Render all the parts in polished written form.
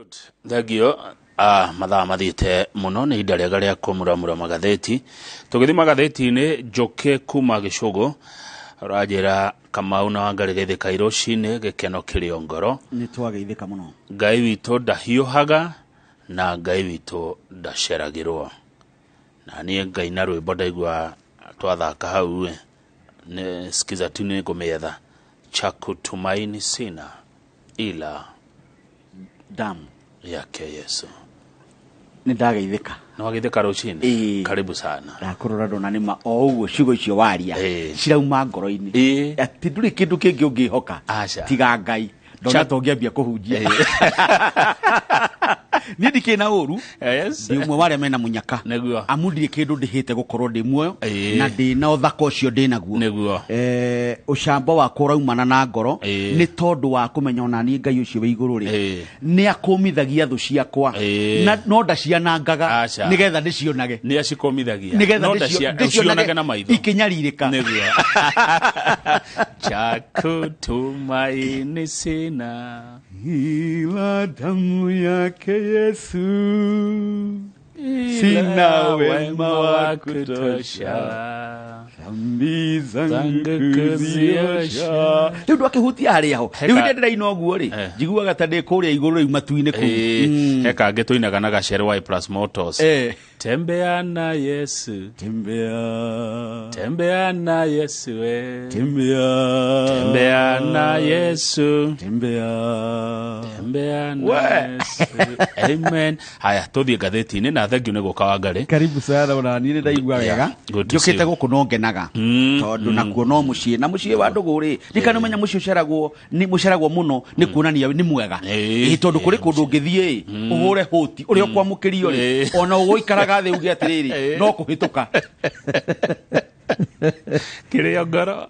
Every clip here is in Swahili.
Good. Thagio mathaa mathite muno ni ihinda rĩega rĩa kũmuramura magatheti. Tũgĩthiĩ magatheti-inĩ Njoke kuma Gĩcũgũ ũranjĩra Kamau na Wangari geithĩka iroci-inĩ gĩkeno kĩrĩ ngoro. Nĩ twageithĩka mũno. Ngai witũ ndahiũhaga na Ngai witũ ndaceragĩrwo. Na niĩ Ngai na rwĩmbo ndaigua twathaka hau nĩ sikiza tu nĩ ngũmĩetha cha kutumaini sina ila damu yake Yesu. Nĩndageithĩka. Nĩwageithĩka rũcinĩ? Karibu sana. Ndakurora ndona nĩma o ũguo ciugo icio waria cirauma ngoro-inĩ atĩ ndũrĩ kĩndũ kĩngĩ ũngĩhoka tiga Ngai. Ndona to ngĩambia kũhunjia. Niĩ ndikĩ na ũru ndĩ ũmwe warĩa mena mũnyaka amu ndirĩ kĩndũ ndĩhĩte gũkorwo ndĩ muoyo na ndĩ na ũthaka ũcio ndĩ naguo. Ũcamba wakwa ũraumana na ngoro nĩ tondũ wa kũmenya ona niĩ Ngai ũcio wĩ igũrũ rĩ nĩ akũmithagia thũ ciakwa no ndacianangaga nĩgetha ndĩcionage. Nĩ acikũmithagia no ndacionage na maitho ikinyarirĩka. Chakutumaini sina ila damu yake Yesu, sina wema wa kutosha, dhambi zangu kuziosha. Rĩu ndwakĩhutia harĩa ho rĩu hĩndĩ ndĩraina ũguo rĩ njiguaga ta ndĩ kũrĩa igũrũ rĩu matu-inĩ kũu heka angĩ tũinaga na Gacere Y Plus Motors. Tembea na Yesu, tembea na Yesu, tembea na Yesu, tembea na Yesu. Amen. Haya tũthiĩ ngathĩti-inĩ na thengio nĩ gũka Wangari. Karibu sana ona niĩ ndaigua wega njũkĩte gũkũ no ngenaga tondũ nakuo no mũciĩ na mũciĩ wa ndũgũ rĩ ndikana ũmenya mũciĩ ũceragwo mũno nĩ kuonania nĩ mwega tondũ kũrĩ kũndũ ũngĩthiĩ ũhũre hũti ũrĩa ũkwamũkĩrio rĩ ona ũgũikaraga thĩ uge atĩrĩrĩ no kũhĩtũka kĩrĩa ngoro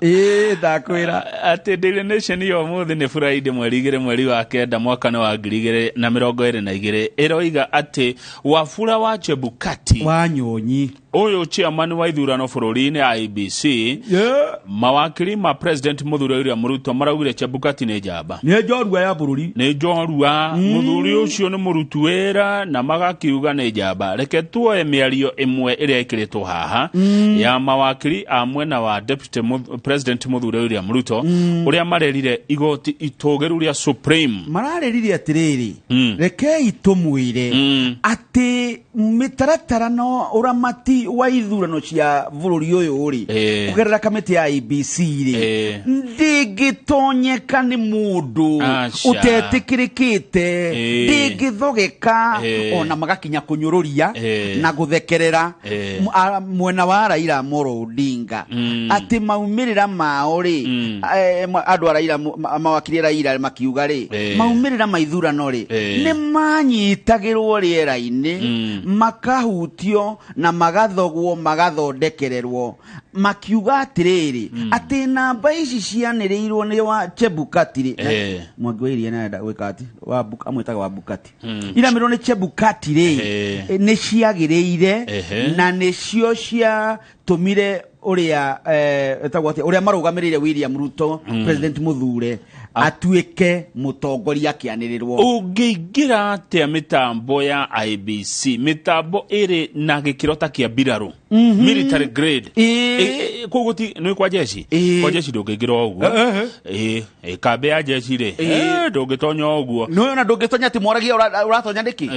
ndakwĩra atĩ Daily Nation yo mũthĩ nĩ Friday mweri 2 mweri wa 9 mwaka wa 2022 ĩroiga atĩ Wafula wa Chebukati wa Nyonyi ũyũ chairman wa ithurano bũrũri-inĩ IBC mawakiri ma president mũthuri William Ruto maraugire Chebukati nĩ njamba nĩ njorua ya bũrũri nĩ njorua mũthuri ũcio nĩ mũrutu wĩra na magakiuga nĩ njamba. Reke tuoe mĩario ĩmwe ĩrĩa ĩkĩrĩtwo haha ya mawakiri a mwena wa deputy president mũthuri William Ruto ũrĩa marerire igoti itũgĩru rĩa Supreme mararĩrire atĩrĩrĩ rekei tũmwĩre atĩ mĩtaratara no ũramati wa ithurano cia bũrũri ũyũ rĩ kũgerera kamĩtĩ ya IBC rĩ ndĩngĩtonyeka nĩ mũndũ ũtetĩkĩrĩkĩte ndĩngĩthogeka ona magakinya kũnyũrũria na gũthekerera mwena wa Raila Amolo Odinga atĩ maumĩrĩra mao rĩ andũ a Raila mawakiri Raila makiuga rĩ maumĩrĩra ma ithurano rĩ nĩ manyitagĩrwo rĩera-inĩ makahutio na magathogwo magathondekererwo makiuga atĩrĩrĩ atĩ namba ici cianĩrĩirwo nĩ wa Chebukati rĩ mwangi wa iria nenda gwĩka ati amwĩtaga wa Bukati iramĩrwo nĩ Chebukati rĩ nĩ ciagĩrĩire na nĩcio ciatũmire ũrĩa etagwo atĩ ũrĩa marũgamĩrĩire William Ruto president mũthure atuĩke mũtongoria kĩanĩrĩrwo. Ũngĩingĩra atĩa mĩtambo ya IBC mĩtambo ĩrĩ na gĩkĩro ta kĩa mbirarũ military grade koguo nĩ kwa jeshi ndũngĩingĩra ũguo kambe ya jeshi rĩ ndũngĩtonya ũguo no ona ndũngĩtonya atĩ moragia ũratonya nĩkĩ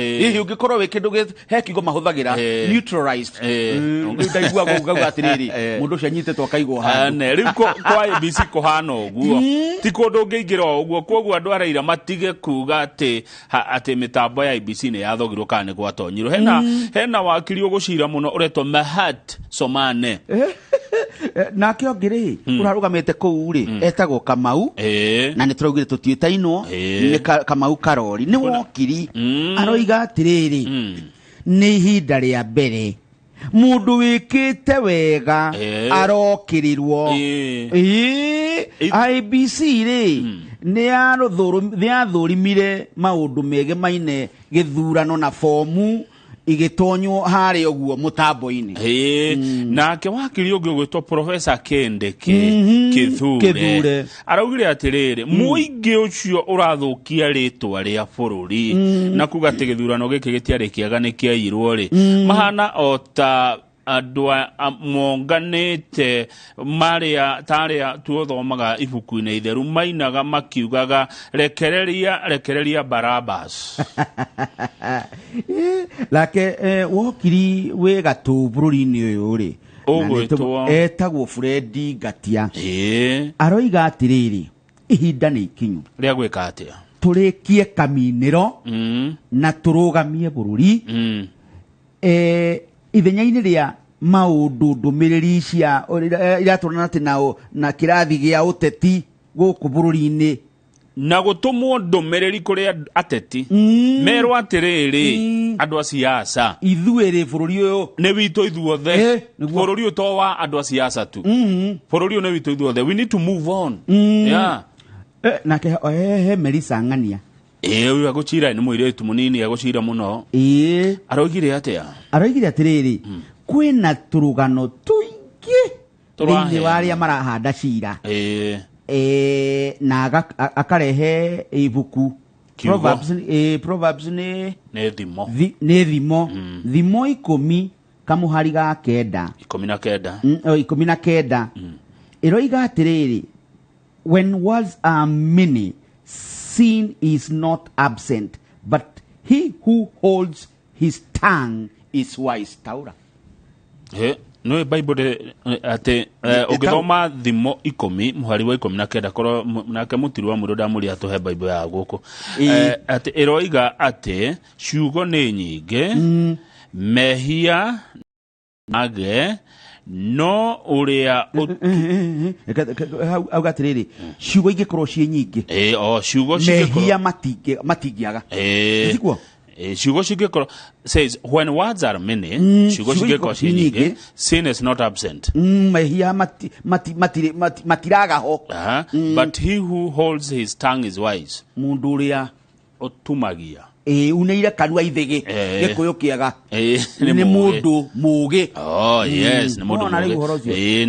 ũngĩkorwo wĩ kĩndũ he kiugo mahũthagĩra neutralized ndaigua gũgauga atĩrĩrĩ mũndũ ũcio anyitĩtwo akaigwo handũ rĩu kwa IBC kũhana ũguo ti kũndũ ũngĩingĩra ũguo koguo andũ a Raila matige kuga atĩ mĩtambo ya IBC nĩ yathogirwo kana nĩ gwatonyirwo hena wakiri ũgũcira mũno ũretwo Mahat Somane nake ũngĩ ũrarũgamĩte kũu rĩ etagwo Kamau na nĩ tũraugire tũtiĩtainwo nĩ Kamau Karori nĩ wokiri aroiga atĩrĩrĩ nĩ ihinda rĩa mbere mũndũ wĩkĩte wega arokĩrirwo IBC rĩ nĩ yathũrimire maũndũ megemaine gĩthurano na fomu igitonyo hari oguo mutambo-ini nake wakiri ungi gwitwo Professor Kendeke Gīthurano araugire atiriri muingi ucio urathukia ritwa ria bururi na kuga ati githurano giki gitiari kiaga ni kiairwo ri mahana ota andwa monganite maria taria tuothomaga ibuku-ini itheru mainaga makiugaga rekereria Barabas lake wokiri we gatu bururi-ini uyu ri etagwo Fredi Gatia aroiga atiriri ihinda ni ikinyu ria gwika atia turikie kaminiro na turugamie bururi ithenya-ini ria maundu ndumiriri cia iraturana ati na kirathi gia uteti guku bururi-ini na gutumwo ndumiriri kuri ateti merwa atiriri andu a siasa ithuere bururi uyu ne witu ithuothe bururi utowa andu a siasa tu bururi ne witu ithuothe we need to move on nake Melissa Ng'ania uyu agucira ni muiretu munini agucira muno aroigire atiriri kwina turugano tuingi thĩinĩ wa arĩa marahanda cira na akarehe ibuku Proverbs nĩ thimo 10 kamuhari ga 9 19 iroiga atiriri when words are many sin is not absent but he who holds his tongue is wise. Taura no Bible ate ugithoma thimo 10 muhari wa 19 koro nake mutirwa mundo ndamuri atuhe Bible ya guku ate eroiga ate ciugo ni nyinge mehia age no uria auga atiriri ciugo ingikorwo cie nyingi ciugo mehia matingiaga sikuo ciugo cingĩkorwo says when words are many ciugo cingĩkorwo cie nyingĩ sin is not absent mehia matiraga ho but he who holds his tongue is wise mundu uria otumagia uneire kanua ithigi gikuyu kiega ni mundu mugi yes ni mundu mugi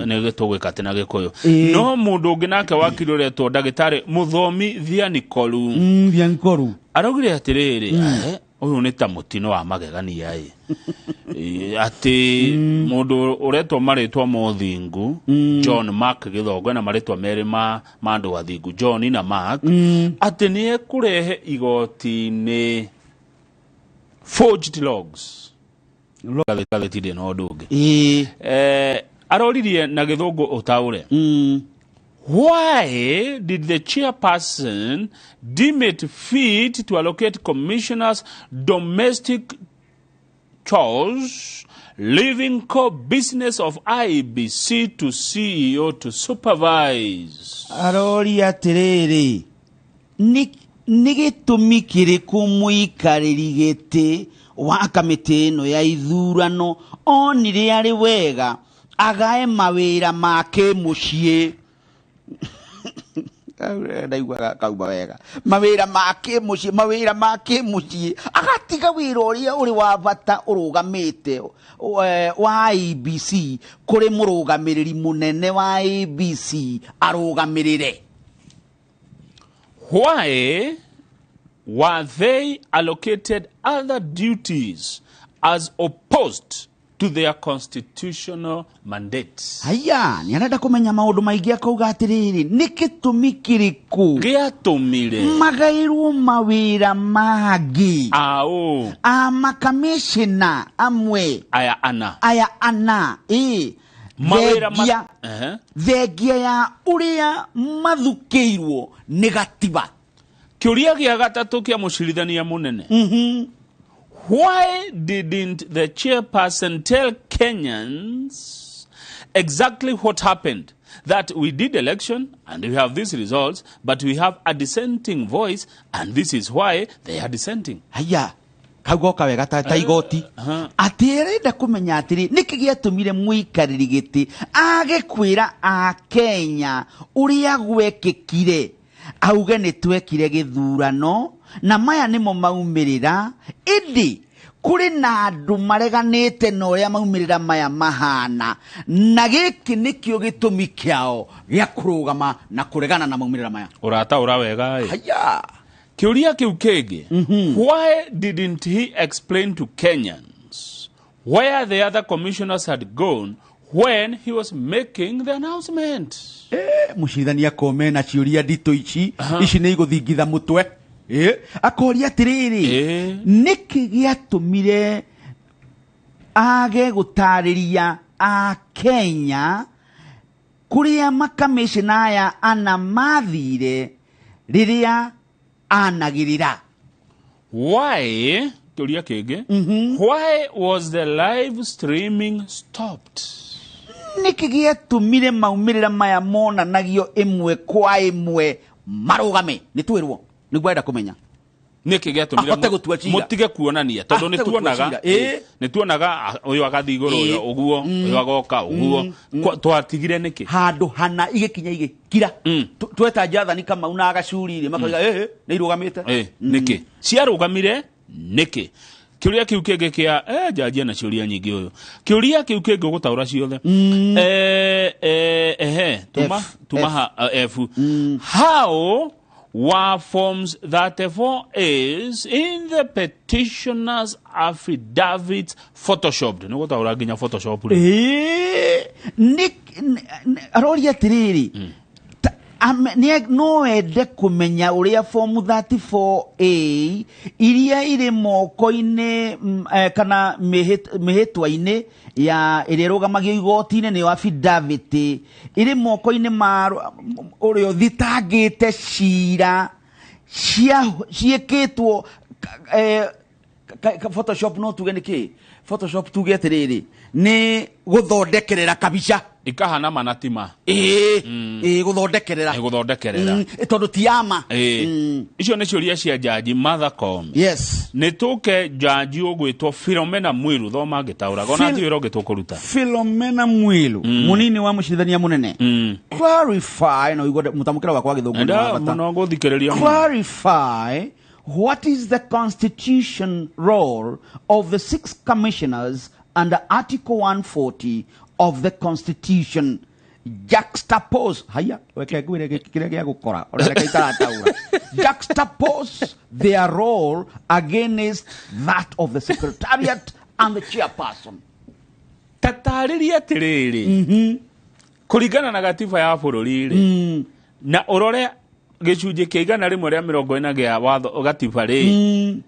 ni gitugwika tena gikuyu no mundu ungi nake wakiri uretwo ndagitari muthomi Viankoru araugire atiriri uyu ni ta mutino wa magegania ati mundu uretwo maritwa mothingu John Mark Githogo na maritwa meri mandu athingu John na Mark ati ni ekurehe igoti-ini forged logs gathitire no ndungi aroririe na githungu utaure why did the chairperson deem it fit to allocate commissioners domestic chores, leaving core business of IBC to CEO to supervise? Arori atiriri nigitumi kiriku muikariri giti wa kamiti ino ya ithurano onire ari wega agae mawira make mucie ndaigua kauba wega mawira make mucie agatiga wira uria uri wa bata urugamite wa IBC kuri murugamiriri munene wa IBC arugamirire. Why were they allocated other duties as opposed to their constitutional mandates? Haya, ni anada kumenya maundu maingi akauga atiriri nikitumi kiriku giatumire magairwo mawira magi makamishina amwe aya ana mawira thegia ya uria mathukeirwo ni gatiba. Kiuria gia gatatu kia mucirithania munene why didn't the chairperson tell Kenyans exactly what happened? That we did election and we have these results, but we have a dissenting voice and this is why they are dissenting. Haya, kaugo kawega ta igoti. Atirenda kumenya atiri niki giatumire muikariri giti agekwira a Kenya uria gwekekire auge ni twekire githurano na maya nimo maumirira indi kuri na andu mareganite no ria maumirira maya mahana na giki nikio gitumi kiao gia kurugama na kuregana na maumirira maya urata urawega haya kiuria kiu kingi why didn't he explain to Kenyans where the other commissioners had gone when he was making the announcement mushithania komena ciuria ndito ici ni iguthingitha mutwe akoria atiriri niki giatumire age gutariria a Kenya kuria makamishina aya ana mathire riria anagirira why kiuria kingi why was the live streaming stopped niki giatumire maumirira maya mona nagio imwe kwa imwe marugame nitwirwo nigwenda kumenya niki giatumire mutige kuonania tondu nituonaga uyu agathi iguru uyu uguo uyu agoka uguo twatigire niki handu hana igikinya igikira tweta jathani kama una agacurire makaiga ni irugamite niki ciarugamire niki kiuria kiu kingi kia jaji na ciuria nyingi uyu kiuria kiu kingi gutaura ciothe tuma f how were forms 34A's in the petitioner's affidavit photoshopped ni gutaura nginya photoshop aroria tiriri no ende kumenya uria form 34A iria iri moko-ine kana mihitwa-ine ya iri rugamagio igoti-ine ni affidavit iri moko-ine ma urio thitangite Cira cieketwo photoshop no tuge niki photoshop tuge atiriri ni guthondekerera kabisha ikahana manatima guthondekerera tondu tiama icio ni ciuria cia jaji Martha Koome yes nituke jaji ugwitwo Philomena Mwilu thoma ngitaura gona thiwira ugitukuruta Philomena Mwilu munini wa mucithania munene clarify no igode mutamukira wakwa githungu clarify what is the constitution role of the 6 commissioners under Article 140 of the Constitution? Juxtapose juxtapose their role against that of the Secretariat and the chairperson. Tatariria tiriri kuringana na gatiba ya bururi na urore gicunje kia 140 gia watho gatiba ri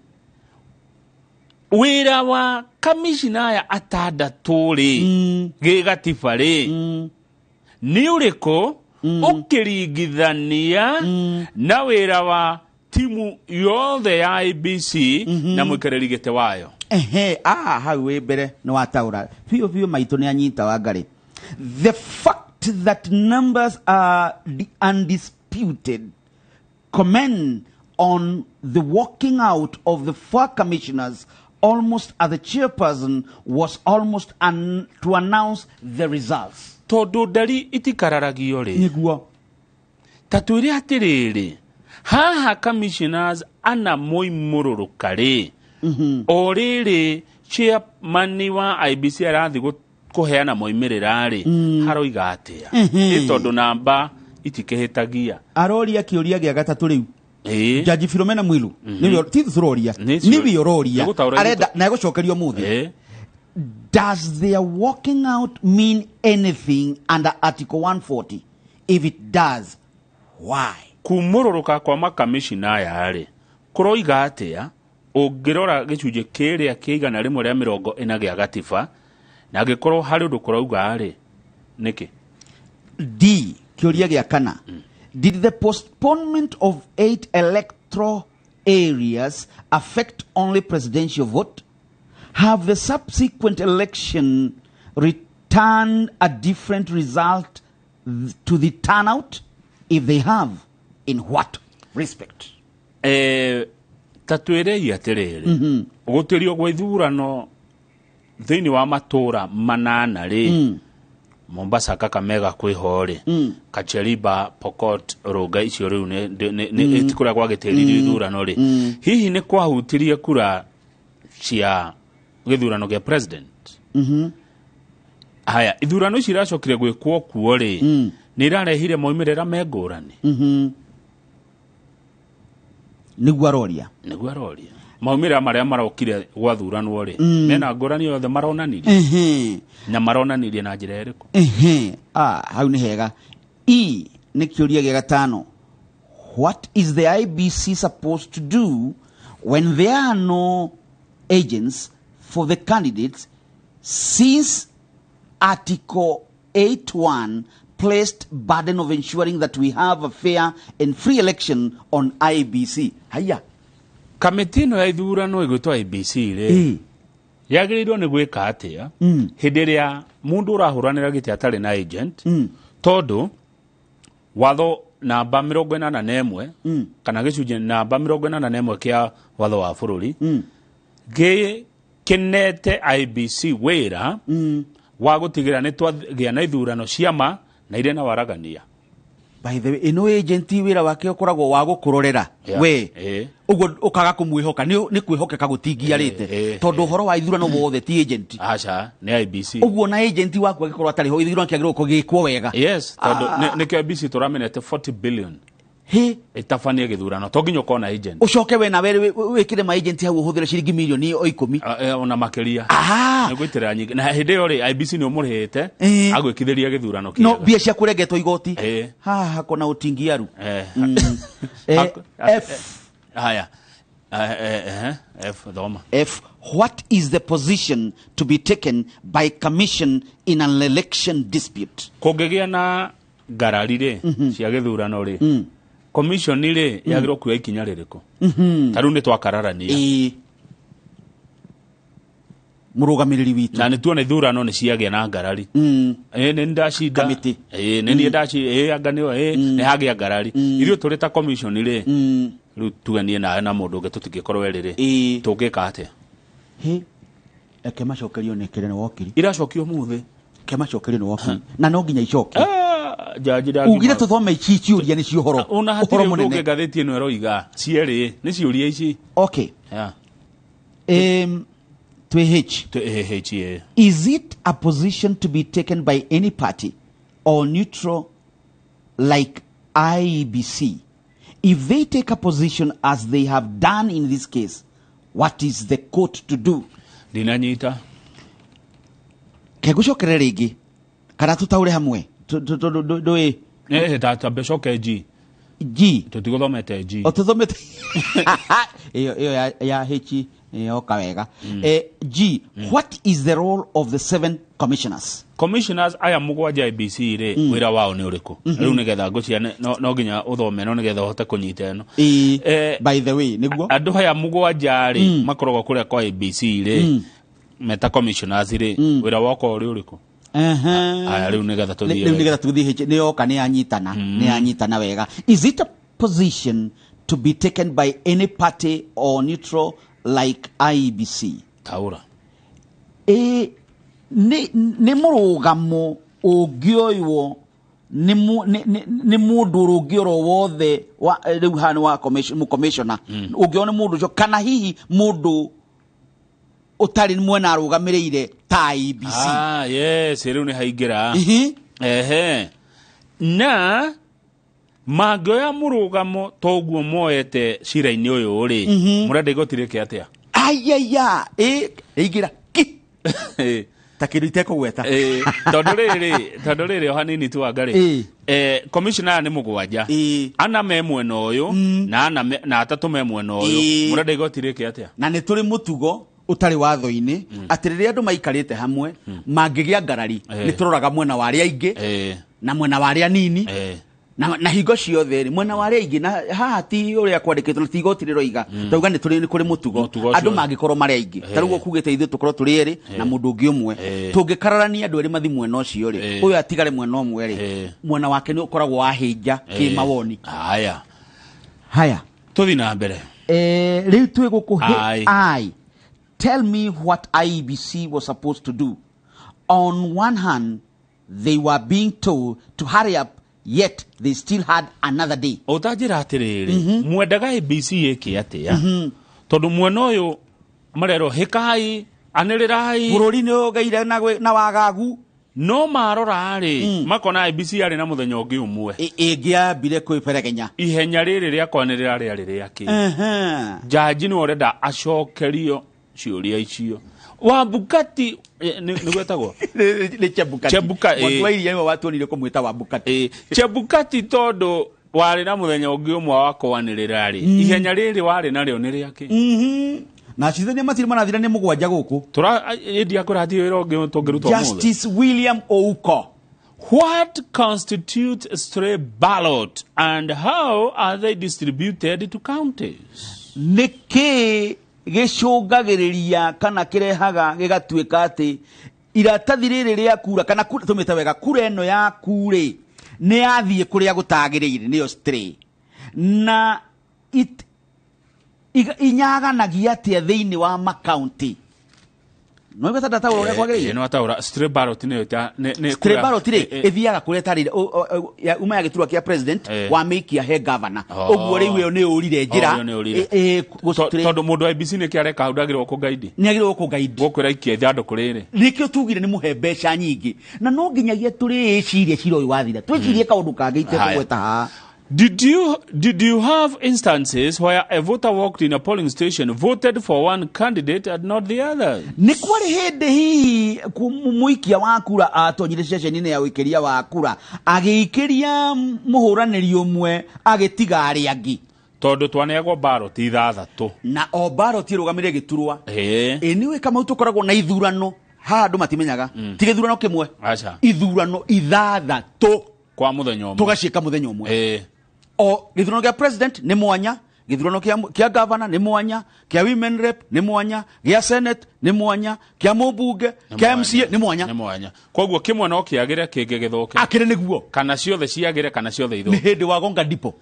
wira wa kamishina ya atandatu ri gi gatiba ri ni uriko ukiringithania na wira wa timu yothe ya IBC na mwikereri gite wayo hau we mbere no wataura fiyo maitu ni anyita wangari. The fact that numbers are undisputed comment on the walking out of the 4 commissioners almost as the chairperson was almost to announce the results. Todo dari itikararagio ri niguo tatwire atiriri haha commissioners ana moimururu ri oriri chairman wa IBC arathi kuheana moimirira ri haroiga atia itondo namba itikehetagia aroria kiuria gia gatatu riu Jaji Philomena Mwilu niwe tithuroria niwe yororia arenda na gucokerio muthi. Does their walking out mean anything under Article 140? If it does, why? Kumururuka kwa makamishina yari kuroiga atia ungirora gicunje kiria kiigana rimwe ria 40 gia gatiba na gikorwo hari undu kurauga ari niki D kiuria gia kana did the postponement of 8 electoral areas affect only presidential vote? Have the subsequent election returned a different result to the turnout? If they have, in what respect? Tatuere atiriri gutirio gwa ithurano thiini wa matura manana ri Mombasa Kakamega kwihore Kacheriba Pokot Roga icio riu ne itikura kwa gitiri ithurano ri hihi ni kwahutirie kura cia gĩthurano gĩa president. Haya, ithurano ici iracokire gwĩkwo kuo rĩ, nĩ irarehire moimĩrĩra mengũrani. Nĩguo aroria. Maumĩrĩra marĩa marokire gwathuranwo rĩ, mena ngũrani yothe maronanirie. Na maronanirie na njĩra ĩrĩkũ? Hau nĩ hega. Nĩ kĩũria gĩa gatano. What is the IBC supposed to do when there are no agents for the candidates since Article 8.1 placed burden of ensuring that we have a fair and free election on IBC? Haya. Kamĩtĩ ĩno ya ithurano ĩgwĩtwo IBC rĩ, yagĩrĩirwo nĩ gwĩka atĩa hĩndĩ ĩrĩa mũndũ ũrahũranĩra gĩtĩ atarĩ na agent, tondũ watho namba 81 kana gĩcunjĩ namba 81 kĩa watho wa bũrũri gĩkĩnete IBC wĩra wa gũtigĩrĩra nĩ twagĩa na ithurano ciama na irĩ na waragania. By the way, ino agent wĩra wake ũkoragwo wa gũkũrorera we ũguo ũkaga kũmwĩhoka nĩ kwĩhokeka gũtingiarĩte tondũ ũhoro wa ithurano wothe ti agent. Aca nĩ IBC. Ũguo na agent waku agĩkorwo atarĩ ho ithurano kĩagĩrĩirwo kũgĩkwo wega. Yes, tondũ nĩkĩo IBC tũramenete 40 billion. Itabanie gĩthurano to nginya ũkorwo na agent. Ũcoke we na wĩkĩre ma agent hau ũhũthĩre ciringi milioni 10. Ona makĩria. Nĩ gwĩtĩra nyingĩ. Na hĩndĩ ĩyo rĩ IBC nĩ ũmũrĩhĩte agwĩkithĩria gĩthurano kĩega. No mbia cia kũrengetwo igoti. Haha kona ũtingiaru. Haya. F thoma. F, what is the position to be taken by commission in an election dispute? Kũngĩgĩa na ngarari rĩ cia gĩthurano rĩ, commission rĩ yagĩrĩirwo kuoya ikinya rĩrĩkũ? Ta rĩu nĩ twakararania mũrũgamĩrĩri witũ na nĩ tuona ithurano nĩ ciagĩa na ngarari. Nĩ ndacinda nĩ niĩ ndaci anga nĩ hagĩa ngarari. Ithuĩ tũrĩ ta commission rĩ, rĩu tuganie nawe na mũndũ ũngĩ tũtingĩkorwo erĩ rĩ, tũngĩka atĩa? Eke macokerio nĩ kĩrene wokiri iracokio mũthĩ ke macokerio nĩ wokiri na no nginya icokio. Jaji ndagi ugire tuthome ici ciũria nĩ cio horo ũhoro mũnene ngathĩti ĩno ĩroiga cierĩ nĩ ciũria ici. Okay. To H. Is it a position to be taken by any party or neutral like IBC? If they take a position as they have done in this case, what is the court to do? Dinanyita. Kegucokere rĩngĩ kana tutaure hamwe tata becoke G tutigũthomete G tuthomete iyo ya H oka wega. G, what is the role of the 7 commissioners? Commissioners aya mũgwanja IBC rĩ wĩra wao nĩ ũrĩkũ? Rĩu nĩgetha ngũciane no nginya ũthome no nĩgetha ũhote kũnyita ĩno. By the way nĩguo andũ aya mũgwanja rĩ makoragwo kũrĩa kwa IBC rĩ meta commissioners rĩ wĩra wao ũrĩ ũrĩkũ? Aya rĩu nĩgetha tũthiĩ nĩ oka nĩ anyitana wega. Is it a position to be taken by any party or neutral like IBC? Taura. Nĩ mũrũgamo ũngĩoywo nĩ mũndũ ũrũngĩorwo wothe rĩu hana wa commissioner ũngĩona mũndũ ũcio kana hihi mũndũ ũtarĩ mwena arũgamĩrĩire ta IBC? Yes, rĩu nĩ haingĩra. Na mangĩoya mũrũgamo toguo moete cira-inĩ ũyũ rĩ mũrenda igoti rĩke atĩa? Ĩingĩra ta kĩndũ itekũgweta tondũ rĩrĩ o hanini tu anga rĩ commissioner nĩ mũgwanja ana me mwena ũyũ na atatũ me mwena ũyũ mũrenda igoti rĩke atĩa? Na nĩ tũrĩ mũtugo ũtarĩ watho-inĩ atĩ rĩrĩa andũ maikarĩte hamwe mangĩgĩa ngarari nĩ tũroraga mwena wa arĩa aingĩ na mwena wa arĩa nini na hingo ciothe rĩ mwena wa arĩa aingĩ na haha ti ũrĩa kwandĩkĩtwo ti igoti rĩroiga tauga nĩ kũrĩ mũtugo andũ mangĩkorwo marĩa aingĩ ta rĩu ũkugĩte ithuĩ tũkorwo tũrĩ erĩ na mũndũ ũngĩ ũmwe tũngĩkararania andũ erĩ mathi mwena ũcio rĩ ũyũ atigare mwena ũmwe rĩ mwena wake nĩ ũkoragwo wahĩnja kĩmawoni. Haya tũthi na mbere rĩu twĩ gũkũ tell me what IBC was supposed to do. On one hand, they were being told to hurry up, yet they still had another day. Otajira atiriri, mwendaga IBC ĩke atĩa? Tondũ mwena ũyũ marero hekai anirirai bururi ni ugeire na wagagu no marora ri makona IBC yari na muthenya ungi umwe ingiambire kwiperegenya ihenya riri ria kwanirira riari riaki jaji ni orenda acokerio ciuria icio Wabukati ni gwetagwo ni Chebukati watu wa iria watu ni kumwita Wabukati Chebukati todo wari na muthenya ungi umwe wa kwanirira ri ihenya riri wari naryo ni riaki na cithania matiri manathira ni mugwanja guku tura endia kurathi wira ungi tungirutwo muthe Justice William Ouko. What constitutes a stray ballot and how are they distributed to counties? Niki gicungagiriria kana kirehaga gigatuika ati iratathi riri ria kura kana tumita wega kura eno ya kure ni yathie kuria gutagirire niyo stray na inyaganagia atia thiini wa makaunti no ibe tata tauro kwagirire no tauro stray ballot ni stray ballot ri ithiaga kuria tarire uma ya giturwa kia president wa mikia he governor oguo riu yo ni urire njira tondu mundu wa IBC ni kiareka haudagirwo ku guide ni agirwo ku guide gukura ikia thando kurire nikio tugire ni muhe mbeca nyingi na no nginyagia turi ciria ciro uyu wathira twicirie kaundu kangite kugweta ha. Did you have instances where a voter walked in a polling station, voted for one candidate and not the other? Ni kwari hindi hihi muikia wa kura atonyire ceceni-ini ya wikiria wa kura agiikiria muhuraniri umwe agitiga ari angi tondu twaneagwo ballot ithathatu na o ballot irugamire giturwa ni we kama utukoragwo na ithurano handu matimenyaga ti githurano kimwe acha ithurano ithathatu kwa muthenya umwe tugacika muthenya umwe o githurano kia president ni mwanya githurano kia governor ni mwanya kia women rep ni mwanya kia senate ni mwanya kia mubunge kia MCA ni mwanya koguo kimwe no kiagire kingi githuke akire niguo kana ciothe ciagire kana ciothe ithuke ni hindi wagonga ndipo.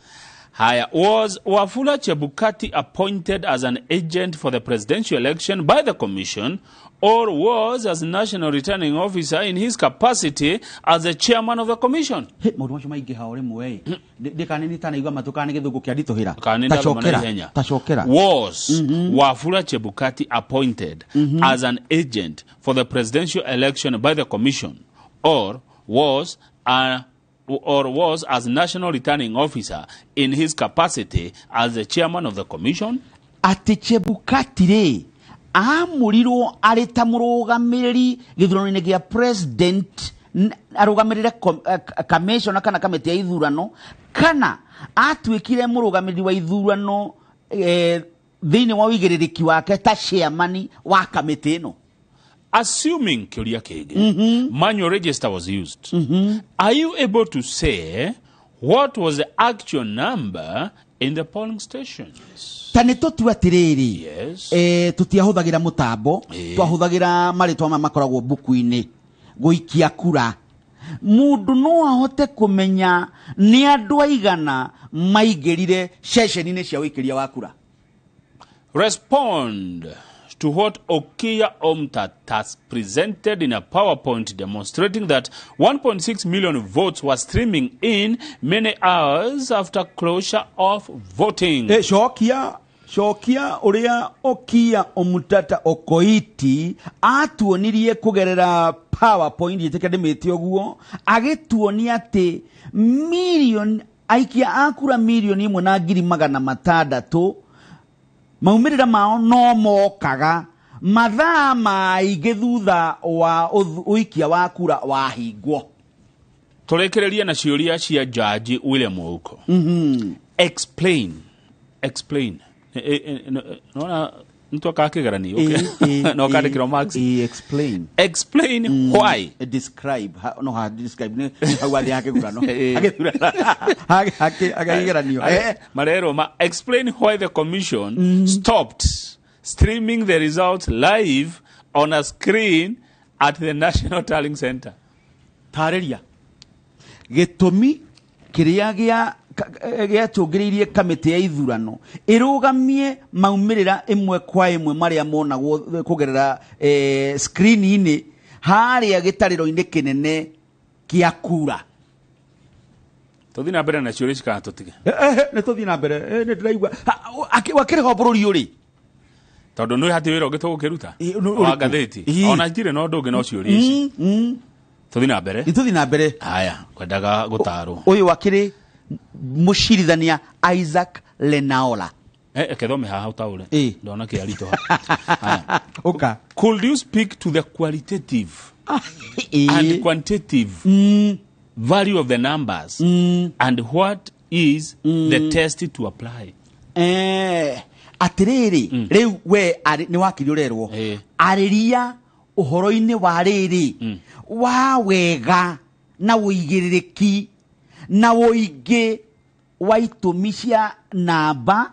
Haya, was Wafula Chebukati appointed as an agent for the presidential election by the commission, or was as national returning officer in his capacity as the chairman of the commission? Maundu macio maingi haore mwe ndikane tana igwa matukane githugu kia ndituhira tachokera was Wafula Chebukati appointed as an agent for the presidential election by the commission, or was as national returning officer in his capacity as the chairman of the commission? Ati Chebukati re amurirwo ari ta murugamiriri githurano-ini gia president arugamirire commission kana kamiti ya ithurano kana atwikire murugamiriri wa ithurano thiini wa uigiriki wake ta chairman wa kamiti ino. Assuming manual register was used, are you able to say what was the actual number in the polling stations? Taneto tuatiriri. Yes. Tutiahuthagira mutambo, twahuthagira maritwa makoragwo buku-ini guikia kura. Mundu no ahote kumenya ni andu aigana maigirire ceceni-ini cia wikiria wa kura. Respond to what Okia Omtat has presented in a PowerPoint demonstrating that 1.6 million votes were streaming in many hours after closure of voting. Shokia uria Okia Omtata Okoiti atuonirie kugerera PowerPoint yitekademete oguo agituonia ati million aikia akura million imwe na ngiri magana matandatu maumirira mao no mokaga mathaa maingĩ thutha wa uikia wa kura wahingwo. Turekereria na ciuria cia Jaji William Ouko. Explain. No ntu akakigarani okay. No kandikiro max. Explain why. Describe how wathi akigurano akagigeranio marero explain why the commission stopped streaming the results live on a screen at the National Tallying Center. Tareria gitumi kiria gia tungiririe kamiti ya ithurano irugamie maumirira imwe kwa imwe maria monagwo kugerera screen-ini haria gitariro-ini kinene kia kura. Tuthi na mbere na ciuria cikana tutige ne tuthi na mbere ne ndiraigua wakire ho bururi uri tondu no hati wira ngito gukiruta wa gatheti ona njire no ndungi no ciuri ici tuthi na mbere haya kwendaga gutaro uyu wakiri mushirithania Isaac Lenaola kethome haha utaure ndona kiarito okay. Could you speak to the qualitative and quantitative value of the numbers and what is the test to apply? Atiriri riu we ni wakiri urerwo ariria uhoro-ini wa riri wa wega na uigiririki na uigi wa itumi cia namba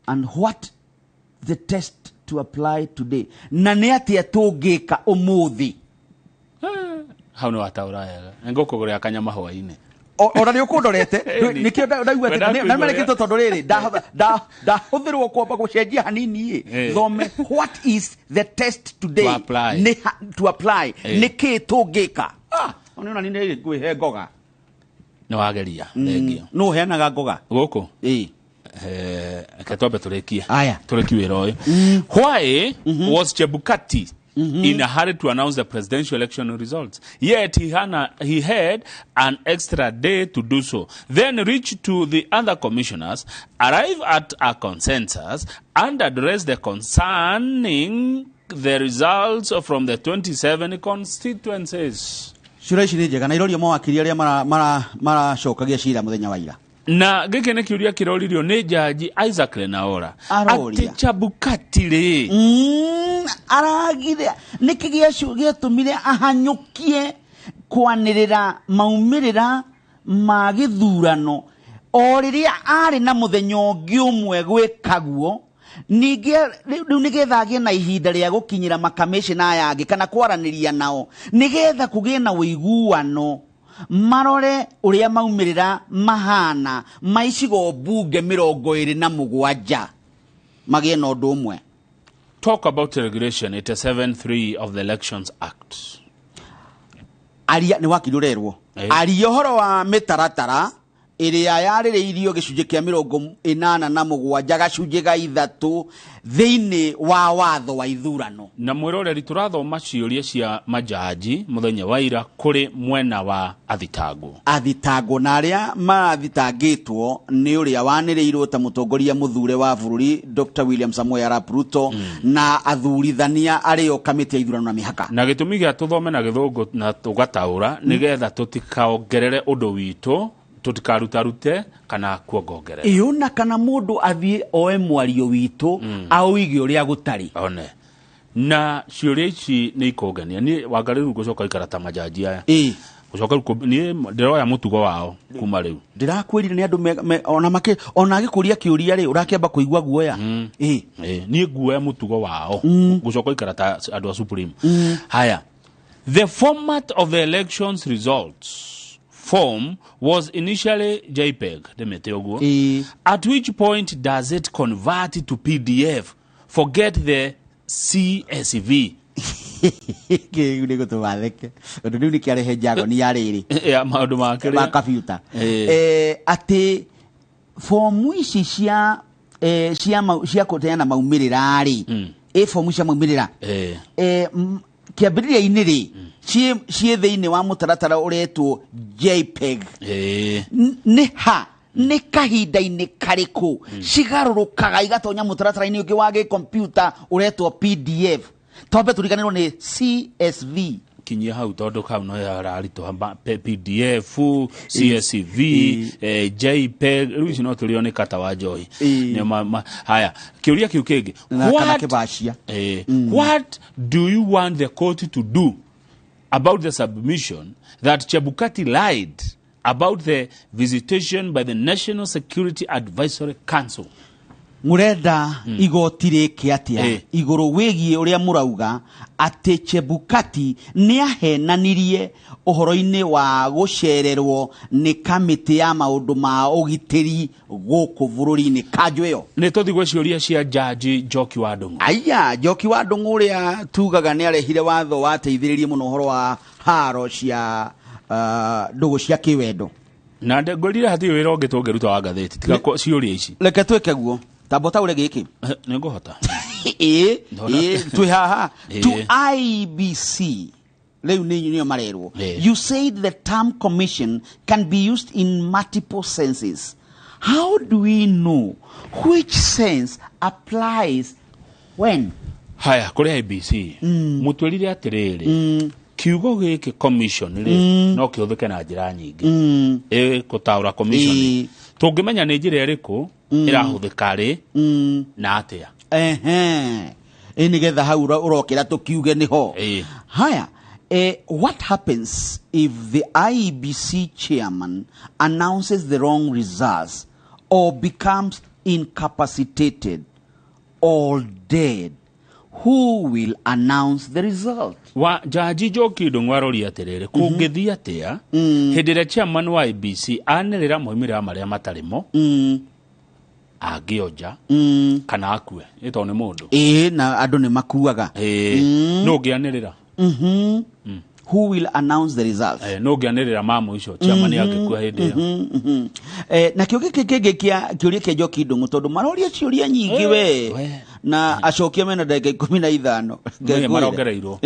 and what the test to apply today na ni atia tungika umuthi hau no ataura yega ngukugurira kanyama hwaini ora ni ukundorete nikio ndaigua na marekito tondu riri da huthirwo kwamba gucenjia hanini thome what is the test today to apply niki tungika ona ni ngwihe ngoga no wageria thengio no heanaga ngoga guku ketobe turekie wira uyu why was Chebukati in a hurry to announce the presidential election results, yet he had an extra day to do so, then reach to the other commissioners, arrive at a consensus and address the concerning the results from the 27 constituencies. Cira ici ni njega na irorio mawakiri aria maracokagia cira muthenya wa ira na gike ne kiuria kiroririo ni jaji Isaac Lenaola ati Chebukati ri aragire nikigia shugia tumire ahanyukie kwanirira maumirira ma githurano o riria ari na muthenya ungi umwe gwikaguo ninge riu nigethagie na ihinda ria gukinyira makamishina yangi kana kwaraniria nao nigetha kugie na uiguano marore uria maumirira mahana maicigo bunge 27 magie no ndu umwe. Talk about regulation 87.3 of the Elections Act. Aria ni wakirurerwo aria horo wa mitaratara iria yaririirio gicunje kia 87 gacunje ga 3 thiini wa watho wa ithurano na mwiroreri turathoma ciuria cia majaji muthenya wa ira kuri mwena wa athitango na aria mathitangitwo ni uria waniriirwo ta mutongoria muthure wa bururi Dr. William Samoei Arap Ruto na athurithania ario kamiti ya ithurano na mihaka na gitumi gia tuthome na githungu na tugataura nigetha tutikaongerere undu witu tutikarutarute kana kuongongerera iuna kana mundu athie oe mwario witu auige uria gutari one na ciuria ici ni ikongania ni wangariru gucoka ikarata majaji aya gucoka ni ndiroya mutugo wao kuma riu ndirakwirire ni andu ona agikuria kiuria ri urakiamba kuigwa guoya ni guoya mutugo wao gucoka ikarata andu a Supreme haya the format of the elections results form was initially JPEG, at which point does it convert to PDF? Forget the CSV. Ati formu ici cia kuteana maumirira ri formu cia maumirira kiambiriria-ini ri cie thiini wa mutaratara uretwo JPEG ni kahinda-ini kariku cigarurukaga igatonya mutaratara-ini ungi wa computer uretwo PDF tombe turiganirwo ni CSV kinyia hau tondu kau no yararito PDF CSV JPEG riu ici no turio ni kata wa joy ni haya kiuria kiu kingi what do you want the court to do about the submission that Chebukati lied about the visitation by the National Security Advisory Council? Murenda igoti riki atia iguru wigie uria murauga ati Chebukati ni ahenanirie uhoro-ini wa gucererwo ni kamiti ya maundu ma ugitiri guku bururi-ini kanjo iyo ni tuthigwe ciuria cia jaji Njoki wa Ndung'u Njoki wa Ndung'u uria tugaga ni arehire watho wateithiririe muno uhoro wa haro cia ndugu cia kiwendo na ndengorire hati wira ungi tungiruta wa gatheti tiga ciuria ici reke tweke guo Tabota ule giki. Ningohota. To IBC. You said the term commission can be used in multiple senses. How do we know which sense applies when? Haya, kuri IBC. Mutwirire atiriri. Kiugo giki commission no kiuthike na njira nyingi. Kutaura commission. Tungimenya ni njira iriku irahuthika ri na atia. Nigetha hau urokira tukiuge niho. Haya. What happens if the IEBC chairman announces the wrong results or becomes incapacitated or dead? Who will announce the result? Jaji Njoki ndungwarori atiriri kungithia atia hindire chairman wa IEBC anelera moimira maria matarimo agioja kana akue ito ni mundu na andu ni makuaga no ngianelera who will announce the results? No ngianelera mamu icio chairman agikua hindi na kio giki kiuria kia Njoki ndungu tondu maroria ciuria nyingi we na acokia mena ndagika 15 ni marongereirwo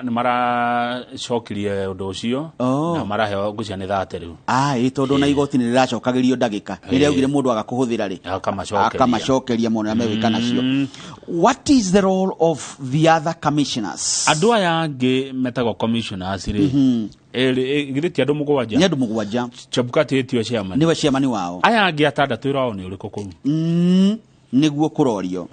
ni maracokirie undu ucio na maraheo ngucia ni thate riu tondu na igoti ni riracokagirio ndagika riria augire mundu agakuhuthira ri akamacokeria muno amewika nacio. What is the role of the other commissioners? Andu aya angi metagwo commissioners ri githiti andu mugwanja Chebukati etio chairman niwe chairman wao aya angi atandatu irao ni uriku kuu niguo kurorio.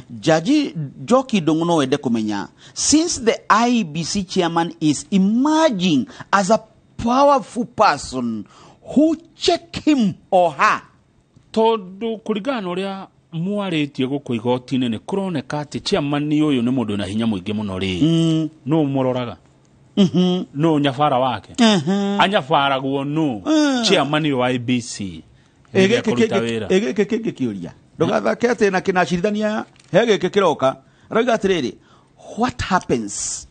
Jaji Njoki ndungu no wende kumenya, since the IBC chairman is emerging as a powerful person, who check him or her? Tondu kuringana uria mwaritie guku igoti-ini ni kuroneka ati chairman uyu ni mundu na hinya muingi muno ri no muroraga no nyafara wake anyafaragwo no chairman wa IBC kiuria ndugathake ati na kinacirithania hege kiroka rauga atiriri, what happens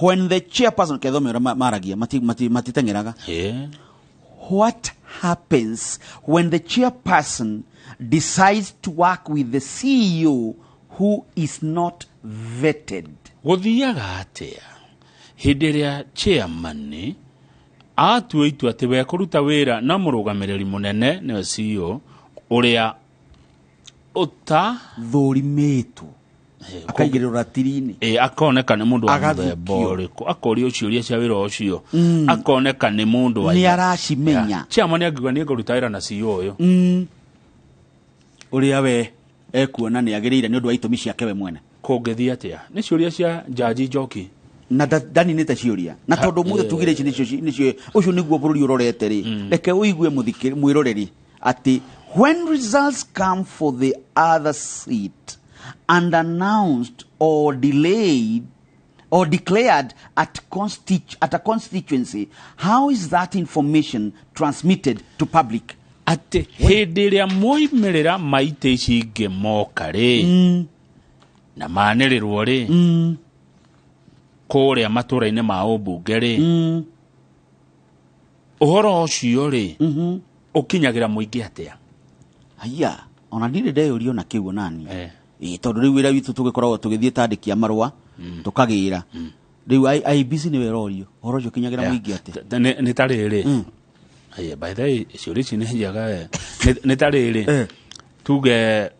when the chairperson kethomera maragia matitengeraga what happens when the chairperson decides to work with the CEO who is not vetted? Guthiaga atia hindi ria chairman atua itua ati we kuruta wira na murugamiriri munene ni CEO uria uta thurimetu akaigirira tirini akoneka ni mundu wa muthemba akorio ciuria cia wira ucio akoneka ni mundu wa ni aracimenya chairman agigwa ni ngurutaira na CEO uyu uria we ekuona ni agirire ni undu wa itumi ciake we mwene kungithia atia ni ciuria cia Jaji Njoki na dani nita ciuria na tondu muthe tugire ici nicio ucio niguo bururi urorete ri reke uigue mwiroreri ati when results come for the other seat and announced or delayed or declared at a constituency, how is that information transmitted to public? Ati hindi ria moimerera maite ici ingi moka ri na manerirwo ri kuria matura-ini ma ubunge ri uhoro ucio ri ukinyagira muingi atia? Haya, ona ndire ndeyurio na kiugo nani tondu riu wira witu tugikoragwo tugithie tandikia marua tukagira riu IBC ni werorio uhoro ucio kinyagira muingi atia? Ni tariri by the way ciurici ni njaga ni tariri tuge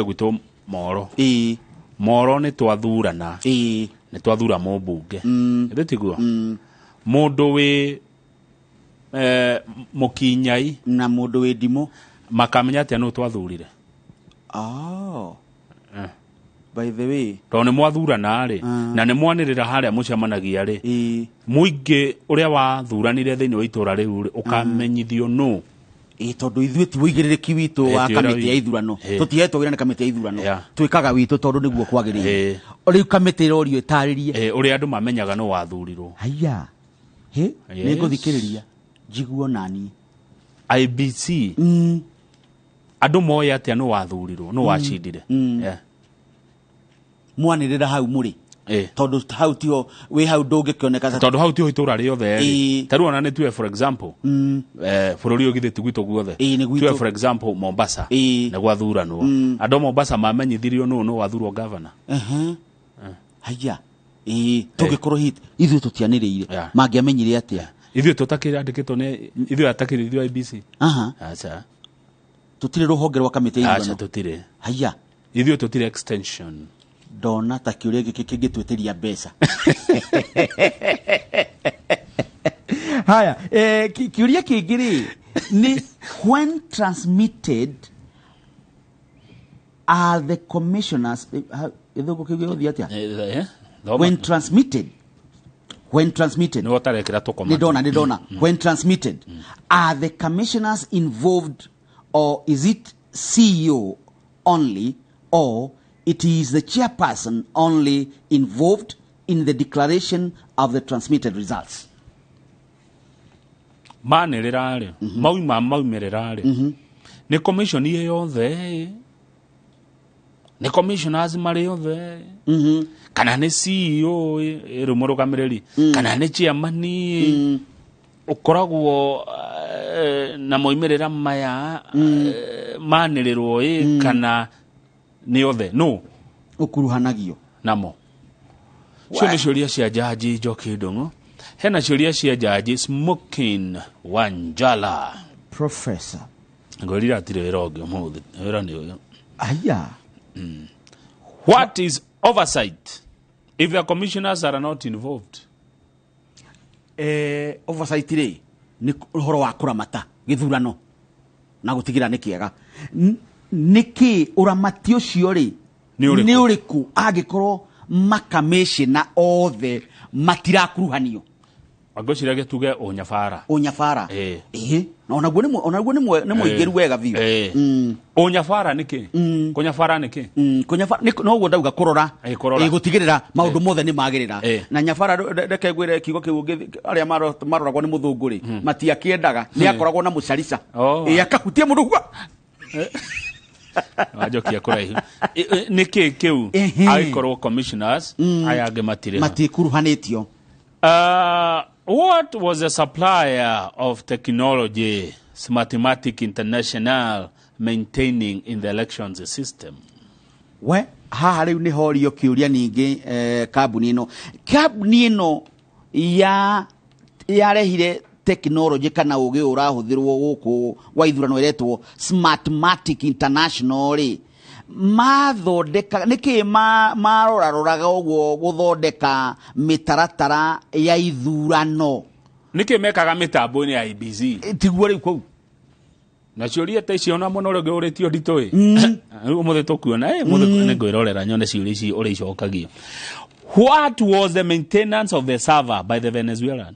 gwitu moro moro ni twathurana ni twathura mubunge nditiguo mundu wi mukinyai na mundu wi ndimo makamenya atia no twathurire by the way to ni mwathurana ri na ni mwanirira haria mucemanagia ri muingi uria wathuranire thiini wa itura riu ri ukamenyithio no tondu ithuĩ ti wĩigĩrĩrĩki witũ wa kamĩtĩ ya ithurano tũtihetwo wĩra nĩ kamĩtĩ ya ithurano twĩkaga witũ tondu nĩguo kwagĩrĩire rĩu kamĩtĩ ĩrorio ĩtarĩrie ũrĩa andũ mamenyaga no wathurirwo haya nĩ ngũthikĩrĩria njiguo nani IBC andũ moya atĩa no wathurirwo no wacindire mwanĩrĩra hau mũrĩ tondu hau tio we hau ndungikioneka tondu hau tio itura riothe taru ona ni tue for example bururi ugithitu gwitu guothe tue for example Mombasa na gwathurano andu Mombasa mamenyithirio no wathurwo governor haya tugikorwo hit ithu tutianiriire mangiamenyire atia ithu tutakira andikitwo ne ithu atakiririo IBC acha tutire ruhonge rwa kamite ithurano acha tutire haya ithu tutire extension ndona ta kiuria giki kingitweteria mbeca haya kiuria kingiri ni when transmitted are the commissioners ithugo kigio atia when transmitted no tarekera tukoma ndona when transmitted are the commissioners involved or is it CEO only or it is the chairperson only involved in the declaration of the transmitted results manererare maumererare ni commission ye yothe ni commissioners mari yothe kana ni CEO rumorogamireri kana ni chairman ukoragwo na moimerera maya manererwo kana ni yothe no ukuruhanagio namo cio ni ciuria cia jaji Njoki Ndung'u hena ciuria cia jaji Smoking Wanjala professor ngorira atire wira ungi umuthi wira ni uyu aya what is oversight if the commissioners are not involved oversight ri ni horo wa kuramata githurano na gutigira ni kiega niki uramati ucio ri ni uriku agikorwo makamishina othe matirakuruhanio agociraga tuge unyafara na onaguo ni muingiru wega biu unyafara niki kunyafara niki kunyafara no guo ndauga kurora gutigirira maundu mothe ni magirira na nyafara reke gwire kigo kiu aria maroragwo ni muthunguri matiakiendaga ni akoragwo na mucarisa akahutia mundu gwa ajokia kuraihu niki kiu aikorwo commissioners ayage matikuruhanitio what was the supplier of technology Mathematics International maintaining in the elections system we haha riu ni horio kiuria ningi kambuni ino yarehire technology kana ugi urahuthirwo guku wa ithurano iretwo Mathematics International ri mathondeka niki maroraroraga uguo guthondeka mitaratara ya ithurano niki mekaga mitambo-ini ya IBC tiguo riu kou na ciuria ta icio na muno rege uritio nditoi riu muthe tukuona muthe ni ngwirorera nyone ciuria ici uri icokagio what was the maintenance of the server by the Venezuelan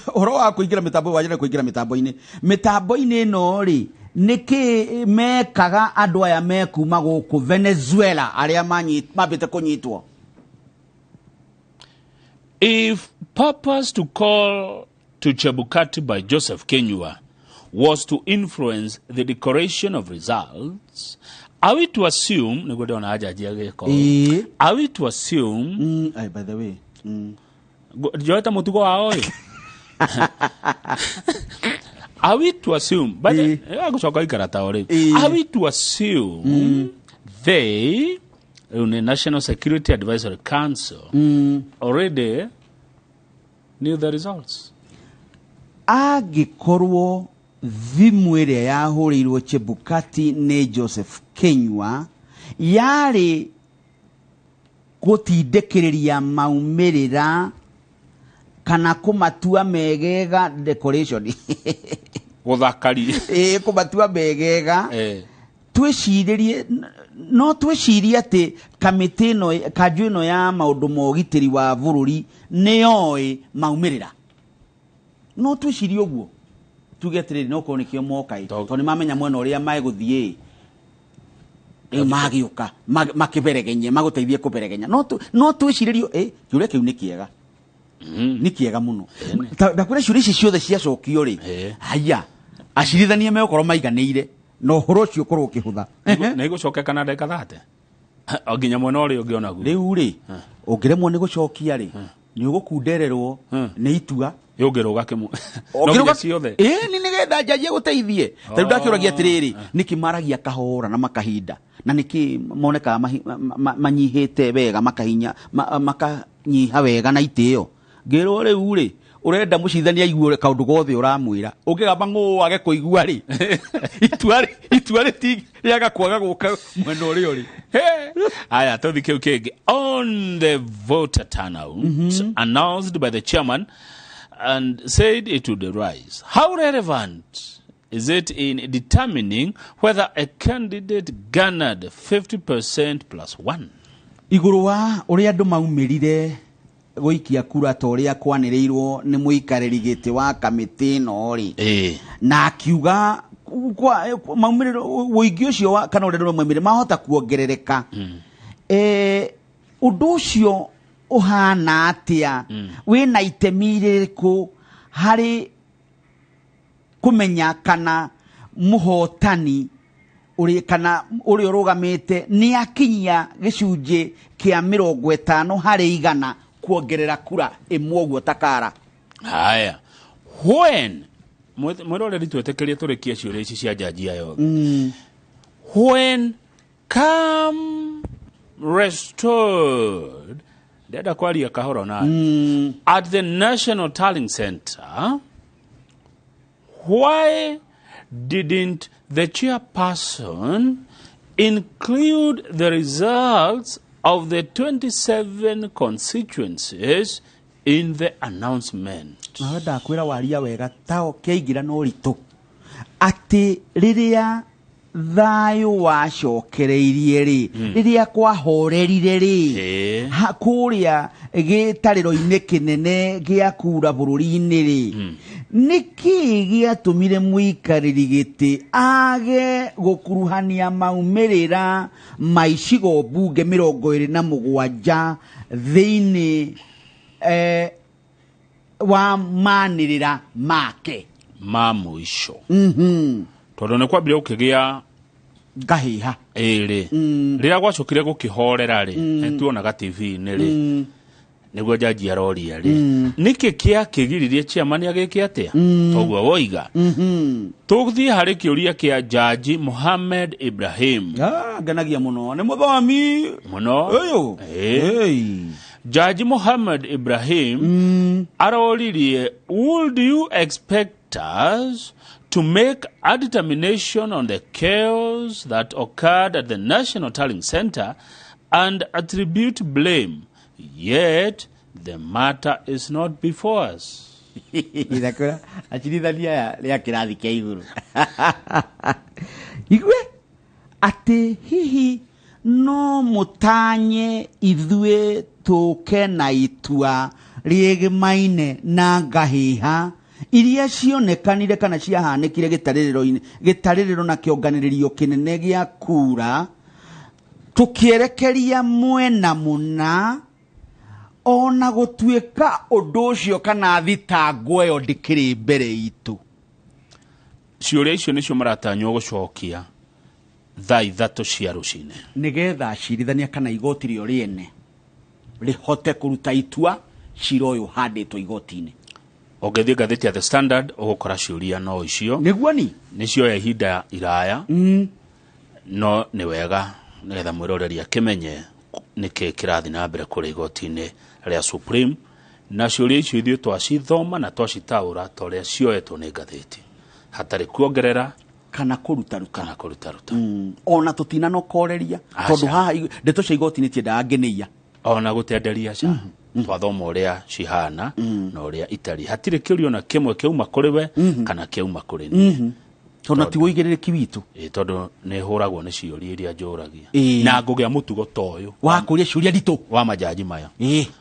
horo wa kuingira mitambo wajira kuingira mitambo-ini no ri niki mekaga andu aya mekuma guku Venezuela aria mabite kunyitwo if purpose to call to Chebukati by Joseph Kenyua was to influence the declaration of results, are we to assume are we to assume by the way joeta mutugo wao are we to assume but are we to assume they the National Security Advisory Council already knew the results agikorwo thimu iria yahurirwo Chebukati ni Joseph Kenyua yari gutindikiriria maumirira kana kumatua megega decoration guthakari kumatua megega twiciririe no twicirie ati kamiti ino kanju ino ya maundu mogitiri wa bururi ni oi maumirira no twicirie uguo tugetiriri no ko nikio mokai to ni mamenya mwena uria maiguthie magiuka makiberegenye maguteithie kuberegenya no twiciririo kiuria kiu ni kiega ni kiega muno ndakure ciuria ici ciothe ciacokio ri haya acirithanie me ukoro maiganire no horo cio korwo kihutha na igocokeka na ndeka 30 Oginya mwana uri ungiona gu. Riu ri ungiremwo ni gucokia ri ni ugukundererwo ni itua yogero gakemu. Ogiruga ciothe. Ni nigetha jaji guteithie. Tari ndakiragia atiriri niki maragia kahora na makahinda na niki moneka manyihite wega makahinya makanyiha wega na itio ngiro riu ri urenda mucithania aiguore kaundu gothe uramwira ungigamba ngo age kuigua ri itua ri ti riaga kwaga guka mwena uri uri aya tothike ukege on the voter turnout announced by the chairman and said it would rise. How relevant is it in determining whether a candidate garnered 50% plus one? Iguru wa uria andu maumirire guikia kura ta uria kwanirirwo ni muikariri giti wa kamiti no ri na akiuga maumirire uigi ucio kana uria maumire mahota kuongerereka undu ucio uhana atia wina itemi ririku hari kumenya kana muhotani uri kana uri urugamite ni akinyia gicunje kia 50 hari 100 kuongerera kura imwe uguo takara. Haya when mwirore ritwetekerie turikia ciuria ici cia jaji ayo when come restored dada kwaria kahoro na at the National Tallying Center, why didn't the chairperson include the results of the 27 constituencies in the announcement? Mahada kwira waria wega tao keigira no rito ati riria thayo wacokereirie ri riria kwahorerire ri hakuria gitariro-ini kinene gia kura bururi-ini ri niki giatumire muikariri giti age gukuruhania maumirira maicigo bunge 27 thiini wa manirira make mamuico tondu ne kwambire ukigia gahiha iri riria gwacokire gukihorera ri nituonaga TV-ini ri niguo jaji aroria ri niki kia kigiririe chairman agike atia toguo woiga tuguthie hari kiuria kia jaji Mohamed Ibrahim nganagia muno ni muthomi muno uyu Jaji Mohamed Ibrahim aroririe, would you expect us to make a determination on the chaos that occurred at the National Tallying Center and attribute blame, yet the matter is not before us? Idakura achirithania ria kirathi kia iguru igwe ati hihi no mutanye ithue tuke na itua riegimaine na ngahiha iria cionekanire kana ciahanekire gitaririro na kionganiririo kinene gia kura tukierekeria mwena muna ona gutuika undu ucio kana thitango yo ndikiri mbere itu ciuria icio nicio maratanywo gucokia thaa 3 cia rucine nigetha cirithania kana igoti rio riene rihote kuruta itua cira uyu handitwo igoti-ini. Ogethie ngatheti ya The Standard ugukora ciuria no icio niguo nicio ya ihinda iraya no ni wega nigetha mwiroreria kimenye niki kirathi na mbere kuri igoti-ini ria Supreme na ciuria icio ithio twacithoma na twacitaura toria cioetwo ni ngatheti hatari kuongerera kana kuruta ona tutina no koreria tondu haha ndeto cia igoti-ini tienda angeneia ona gutenderia ca twathoma uria cihana na uria itari hatire kiurio na kimwe kiuma kuri we kana kiuma kuri ni tondu ti uigiriki witu tondu ne huragwo ni ciuria iria njuragia na ngugia mutugo toyo wa kuria ciuria ndito wa majaji maya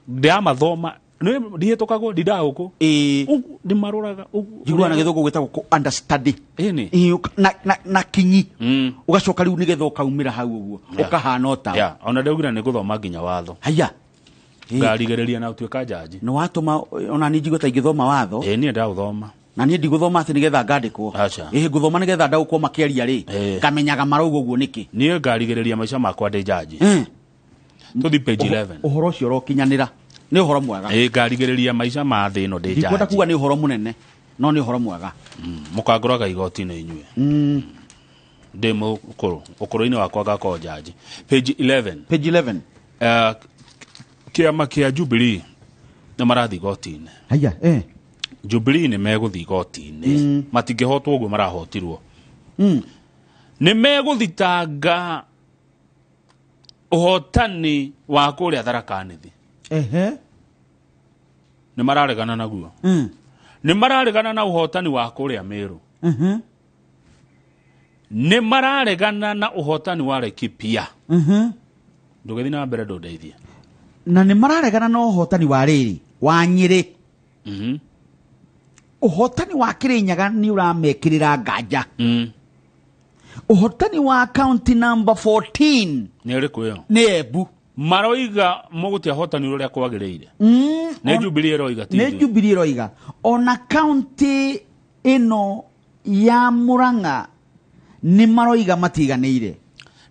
ndia mathoma ndihitũkagwo ndindaũkũ ndimarũraga jigua na gĩthũngũ gwĩtagwo understudy na kinyi ugacoka riu nigetha ukaumĩra hau ũguo ukahana ota ona ndaugira nĩ gũthoma nginya watho haya ngarigereria na ũtuĩka jaji no watũma ona ni njigua ta ingĩthoma watho niĩ ndaũthoma na niĩ ndigũthoma atĩ nigetha ngandĩkwo ngũthoma nigetha ndaũkwo makĩaria rĩ ngamenyaga marauga ũguo nĩkĩ niĩ ngarigereria maica makwa ndĩ jaji tuthi page 11 uhoro cio rokinyanira ni uhoro mwega ngarigiriria maica ma thi no ndi jaji ndikwenda kuga ni uhoro munene no ni uhoro mwega mukangoraga igoti-inĩ inyue ndi ukuru-inĩ wakwa ngako jaji page 11 kiama kia Jubilee na marathi igoti-inĩ haya Jubilee nĩ megũthi igoti-inĩ matingĩhotwo ũguo marahotirwo nĩ megũthitanga ũhotani wa kũrĩa Tharaka-Nithi nĩ mararegana naguo nĩ mararegana na ũhotani wa kũrĩa Meru nĩ mararegana na ũhotani wa Laikipia ndũgĩthi na mbere ndũndeithie na nĩ mararegana na ũhotani wa rĩrĩ wa Nyĩrĩ ũhotani wa Kĩrĩnyaga nĩ ũramekĩrĩra nganja ũhotani wa county number 14 nĩ ũrĩkũ ĩyo nĩ Embu maroiga mũgũtia hotani ũrĩa kwagĩrĩire nĩ Jubilee ĩroiga nĩ Jubilee ĩroiga ona county ĩno ya Murang'a nĩ maroiga matiganĩire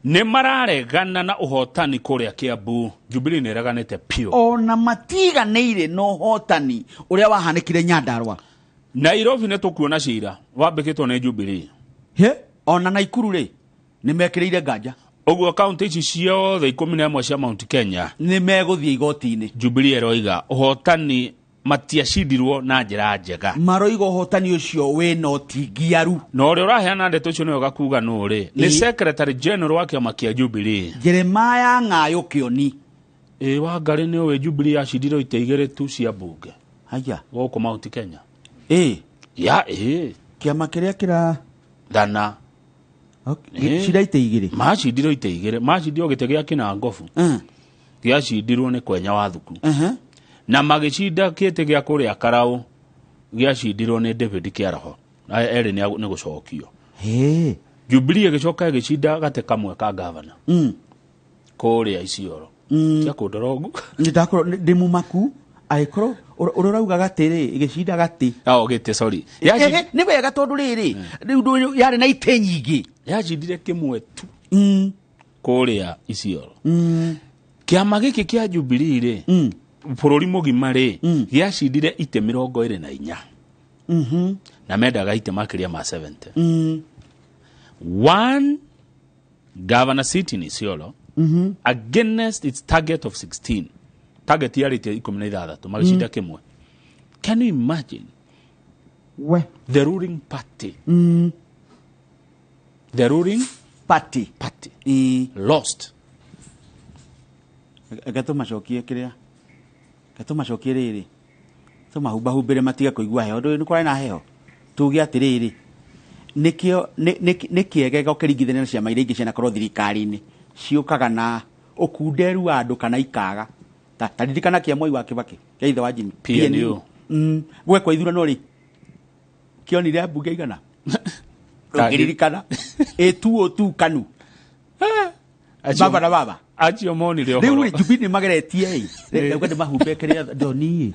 nĩ mararegana na ũhotani kũrĩa Kiambu Jubilee nĩ ĩreganĩte pio ona matiganĩire na ũhotani ũrĩa wahanĩkire Nyandarua Nairobi nĩ tũkuona Cira wambĩkĩtwo nĩ Jubilee ona Naikuru rĩ nĩ mekĩrĩire nganja ũguo kaunti ici ciothe 11 cia Mount Kenya nĩ megũthiĩ igoti-inĩ Jubilee ĩroiga ũhotani matiacindirwo na njĩra njega maroiga ũhotani ũcio wĩna ũtingiaru na ũrĩa ũraheana ndeto icio nĩwe gakuga nũrĩ nĩ Secretary General wa kĩama kĩa Jubilee Jeremiah Ng'ayũ Kĩoni Wangari nĩ ũĩ Jubilee yacindirwo ite 2 tu cia mbunge haya gũkũ Mount Kenya kĩama kĩrĩa kĩra Dana cira ite 2 macindirwo ite 2 macindirwo gĩtĩ gĩa Kinangofu gĩacindirwo nĩ Kwenya wa Thuku na magĩcinda kĩtĩ gĩa kũrĩa Karaũ gĩacindirwo nĩ David Kĩaraho erĩ nĩ gũcokio Jubilee ĩgĩcoka ĩgĩcinda gatĩ kamwe ka gavana kũrĩa Isiolo cia kũndorogu ndĩmumaku agĩkorwo ũrauga gatĩrĩ ĩgĩcinda gatĩ gĩtĩ sorry nĩ wega tondũ rĩrĩ yarĩ na itĩ nyingĩ yacindire kĩmwe tu kũrĩa Isiolo kĩama gĩkĩ kĩa Jubilee rĩ bũrũri mũgima rĩ gĩacindire ite 24 na mendaga ite makĩria ma 70 one governor seat in Isiolo against its target of 16 target yarĩ ite 16 magĩcinda kĩmwe. Can you imagine the ruling party lost gatumacokie kĩrĩa gatumacokie rĩrĩ tumahumbire matiga kũigua heho ndũ nĩ kũrĩ na heho tuge atĩrĩrĩ nĩkĩo nĩ kĩegega ũkĩringithania na ciama iria ingĩ cianakorwo thirikari-inĩ ciũkaga na ũkunderu wa andũ kana ikaga ta ririkana kĩa Mwai wa Kĩbakĩ kĩa ithe wa Jimmy PNU gwekwa ithurano rĩ kĩonire mbunge igana ũkĩririkana tu kanu baba acio monire ũhoro rĩu Jubilee mageretie rĩu ndĩ mahumbe kĩrĩa ndoni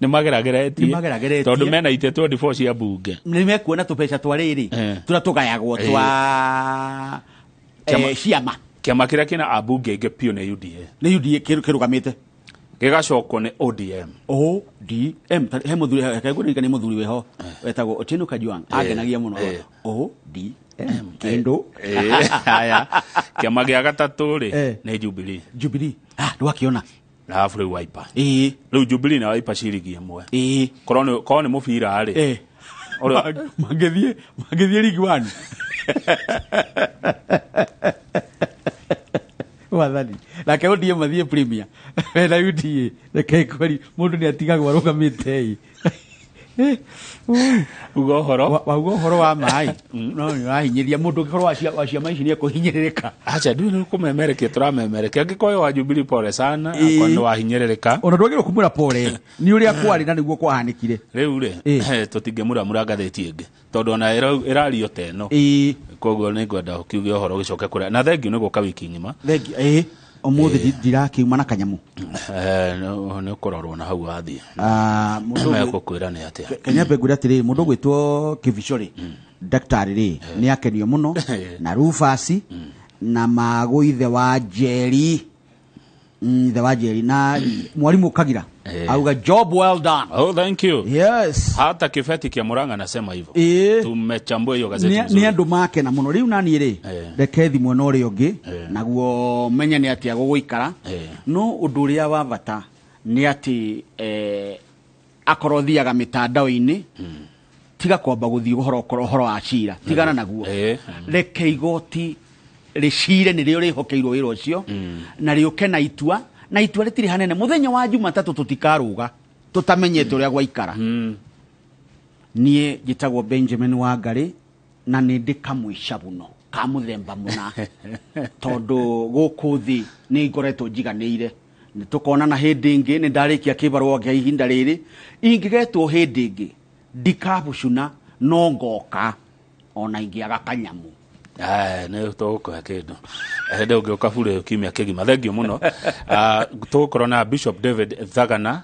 nĩ magerageretie tondũ mena ite 24 cia mbunge nĩ mekuona tũbeca twa rĩrĩ tũrĩa tũgayagwo twa ciama kĩama kĩrĩa kĩna ambunge ingĩ pio nĩ UDA kĩrũgamĩte gĩgacokwo nĩ ODM he mũthuri hekagũrĩka nĩ mũthuri weho wetagwo Otieno Kajwang agenagia mũno ODM kĩndũ haya kĩama gĩa gatatũ rĩ nĩ Jubilee ndwakĩona alafu rĩu Wiper rĩu Jubilee na Wiper cirigi ĩmwe korwo nĩ mũbira rĩ mangĩthiĩ ligi 1 wathani nake ODM mathiĩ premier na UDA reke kweri mũndũ nĩ atigagwo arũgamĩte uga ũhoro wa maĩ no nĩ wahinyĩria mũndũ ũngĩkorwo wa ciama ici nĩ ekũhinyĩrĩrĩka acha ndũĩ nĩ kũmemerekia tũramemerekia angĩkorwo wa Jubilee pole sana akwa nĩ wahinyĩrĩrĩka ona ndwagĩrĩirwo kumũra pole nĩ ũrĩa kwarĩ na nĩguo kwahanĩkire rĩu rĩ tũtingĩmũramũra ngathĩti ĩngĩ tondũ ona ĩrario ta ĩno koguo nĩ ngwenda ũkiuge ũhoro gĩcoke kũrĩa na thengiũ nĩ gũka wiki ng'ima ũmũthĩ ndirakiuma na kanyamũ nĩ ũkororwo na hau wathiĩ megũkwĩra nĩ atĩa Kenyambe ngwĩra atĩrĩrĩ mũndũ gwĩtwo Kĩbico daktari rĩ nĩ akenio mũno na Rufus na magũithe wa Njeri the wajeri na mwalimu Kagira auga job well done. Oh, thank you. Yes. Hata Kifeti kia Muranga nasema hivyo. Tumechambua hiyo gazeti nzuri. Ni andu make na muno riu nani ri rekethi mwana uri ungi naguo menya ni ati aguguikara no undu uria wa bata ni ati akorothiaga mitandao-ini tiga kwamba guthii horo wa Cira tigana naguo reke igoti ricire ni rio rihokeirwo wira ucio na riuke na itua ritiri hanene muthenya wa Jumatatu tutikaruga tutamenyete uria gwaikara nie gitagwo Benjamin Wangari na ni ndikamwisha buno ka muthemba muna tondu guku thi ni ngoretwo njiganire ni tukona na hindi ingi ni ndarikia kibarua kia ihinda riri ingigetwo hindi ingi ndikabucuna no ngoka ona ingiaga kanyamu ne toko yakedo hede ugoka fule kimya kegima thegio muno tukorwo na Bishop David Thagana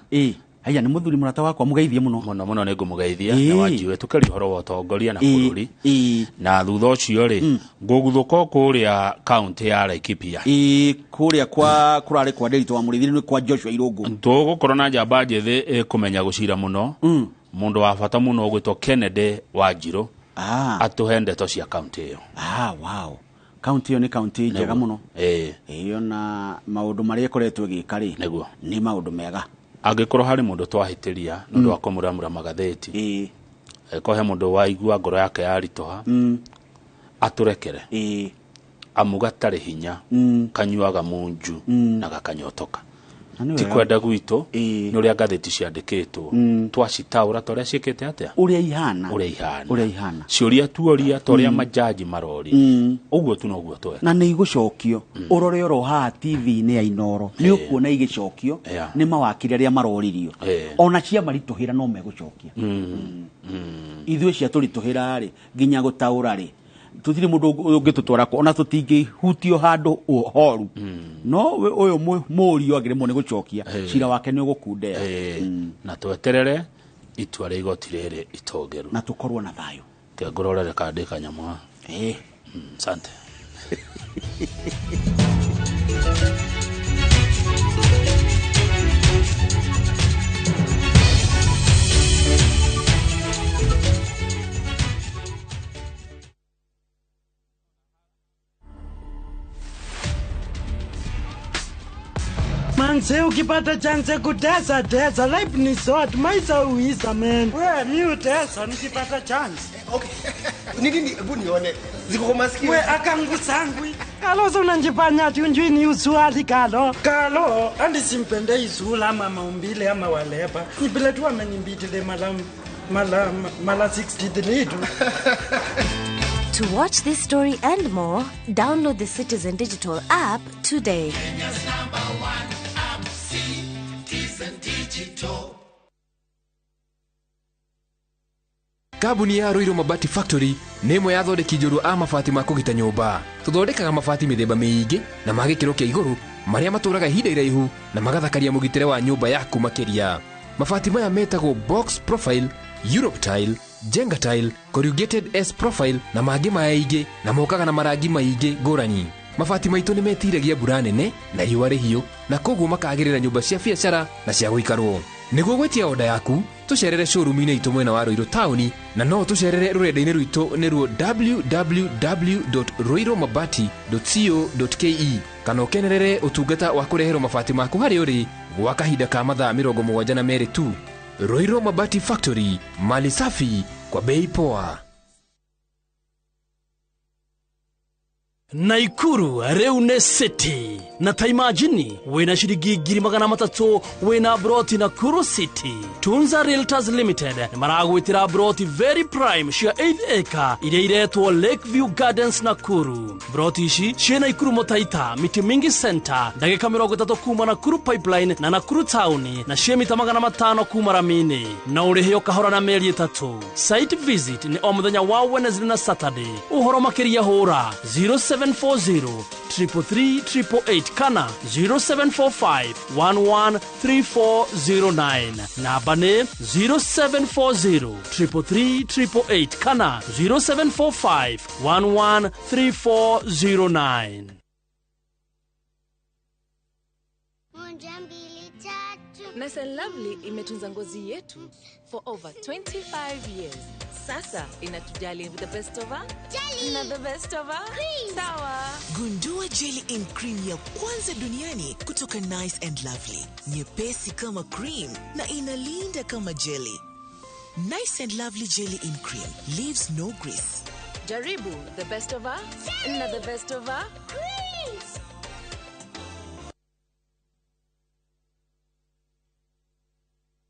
haya ni muthuri murata wakwa mugeithie muno ne ngumugeithia na wajiwe tukari horo wa tongoria na bururi na thutha ucio ri nguguthuko kuria county ya Laikipia kuria kwa kurari kwa Derito wa Murithiri ni kwa Joshua Irungu tugukorwo na njamba njethi kumenya gucira muno mundu wa bata muno ugwitwo Kennedy Wanjiru atuhende to cia county iyo wow county iyo ni county njega muno iyo na maundu maria ikoretwo gikari niguo ni maundu mega angikorwo hari mundu twahitiria no ndwakomuramura magatheti kohe mundu waigua ngoro yake yaritoha aturekere amuga tari hinya kanyuaga munju na gakanyotoka tikwenda gwitu ni uria gatheti ciandikitwo twacitaura toria ciikite atia uria ihana ciuria tuoria toria majaji marori uguo tu noguo twe na ni igucokio urore oro ha TV ni ya Inoro ni ukuona igicokio ni mawakiri aria maroririo ona cia marituhira no megucokia ithwe cia turituhira ri ginya gutaura ri tutiri mundu ungitutwara ko ona tutingi hutio handu horu no uyu murio agiremo ni gucokia Cira wake ni ugukunde na tweterere itua ria igoti riri itongeru na tukorwo na thayo ke ngororere kandika nyamwa asante Manze ukipata chance kutesa life ni short maisha uisa man mi utesa nikipata chance okay nini hebu nione ziko kwa masikio akangu sangwi kalo so unanjifanya ati unjui ni usuali kalo andi simpende isula mama umbile ama walepa nibile tu amenimbitile mala 63 tu. To watch this story and more, download the Citizen Digital app today. Kenya's #1 app, Citizen Digital. Kabuni ya Roiro Mabati Factory nĩ ĩmwe ya thondeki njũru a mabati ma kũgita nyũmba. Tũthondekaga mabati mĩthemba mĩingĩ na ma gĩkĩro kĩa igũrũ marĩa matũraga ihinda iraihu na magathakaria mũgitĩre wa nyũmba yaku makĩria. Mabati maya metagwo box profile, Europe tile, Jenga tile, corrugated S profile na mangĩ maingĩ na mokaga na marangi maingĩ ngũrani. Mabati maitũ nĩ metiragia mbura nene na riũa rĩhiũ na koguo makagĩrĩra nyũmba cia biacara na cia gũikarwo. Nĩguo gwetia oda yaku, tucerere showroom-inĩ itũ mwena wa Roiro Town na no tucerere rũrenda-inĩ rwitũ nĩruo www.roiromabati.co.ke kana ũkenerere ũtungata wa kũreherwo mabati maku harĩ ũrĩ gwa kahinda ka mathaa 72 tu. Roiro Mabati Factory, mali safi kwa bei poa. Naikuru Reune City na taimajini wena shiringi 300 wena broti Nakuru City. Tunza Realtors Limited maragwitira broti very prime cia 8 acre iria iretwo Lakeview Gardens Nakuru. Broti ici cia Naikuru Motaita miti mingi center ndagika 30 kuma Nakuru Pipeline na Nakuru Town na cia mita 500 kuma Ramini na urihio kahora na meri 3. Site visit ni o muthenya wa Wednesday na Saturday. Uhoro makiria hora 0740-333-888 kana 0745-113409 namba ni 0740-333-888 kana 0745-113409. Nice and Lovely imetunza ngozi yetu for over 25 years. Sasa inatujali with the best of her jelly na the best of her cream. Sawa. Gundua jelly in cream ya kwanza duniani kutoka Nice and Lovely. Nyepesi kama cream na inalinda kama jelly. Nice and Lovely jelly in cream leaves no grease. Jaribu the best of her na the best of her cream.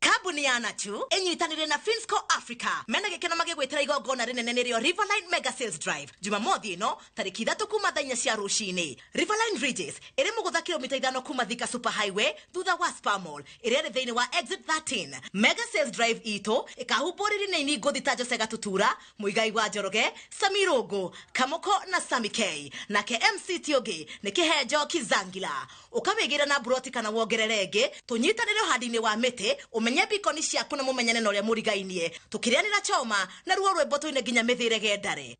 Kabuniana tu enyitanire na Finsco Africa mena gekena magegwetera igogona rinene rio Riverline Mega Sales Drive Jumamothi no tariki 3 kuma thainya cia rucini. Riverline Ridges iri mugutha kilomita 5 kuma Thika Super Highway thutha wa Spar Mall iri thiini wa exit 13. Mega Sales Drive ito ikahubũrĩri nini ngothi ta Jose Gatutura, Muigai wa Njoroge, Samirogo, Kamoko na Samike na KMC Tioge ni Kihejo Kizangila. Ukawigira na broti kana wongererenge tunyitanire handini wa mete umenye bikoni ciaku na mumenyane na uria murigainie tukirianira choma na ruo rweboto-ine nginya mithire gendare.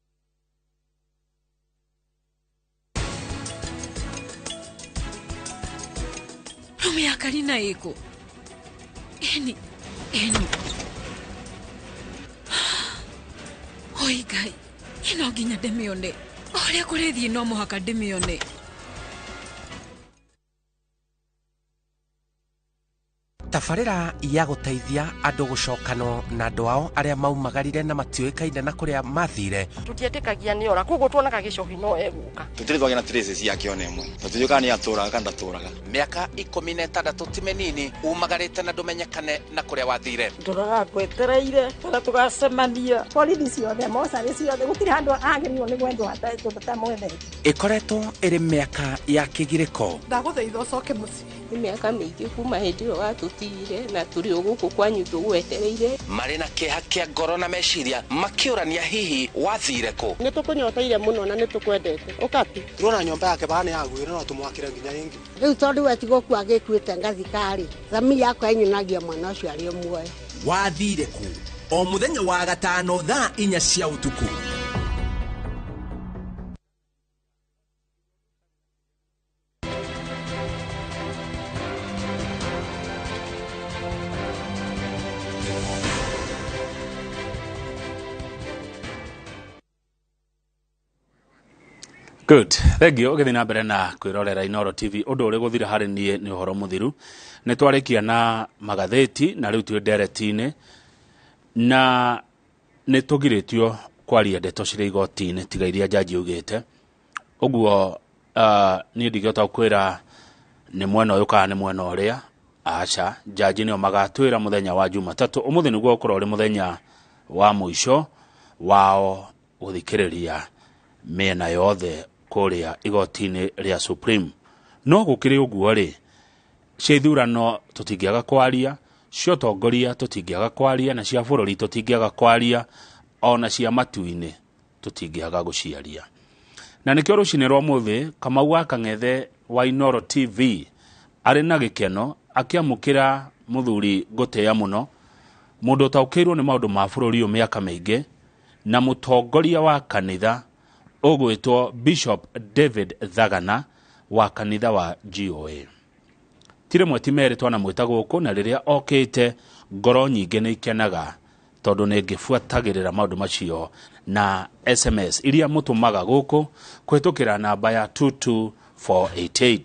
Rumi ya Karina iko eni oi gai ino nginya ndemione oria kurethi no muhaka ndemione. Tafarira ya guteithia andu gucokano na andu ao aria maumagarire na matiuikaine na kuria mathire. Tutietikagia ni ora kugo tuona kagicohi no eguka. Tutirithwagia na traces ya kione imwe. Tutiyuka ni aturaga kana ndaturaga. Miaka 16 timenini umagarite na ndumenyekane na kuria wathire. Nduraga kwetereire kana tugacemania. Borithi ciothe mocari ciothe gutire handu agiriwo ni gwendo hataito tatamwethe. Ikoretwo iri miaka ya kigiriko. Ndaguthaitha ucoke muci. Ni miaka mingi kuma hindiro watutire na turi uguku kwanyu tugwetereire. Marina kiha kia ngoro na meciria makiurania hihi wathire ku. Ni tukunyoteire muno na ni tukwendete. Ukapi. Turona nyomba yake bana yagwire no tumwakire nginya ringi. Riu tondu wetigo ku agikuite ngathikari. Zami yako enyunagia mwana ucio ari umwe. Wathire ku. O muthenya wa gatano thaa 4 cia utuku. Good. Thegio gethi na mbere na kwirorera Inoro TV undu uri guthira hari nie ni horo muthiru ni twarikia na magatheti na riu twi direct-ine na ni tugiritio kwaria ndeto cire igoti-ine tiga iria jaji ugite uguo ni ndigota kwira ni mwena uyu kana ni mwena uria acha jaji ni magatwira muthenya wa Jumatatu umuthi niguo ukora uri muthenya wa muisho wao guthikiriria mena yothe kuria igoti-ine ria Supreme no gukiri uguo ri gīthurano tutingiaga kwaria cio tongoria tutingiaga kwaria na cia bururi tutingiaga kwaria ona cia matu-ine tutingiaga guciaria na nikio rucine rwa muthi Kamau wa Kang'ethe wa Inoro TV ari na gikeno akiamukira muthuri Gutea muno mundu taukirwo ni maundu ma bururi miaka maingi na mutongoria wa kanitha ogwetwo Bishop David Thagana wa kanitha wa GOA. Tire mwetimere twana mwita guku na riria okite ngoro nyinge ni ikenaga tondu ni ngifuatagirira maundu macio na SMS iria mutumaga guku kwetukira namba ya 22488.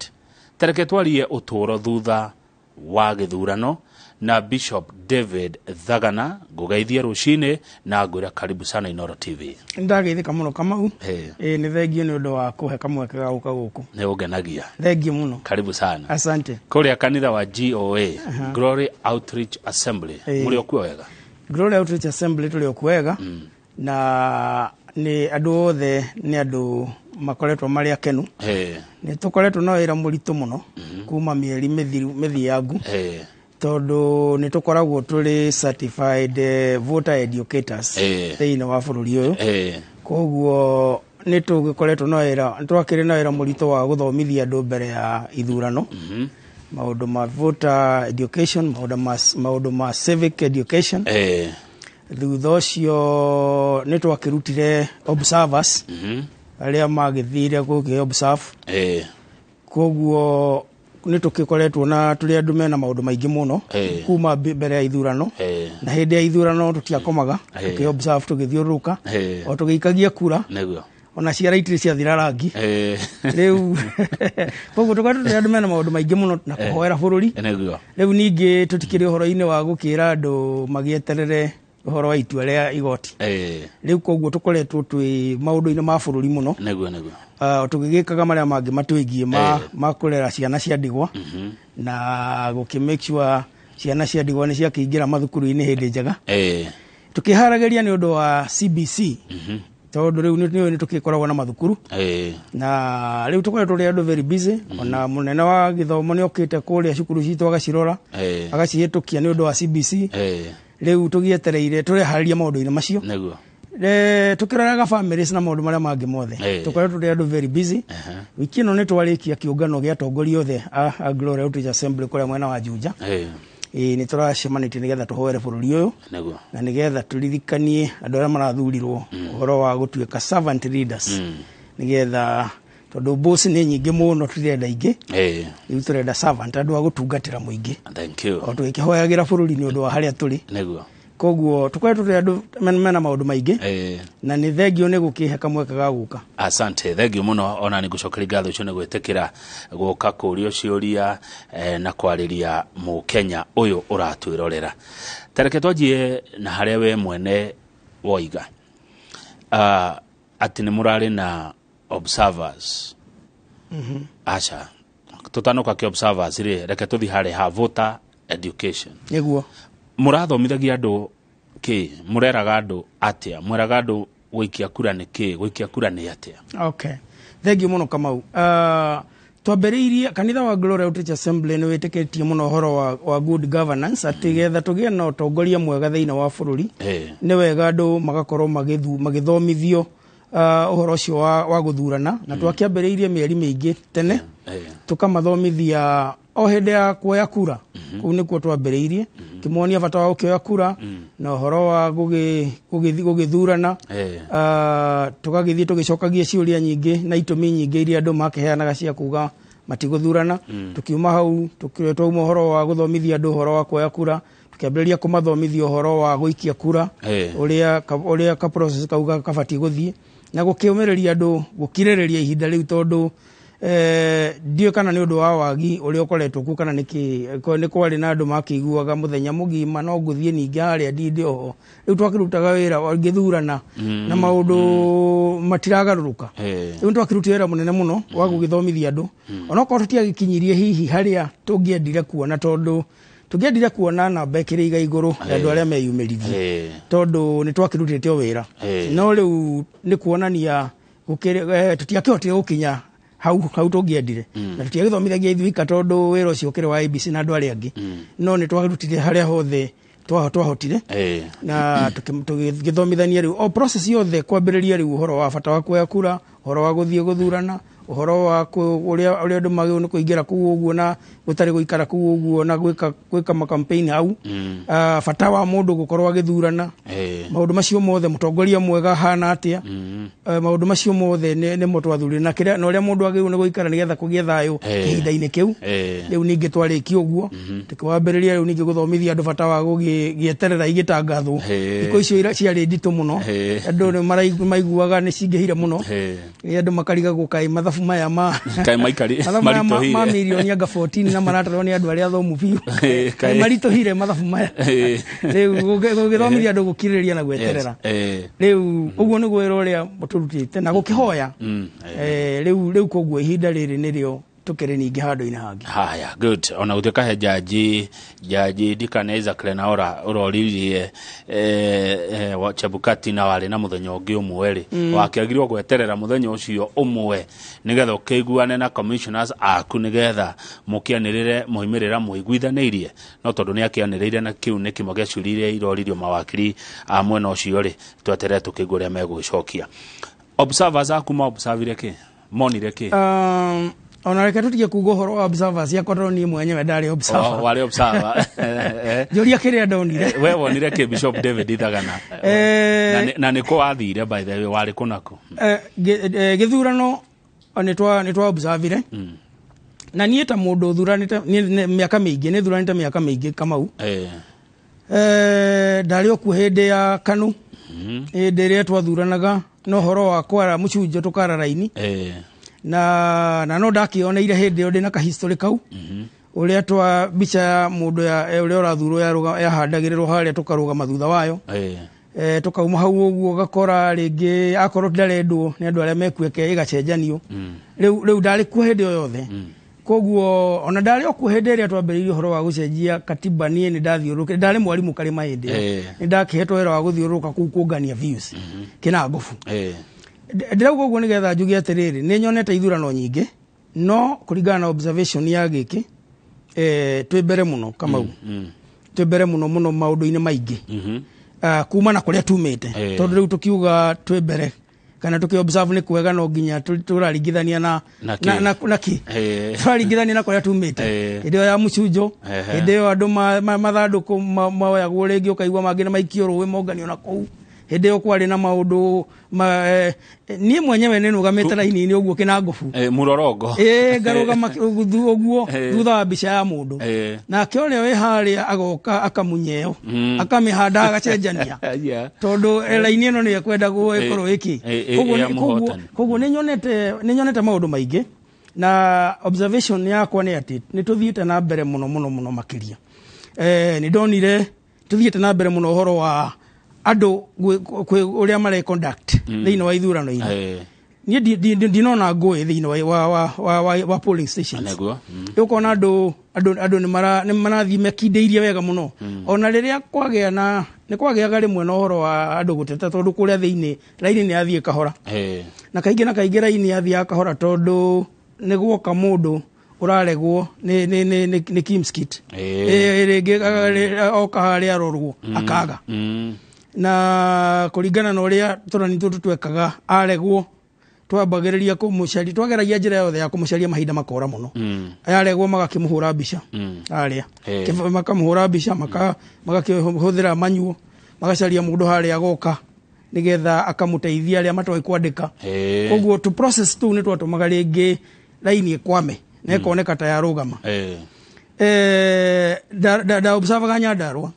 Tereke twarie uturo thutha wa gīthurano na Bishop David Thagana gugeithia rucine na ngwira karibu sana Inoro TV. Ndageithika muno Kamau. Ni thengio ni undu wa kuhe kamweke ga guka guku. Ne ugenagia. Thengio muno. Karibu sana. Asante. Kuria kanitha wa GOA Glory Outreach Assembly. Muri okuo wega. Glory Outreach Assembly tuli okuwega na ni andu othe ni andu makoretwo mari akenu. Ni tukoretwo no ira muritu muno kuma mieri mithiangu. Todo ni tukoragwo tuli certified voter educators thiini wa bururi uyu koguo ni tugikoretwo no ira twakiri no ira murito wa guthomithia andu mbere ya ithurano maundu ma voter education maundu ma civic education thutha ucio ni twakirutire observers aria magithire guki observe koguo nitukoretwo na tuli andu mena maundu maingi muno kuma mbere ya ithurano na hindi ya ithurano tutiakomaga tuki observe tugithiuruka o tugikagia kura ona ciara itire cia thira rangi riu koguo tukoretwo tuli andu mena maundu maingi muno na kuhoera bururi riu ningi tutikiri uhoro-ini wa gukira andu magieterere uhoro wa itua ria igoti riu koguo tukoretwo twi maundu-ini ma bururi muno tugigikaga maria mangi matwigie ma kurera ciana cia ndigwa na guki make sure ciana cia ndigwa ni cia kiingira mathukuru-ini hindi njega tukiharageria ni undu wa CBC tondu riu ni tukikoragwo na mathukuru na riu tukoretwo tuli andu very busy ona munene wa githomo ni okite kuria cukuru citu agacirora agacihitukia ni undu wa CBC riu tugietereire turehariria maundu-ini macio tukiraga families na maundu maria mangi mothe tukoretwo tuli andu very busy wiki ino ni twarikia kiungano gia atongoria othe a Glory Outreach Assembly kuria mwena wa Juja ni turacemanitie nigetha tuhoere bururi uyu na nigetha turirikanie andu aria marathurirwo uhoro wa gutuika servant leaders nigetha tondu boss ni nyingi muno turenda ingi riu turenda servant andu a gutungatira muingi o tugikihoyagira bururi ni undu wa haria turi koguo tukoretwo tuli andu mena maundu maingi na ni thengio ni gukihe kamweka ga guka asante thengio muno ona ni gucokeria ngatho icio ni gwetekira guka kurio ciuria na kwariria mu Kenya uyu uratwirorera tareke twajie na haria we mwene woiga ati ni murari na observers acha tutanoka ki observers ri reke tuthi hari ha voter education niguo murathomithagia andu ki mureraga andu atia mweraga andu gwikia kura ni ki gwikia kura ni atia okay thengio muno Kamau twambiriirie kanitha wa Glory Outreach Assembly ni witikitie muno horo wa good governance atigetha tugie na utongoria mwega thiina wa bururi ni wega andu magakorwo magithomithio uhoro ucio wa guthurana na twakiambiriirie mieri mingi tene tukamathomithia o hindi ya kuoya kura kuu nikuo twambiriirie kimonia bata wa ukioya kura na uhoro wa gugithurana tugagithie tugicokagia ciuria nyingi na itumi nyingi iria andu makiheanaga cia kuga matiguthurana tukiuma hau tukitwa uhoro wa guthomithia andu uhoro wa kuoya kura tukiambiriria kumathomithia uhoro wa guikia kura uria ka process kauga kabati guthie na gukiumireria andu gukirireria ihinda riu tondu dio kana ni undu wa wagi uri ukoretwo ku kana niki ni kwari na andu makiguaga muthenya mugima no nguthie ningi aria ndinde oho riu twakirutaga wira wa githurana na maundu matiragaruruka riu twakirutira wira munene muno wa gugithomithia andu ona ko tutiagikinyirie hihi haria tungiendire kuona tondu tugiendire kuona namba ikiriga iguru andu aria meyumirithie tondu ni twakirutite wira no riu ni kuonania tutiakihotire gukinya hau tungiendire na tutiagithomithagia ithuika tondu wira ucio ukiri wa ABC na andu aria angi no ni twagirutire haria hothe twahotire na tugithomithania riu o process yothe kwambiriria riu uhoro wa bata wa kuoya kura uhoro wa guthie guthurana uhoro wa uria andu magio ni kuingira kuu uguo na gutari guikara kuu uguo na gwika ma campaign hau bata wa mundu gukorwa githurana maundu macio mothe mutongoria mwega hana atia maundu macio mothe ni mutwathuri na kiria no ria mundu agiu ni guikara nigetha kugie thayo ihinda-ini kiu riu ningi twariki uguo tukiwambiriria riu ningi guthomithia andu bata wa gugieterera igitangatho iko icio ciari nditu muno andu ni maiguaga ni cingihire muno andu makariga gukai mathafu maya kai maikari maritohire ma milioni anga 14 na maratarwo ni andu aria thomu biu maritohire mathafu maya riu gugithomithia andu gukiriria na gweterera riu uguo ni gwira uria muturutite na gukihoya riu koguo ihinda riri nirio tukiri ningi handu-ini hangi haya good ona utuika he jaji dikaneza klenaora uroririe wa Chebukati na wale na muthenya ungi umwe wakiagirwo gweterera muthenya ucio umwe nigetha ukiguane na commissioners aku nigetha mukianirire muhimirira muiguithanirie no tondu ni akianirire na kiu ni kimo gecuririe iroririo mawakiri a mwena ucio ri tweterere tukiguria megwicokia observers akuma observire ki monire ki ona reke tutige kuga uhoro wa observers yakwa ni mwenyewe ndari observer wale observer joria kiria ndonire we wonire ki Bishop David Thagana na niko athire by the way wale kunako githurano ni twa observire na niĩ ta mũndũ thuranĩte mĩaka mĩingĩ nĩ thuranĩte mĩaka mĩingĩ Kamau ndarĩ okuo hĩndĩ ya KANU hĩndĩ ĩrĩa twathuranaga no horo wa kwara mũcunjũ tũkara raini na no ndakĩoneire hĩndĩ ĩyo ndĩna kahistory kau ũrĩa twa mbica ya mũndũ ũrĩa ũrathurwo yahandagĩrĩrwo harĩa tũkarũgama thutha wayo tukauma hau ũguo gakora rĩngĩ akorwo ndarendwo nĩ andũ arĩa mekuĩke ĩgacenjanio rĩu ndarĩ kuo hĩndĩ o yothe koguo ona ndarĩ okuo hĩndĩ ĩrĩa twambĩrĩirie ũhoro wa gũcenjia katiba niĩ nĩ ndathiũrũrũkĩte ndarĩ mwarimũ karĩma hĩndĩ ĩyo nĩ ndakĩhetwo wĩra wa gũthiũrũrũka kũu kũngania views kĩnangobu ndĩrauga ũguo nĩgetha njuge atĩrĩrĩ nĩ nyonete ithurano nyingĩ no kũringana na observation ya gĩkĩ twĩ mbere mũno Kamau twĩ mbere mũno maũndũ-inĩ maingĩ kuma na kũrĩa tumĩte tondũ rĩu tũkiuga twĩ mbere kana tũkĩobserve nĩ kwega no nginya tũraringithania na kĩ tũraringithania na kũrĩa tumĩte hĩndĩ ĩyo ya mũcunjũ hĩndĩ ĩyo andũ mathandũkũ moyagwo rĩngĩ ũkaigua mangĩ nĩ maikio rũĩ monganio na kũu hĩndĩ ĩyo kwarĩ na maũndũ niĩ mwenyewe nĩ nũgamĩte raini-inĩ ũguo kĩnangobu mũrorongo ngarũgama ũguo thutha wa mbica ya mũndũ nake ũrĩa wĩ harĩa agoka akamunyeo akamĩhanda agacenjania tondũ raini ĩno nĩ ekwendagwo ĩkorwo ĩkĩ koguo nĩ nyonete maũndũ maingĩ na observation yakwa nĩ atĩ nĩ tũthiĩte na mbere mũno makĩria nĩ ndonire tũthiĩte na mbere mũno ũhoro wa andũ ũrĩa mare conduct thĩinĩ wa ithurano-inĩ niĩ ndinona ngũĩ thĩinĩ wa polling stations ũkona andũ nĩ marathiĩ mekindĩirie wega mũno ona rĩrĩa nĩ kwagĩaga rĩmwe na ũhoro wa andũ gũteta tondũ kũrĩa thĩinĩ raini nĩ yathiĩ kahora na kaingĩ raini yathiaga kahora tondũ nĩ guoka mũndũ ũraregwo nĩ Kimskit rĩngĩ oka harĩa arorwo akaga na kũringana na ũrĩa tũrani tũtũ twekaga aregwo twambagĩrĩria kũmũcaria twageragia njĩra yothe ya kũmũcaria mahinda makora mũno aregwo magakĩmũhũra mbica harĩa makamũhũra mbica magakĩhũthĩra manyuo magacaria mũndũ harĩa agoka nĩgetha akamũteithia arĩa matoĩ kwandĩka koguo tu process tu nĩ twatũmaga rĩngĩ raini ĩkwame na ĩkoneka ta yarũgama observaga Nyandarua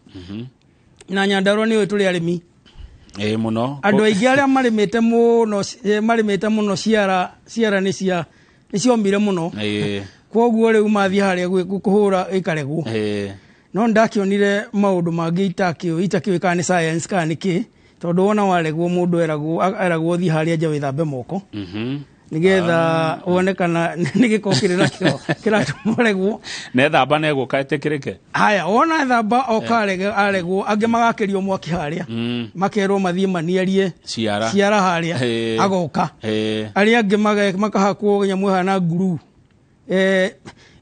na Nyandarua nĩ tũrĩ arĩmi mũno andũ aingĩ arĩa marĩmĩte mũno ciara nĩ ciomire mũno kwoguo rĩu mathiĩ harĩa kũhũra ĩkaregwo no ndakĩonire maũndũ mangĩ itakĩũĩ kana nĩ science kana nĩ kĩ tondũ wona waregwo mũndũ eragwo thiĩ harĩa nja wĩthambe moko nĩgetha wone kana nĩ gĩko kĩrĩ nakĩo kĩratũmaregwo nethamba negũka ĩtĩkĩrĩke haya wona ethamba aregwo angĩ magakĩrio mwaki harĩa makerwo mathiĩ maniarie ciara harĩa agoka arĩa angĩ makahakwo nyamũ hana nguru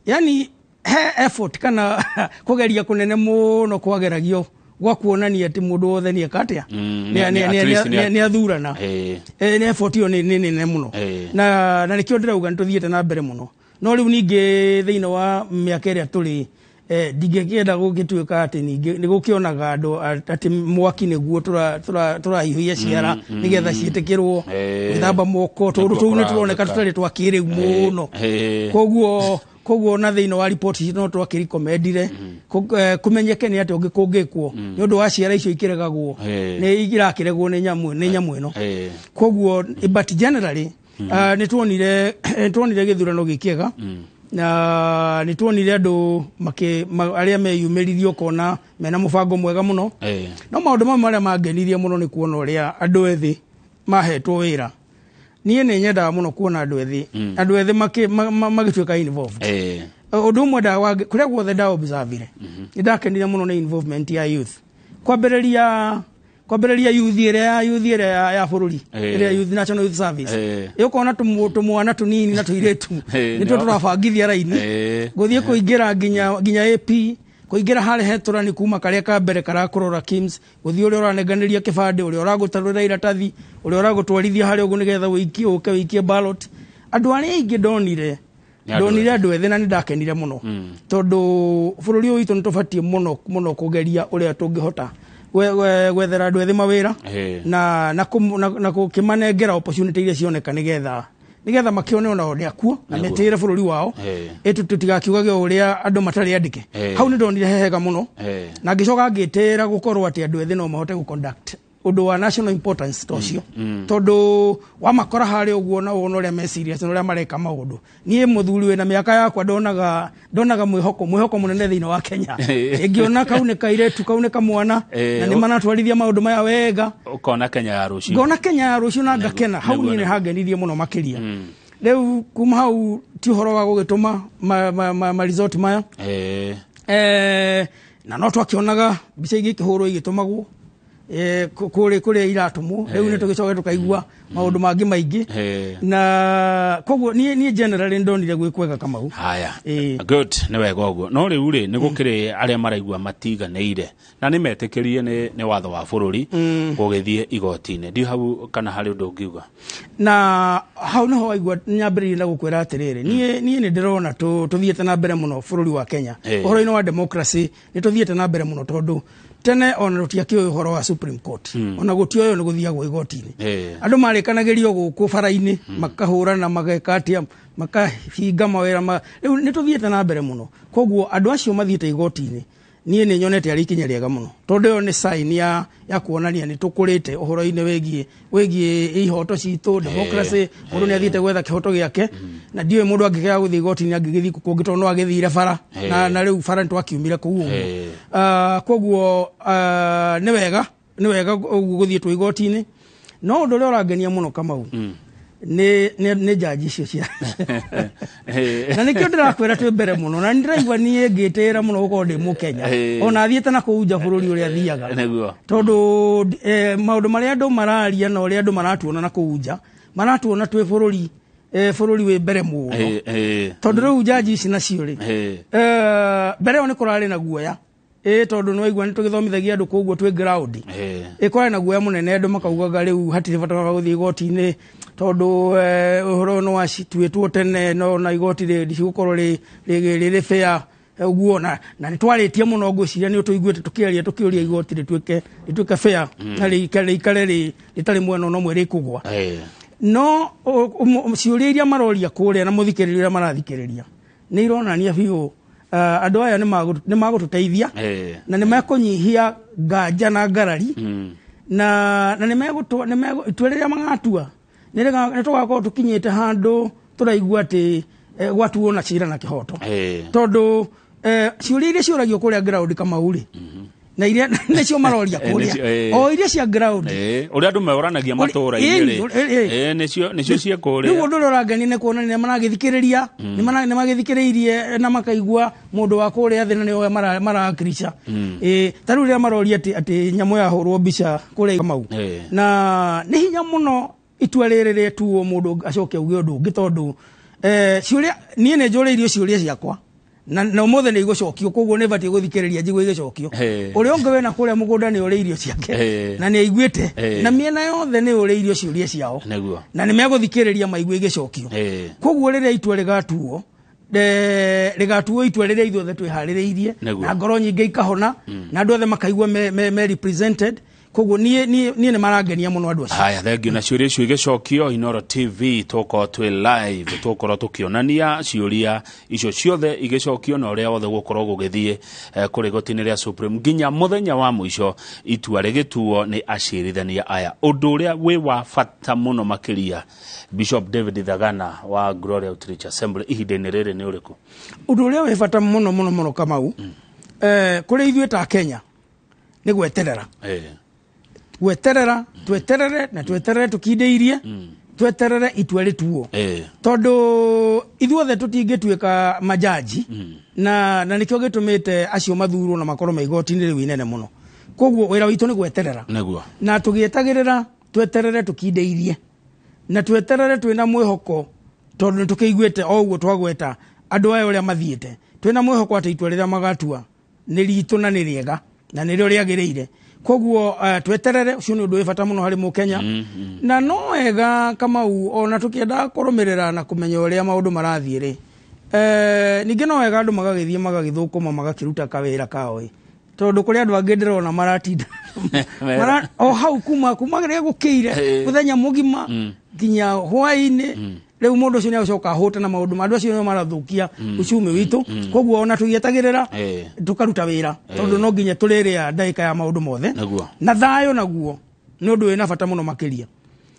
yani he effort kana kũgeria kũnene mũno kwageragio gwa kuonania atĩ mũndũ wothe nĩ eka atĩa nĩ athurana nĩ effort ĩyo nĩ nene mũno na nĩkĩo ndĩrauga nĩ tũthiĩte na mbere mũno no rĩu ningĩ thĩinĩ wa mĩaka ĩrĩa tũrĩ ndingĩkĩenda gũgĩtuĩka atĩ ningĩ nĩ gũkĩonaga andũ atĩ mwaki nĩguo tũrahiũhia ciara nĩgetha ciĩtĩkĩrwo gwĩthamba moko tondũ tũu nĩ tũroneka tũtarĩ twa kĩrĩu mũno koguo na thĩinĩ wa report ici no twakĩrikomendire kũmenyeke nĩ atĩ ũngĩ kũngĩkwo nĩ ũndũ wa ciara icio ikĩregagwo nĩ irakĩregwo nĩ nyamũ ĩno koguo but generally nĩ tuonire gĩthurano gĩkĩega na nĩ tuonire andũ arĩa meyumĩririe ũkona mena mũbango mwega mũno no maũndũ mamwe marĩa mangenirie mũno nĩ kuona ũrĩa andũ ethĩ mahetwo wĩra niĩ nĩ nyendaga mũno kuona andũ ethĩ magĩtuĩka involved ũndũ ũmwe kũrĩa guothe ndaobservire nĩ ndakenire mũno nĩ involvement ya youth kwambĩrĩria youth ĩrĩa ya bũrũri ĩrĩa youth national youth service ũkona tũmwana tũnini na tũirĩtu nĩtwo tũrabangithia raini gũthiĩ kũingĩra nginya AP kũingĩra harĩa hetũrani kuma karĩa ka mbere karakũrora Kims gũthiĩ ũrĩa ũranenganĩria kĩbandĩ ũrĩa ũragũtarũra iratathi ũrĩa ũragũtwarithia harĩa ũguo nĩgetha ũikie ballot andũ arĩa aingĩ ndonire andũ ethĩ na nĩ ndakenire mũno tondũ bũrũri ũyũ witũ nĩ tũbatiĩ mũno kũgeria ũrĩa tũngĩhota gwethera andũ ethĩ mawĩra na gũkĩmanengera opportunity iria cioneka nĩgetha nigetha makione ona ode akuo na metire bururi wao tutigakiugage uria andu matari andike hau ni ndonire hehega muno na ngicoka ngitira gukorwo ati andu ethi no mahote guconduct undu wa national importance tocio tondu wa makora hari uguo na wona uria me serious uria mareka maundu nie muthuri we na miaka yakwa ndonaga mwihoko munene thiini wa Kenya ingiona kaune kairetu kaune kamwana na ni manatwarithia maundu maya wega ukona Kenya ya rucio ngona Kenya ya rucio na ngakena hau ni hangenirie muno makiria riu kuma hau ti horo wa gugituma ma resort maya na no twakionaga bica igi kihuro igitumagwo kure iratumu riu ni tugicoka tukaigua maundu mangi maingi na koguo ni generally ndonire gwikwega Kamau haya good ni wega uguo no riu ri ni gukire aria maraigua matiganeire na ni metikirie ni watho wa bururi gugithie igoti-ini ndi hau kana hari undu ungiuga na hau no waigua nyambiririe na gukwira atiriri ni ndirona tuthiete na mbere muno bururi wa Kenya uhoro-ini wa democracy ni tuthiete na mbere muno tondu tene ona rutiakio uhoro wa Supreme Court ona gutioyo ni guthiagwo igoti-ini andu marikanagirio guku bara-ini makahura na magekatia makahinga mawira riu ni tuthiete na mbere muno koguo andu acio mathiete igoti-ini nie ni nyonete ari ikinya riega muno tondu yo ni sign ya kuonania ni tukurite uhoro-ini wegie ihoto citu democracy mundu ni athiete gwetha kihoto giake na ndiwe mundu angigea guthi igoti-ini angigithi kungi tondu no agithire bara na riu bara ntwakiumire kuu koguo ni wega guthietwo igoti-ini no undu uria urangenia muno Kamau ni jaji cio cia na nikio ndirakwira twi mbere muno na ndiraigua nie ngitira muno gukorwo ndi Mukenya ona thiete na kuuja bururi uria thiaga tondu maundu maria andu mararia na uria andu maratuona na kuuja maratuona twi bururi wi mbere muno tondu riu jaji ici nacio ri mbere oni kurari na guoya tondu no igwa nitugithomithagia andu koguo twi ground kwari na guoya munene andu makaugaga riu hatire bata wa guthii igoti-ini tondu uhoro no wacituitwo tene no na igoti rigukorwo ri fair uguo na nitwaritie muno ngwiciria ni tuiguite tukiuria igoti rituike fair na ikare ritari mwena no mwere kugwa no ciuria iria maroria kuria na muthikiriria marathikiriria ni ironania biu andu aya ni magututeithia na ni makunyihia nganja na ngarari na ni megutwereria magatua ni tugakorwo tukinyite handu turaigua ati gwatuo na Cira na kihoto tondu ciuria iria ciuragio kuria ground Kamauri na iria nicio maroria kuria o iria cia ground uria andu meoranagia matura-ini nicio cia kuria riu undu urangeni ni kuona ni managithikiriria ni magithikiriirie na makaigua mundu wa kuria thina ni marakricha taru ria maroria ati nyamu ya hurwo mbica kuria Kamau na ni hinya muno itua riri tuo mundu acoke uge undu ungi tondu ciuria nie ne njuriirio ciuria ciakwa na umothe ni igocokio koguo ni bati guthikiriria njigwe igocokio uri onge we na kuria mugunda ni uri irio ciake na ni aiguite na miena yothe ni uri irio ciuria ciao na ni meguthikiriria maigwe igicokio koguo riria itua rigatuo itua riria ithuothe twihaririirie na ngoro nyingi ikahona na andu othe makaigua me represented koguo ni marangenia muno andu acio haya thengiu na ciuria icio igicokio Inoro TV toko twi live tukoro tukionania ciuria icio ciothe igicokio na uria wothe gukorwo gugithie kuri goti-ini ria Supreme nginya muthenya wa mwisho itua rigituo ni acirithania aya undu uria wi wa bata muno makiria Bishop David Thagana wa Glory Outreach Assembly ihinda-ini riri ni uriku undu uria wi bata muno Kamau kuri ithuĩ ta Kenya ni gweterera tweterere tukindeirie tweterere itua rituo tondu ithuothe tutingituika majaji na nikio gitumite acio mathurwo na makoro maigoti-ini riu inene muno koguo wira witu ni gweterera na tugietagirira tweterere tukindeirie na tweterere twina mwihoko tondu tukiguite o uguo twagweta andu aya uria mathiete twina mwihoko ati itua riria magatua ni ritu na ni riega na ni rio riagiriire koguo tweterere ucio ni undu wi bata muno hari Mukenya na no wega Kamau ona tukienda kurumirira na kumenya uria maundu marathie ri ninge no wega andu magagithie magagithukuma magakiruta kawira kao tondu kuri andu angi ndirona maratinda o hau kuma ria gukiire muthenya mugima nginya hwaini rĩu mũndũ ũcio nĩagũcoka ahũte na maũndũ andũ acio nĩo marathukia uchumi witũ koguo ona tũgĩetagĩrĩra tũkaruta wĩra tondũ no nginya tũrĩrĩa ndagĩka ya maũndũ mothe na thayũ naguo nĩ ũndũ wĩna bata mũno makĩria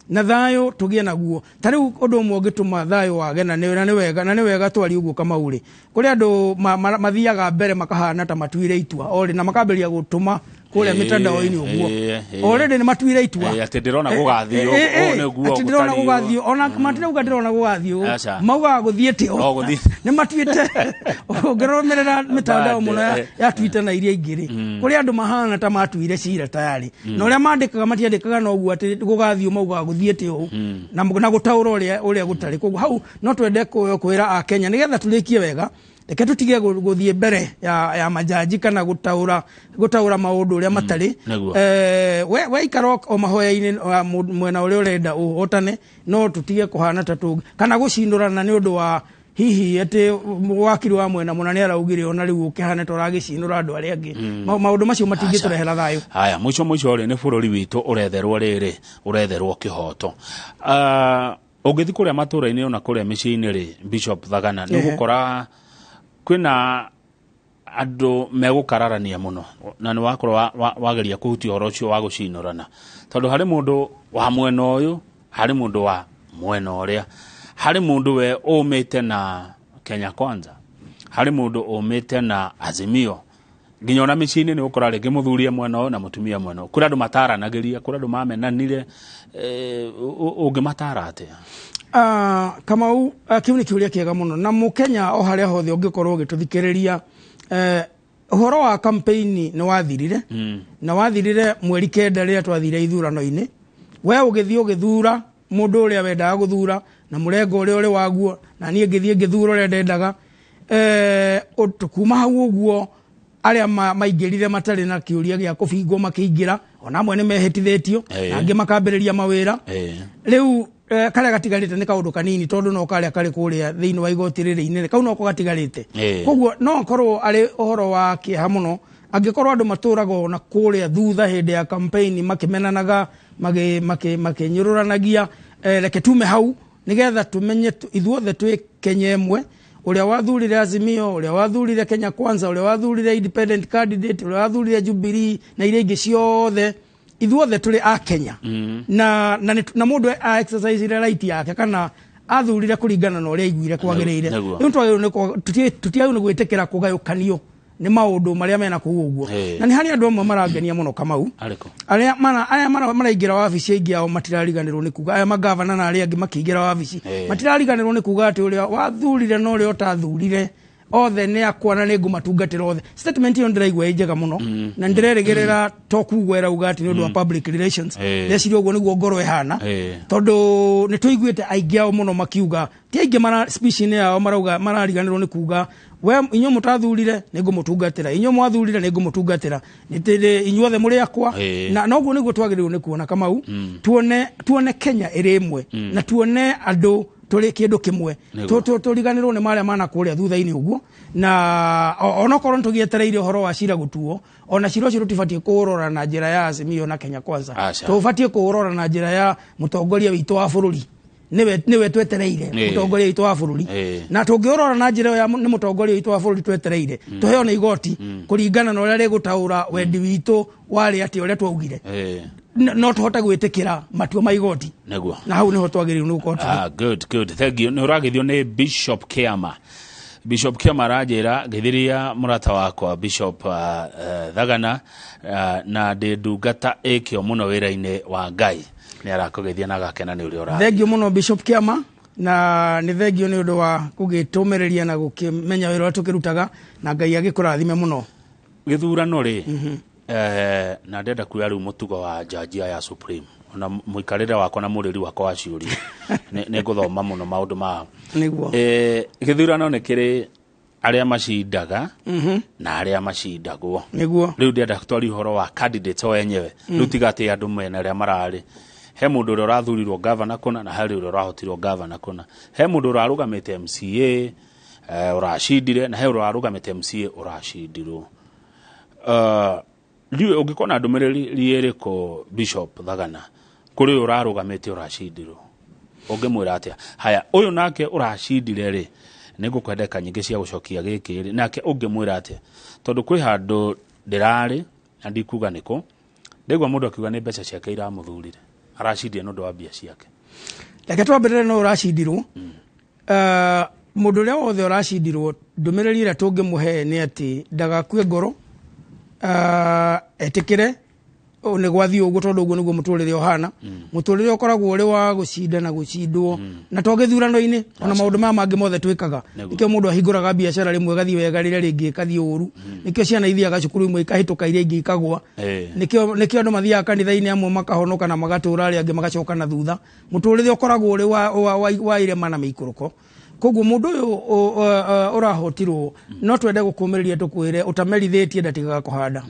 na thayũ tũgĩe naguo ta rĩu ũndũ ũmwe ũngĩtũma thayũ wage na nĩ wega twari ũguo Kamaurĩ kũrĩ andũ mathiaga mbere makahana ta matuire itua orĩ na makambĩrĩria gũtũma kũrĩa mitandao-inĩ ũguo already nĩ matuire itua atĩ ndĩrona gũgathio atĩ ndĩrona gũgathio ona matirauga ndĩrona gũgathio maugaga gũthiĩte o nĩ matuĩte ũngĩrũmĩrĩra mitandao mũno ya Twitter na iria ingĩ kũrĩ andũ mahana ta matuire Cira tayari na ũrĩa mandĩkaga matiandĩkaga no ũguo atĩ gũgathio maugaga gũthiĩte o na gũtaũra ũrĩa gũtarĩ koguo hau no twende kwĩra a Kenya nĩgetha tũrĩkie wega reke tũtige gũthiĩ mbere ya majaji kana gũtaũra maũndũ ũrĩa matarĩ we ikara o mahoya-inĩ mwena ũrĩa ũrenda ũhotane no tũtige kũhana ta tũngĩ kana gũcinũrana nĩ ũndũ wa hihi atĩ wakiri wa mwena mũna nĩ araugire ona rĩu ũkĩhana ta ũragĩcinũra andũ arĩa angĩ maũndũ macio matingĩtũrehera thayũ haya mũico ũrĩ nĩ bũrũri witũ ũretherwo kĩhoto ũngĩthi kũrĩa matũra-inĩ ona kũrĩa mĩciĩ-inĩ rĩ Bishop Thagana nĩ gũkora kwĩna andũ megũkararania mũno na nĩ wakorwo wageria kũhutia ũhoro ũcio wa gũcinũrana tondũ harĩ mũndũ wa mwena ũyũ harĩ mũndũ wa mwena ũrĩa harĩ mũndũ we ũmĩte na Kenya Kwanza harĩ mũndũ ũmĩte na Azimio nginya ona mĩciĩ-inĩ nĩ ũkora rĩngĩ mũthuri mwena ũyũ na mũtumia mwena ũyũ kũrĩ andũ mataranagĩria kũrĩ andũ mamenanire ũngĩmatara atĩa Kamau kĩu nĩ kĩũria kĩega mũno na Mũkenya o harĩa hothe ũngĩkorwo ũgĩtũthikĩrĩria ũhoro wa campaign nĩ wathirire na wathirire mweri 9 rĩrĩa twathire ithurano-inĩ we ũgĩthiĩ ũgĩthura mũndũ ũrĩa wendaga gũthura na mũrengo ũrĩa ũrĩ waguo na niĩ ngĩthiĩ ngĩthura ũrĩa ndendaga kuma hau ũguo arĩa maingĩrire matarĩ na kĩũria gĩa kũbingwo makĩingĩra ona amwe nĩ mehĩtithĩtio na angĩ makambĩrĩria mawĩra rĩu karĩa gatigarĩte nĩ kaũndũ kanini tondũ no karĩa karĩ kũrĩa thĩinĩ wa igoti rĩrĩ inene kau noko gatigarĩte koguo no korwo arĩ ũhoro wa kĩeha mũno angĩkorwo andũ matũraga na kũrĩa thutha hĩndĩ ya campaign makĩmenanaga makĩnyũrũranagia reke tume hau nĩgetha tũmenye ithuothe twĩ Kenya ĩmwe ũrĩa wathurire Azimio ũrĩa wathurire Kenya Kwanza ũrĩa wathurire independent candidate ũrĩa wathurire Jubilee na iria ingĩ ciothe ithuothe tũrĩ a Kenya na mũndũ a exercise right yake kana athurire kũringana na ũrĩa aiguire kwagĩrĩire rĩu tũtiagĩrĩirwo nĩ gwĩtĩkĩra kũgayũkanio nĩ maũndũ marĩa mena kũu ũguo na nĩ harĩ andũ amwe marangenia mũno Kamau arĩa maraingĩra wabici aingĩ ao matirariganĩrwo nĩ kuga aya magavana na arĩa angĩ makĩingĩra wabici matirariganĩrwo nĩ kuga atĩ ũrĩa wathurire na ũrĩa ũtathurire othe nĩ akwa na nĩ ngũmatungatĩra othe statement ĩyo ndĩraigua ĩ njega mũno na ndĩrerĩgĩrĩra to kuga ĩrauga atĩ nĩ ũndũ wa public relations ndeciria ũguo nĩguo ngoro ĩhana tondũ nĩ tũiguĩte aingĩ ao mũno makiuga ti aingĩ speech-inĩ yao marariganĩrwo nĩ kuga we inyuĩ mũtathurire nĩ ngũmũtungatĩra inyuĩ mwathurire nĩ ngũmũtungatĩra inyuothe mũrĩ akwa na noguo nĩguo twagĩrĩirwo nĩ kuona Kamau tuone Kenya ĩrĩ ĩmwe na tuone andũ tũrĩ kĩndũ kĩmwe tũriganĩrwo nĩ marĩa mana kũrĩa thutha-inĩ ũguo na onokorwo tũgĩetereire ũhoro wa Cira gũtuo ona Cira ũcio tũtibatiĩ kũũrora na njĩra ya Azimio na Kenya Kwanza tũbatiĩ kũũrora na njĩra ya mũtongoria witũ wa bũrũri niwe twetereire mũtongoria witũ wa bũrũri na tũngĩũrora na njĩra ya nĩ mũtongoria witũ wa bũrũri twetereire tũheo na igoti kũringana na ũrĩa rĩgũtaũra wendi witũ warĩ atĩ ũrĩa twaugire no tũhote gwĩtĩkĩra matua ma igoti na hau nĩho twagĩrĩirwo nĩ gũkorwo good thank you nĩ ũragĩthio nĩ Bishop Kiama aranjĩra ngĩthiria mũrata wakwa Bishop Thagana na ndĩ ndungata ĩkĩo mũno wĩra-inĩ wa Ngai nĩ arakũgeithia na agakena nĩ ũrĩa ũra thengio mũno Bishop Kiama na nĩ thengio nĩ ũndũ wa gũgĩtũmĩrĩria na gũkĩmenya wĩra ũrĩa tũkĩrutaga na Ngai agĩkũrathime mũno gĩthurano rĩ na ndenda kuoya rĩu mũtugo wa jaji ya Supreme ona mũikarĩre wakwa na mũrĩri wakwa wa ciũria nĩ ngũthoma mũno maũndũ mao nĩguo gĩthurano nĩ kĩrĩ arĩa macindaga na arĩa macindagwo nĩguo rĩu ndenda twarĩ ũhoro wa candidates o enyewe rĩu tiga atĩ andũ mena arĩa mararĩ he mũndũ ũrĩa ũrathurirwo governor kũna na harĩ ũrĩa ũrahotirwo governor kũna he mũndũ ũrarũgamĩte MCA ũracindire na he ũrĩa ũrarũgamĩte MCA ũracindirwo rĩu ũngĩkona ndũmĩrĩri ĩrĩkũ Bishop Thagana kũrĩ ũrarũgamĩte ũracindirwo ungemwira atia haya uyu nake uracindire ri nigukwendeka nyingi cia gucokia giki ri nake ungemwira atia tondu kwi handu ndirari andikuga niko ndegwa mundu akiuga ni mbeca ciake iramuthurire aracindire nundu wa mbia ciake reke twambirire no uracindirwo mundu uria wothe uracindirwo ndumiriri ira tungimuhe ni ati ndagakue ngoro etikire ne gwathi uguo tondu uguo niguo muturire ohana muturire ukoragwo uri wa gucinda na gucindwo na to githurano-ini ona maundu ma mangi mothe twikaga nikio mundu ahinguraga biacara rimwe gathi wega rire ringi kathi uru nikio ciana ithiaga cukuru imwe ikahituka iria ingi ikagwa nikio andu mathiaga kanitha-ini amwe makahonoka na magatura aria angi magacoka na thutha muturire ukoragwo uri wa irema na miikuruko koguo mundu uyu urahotirwo no twende gukumiriria tukwire utamerithitie ndatigaga kuhanda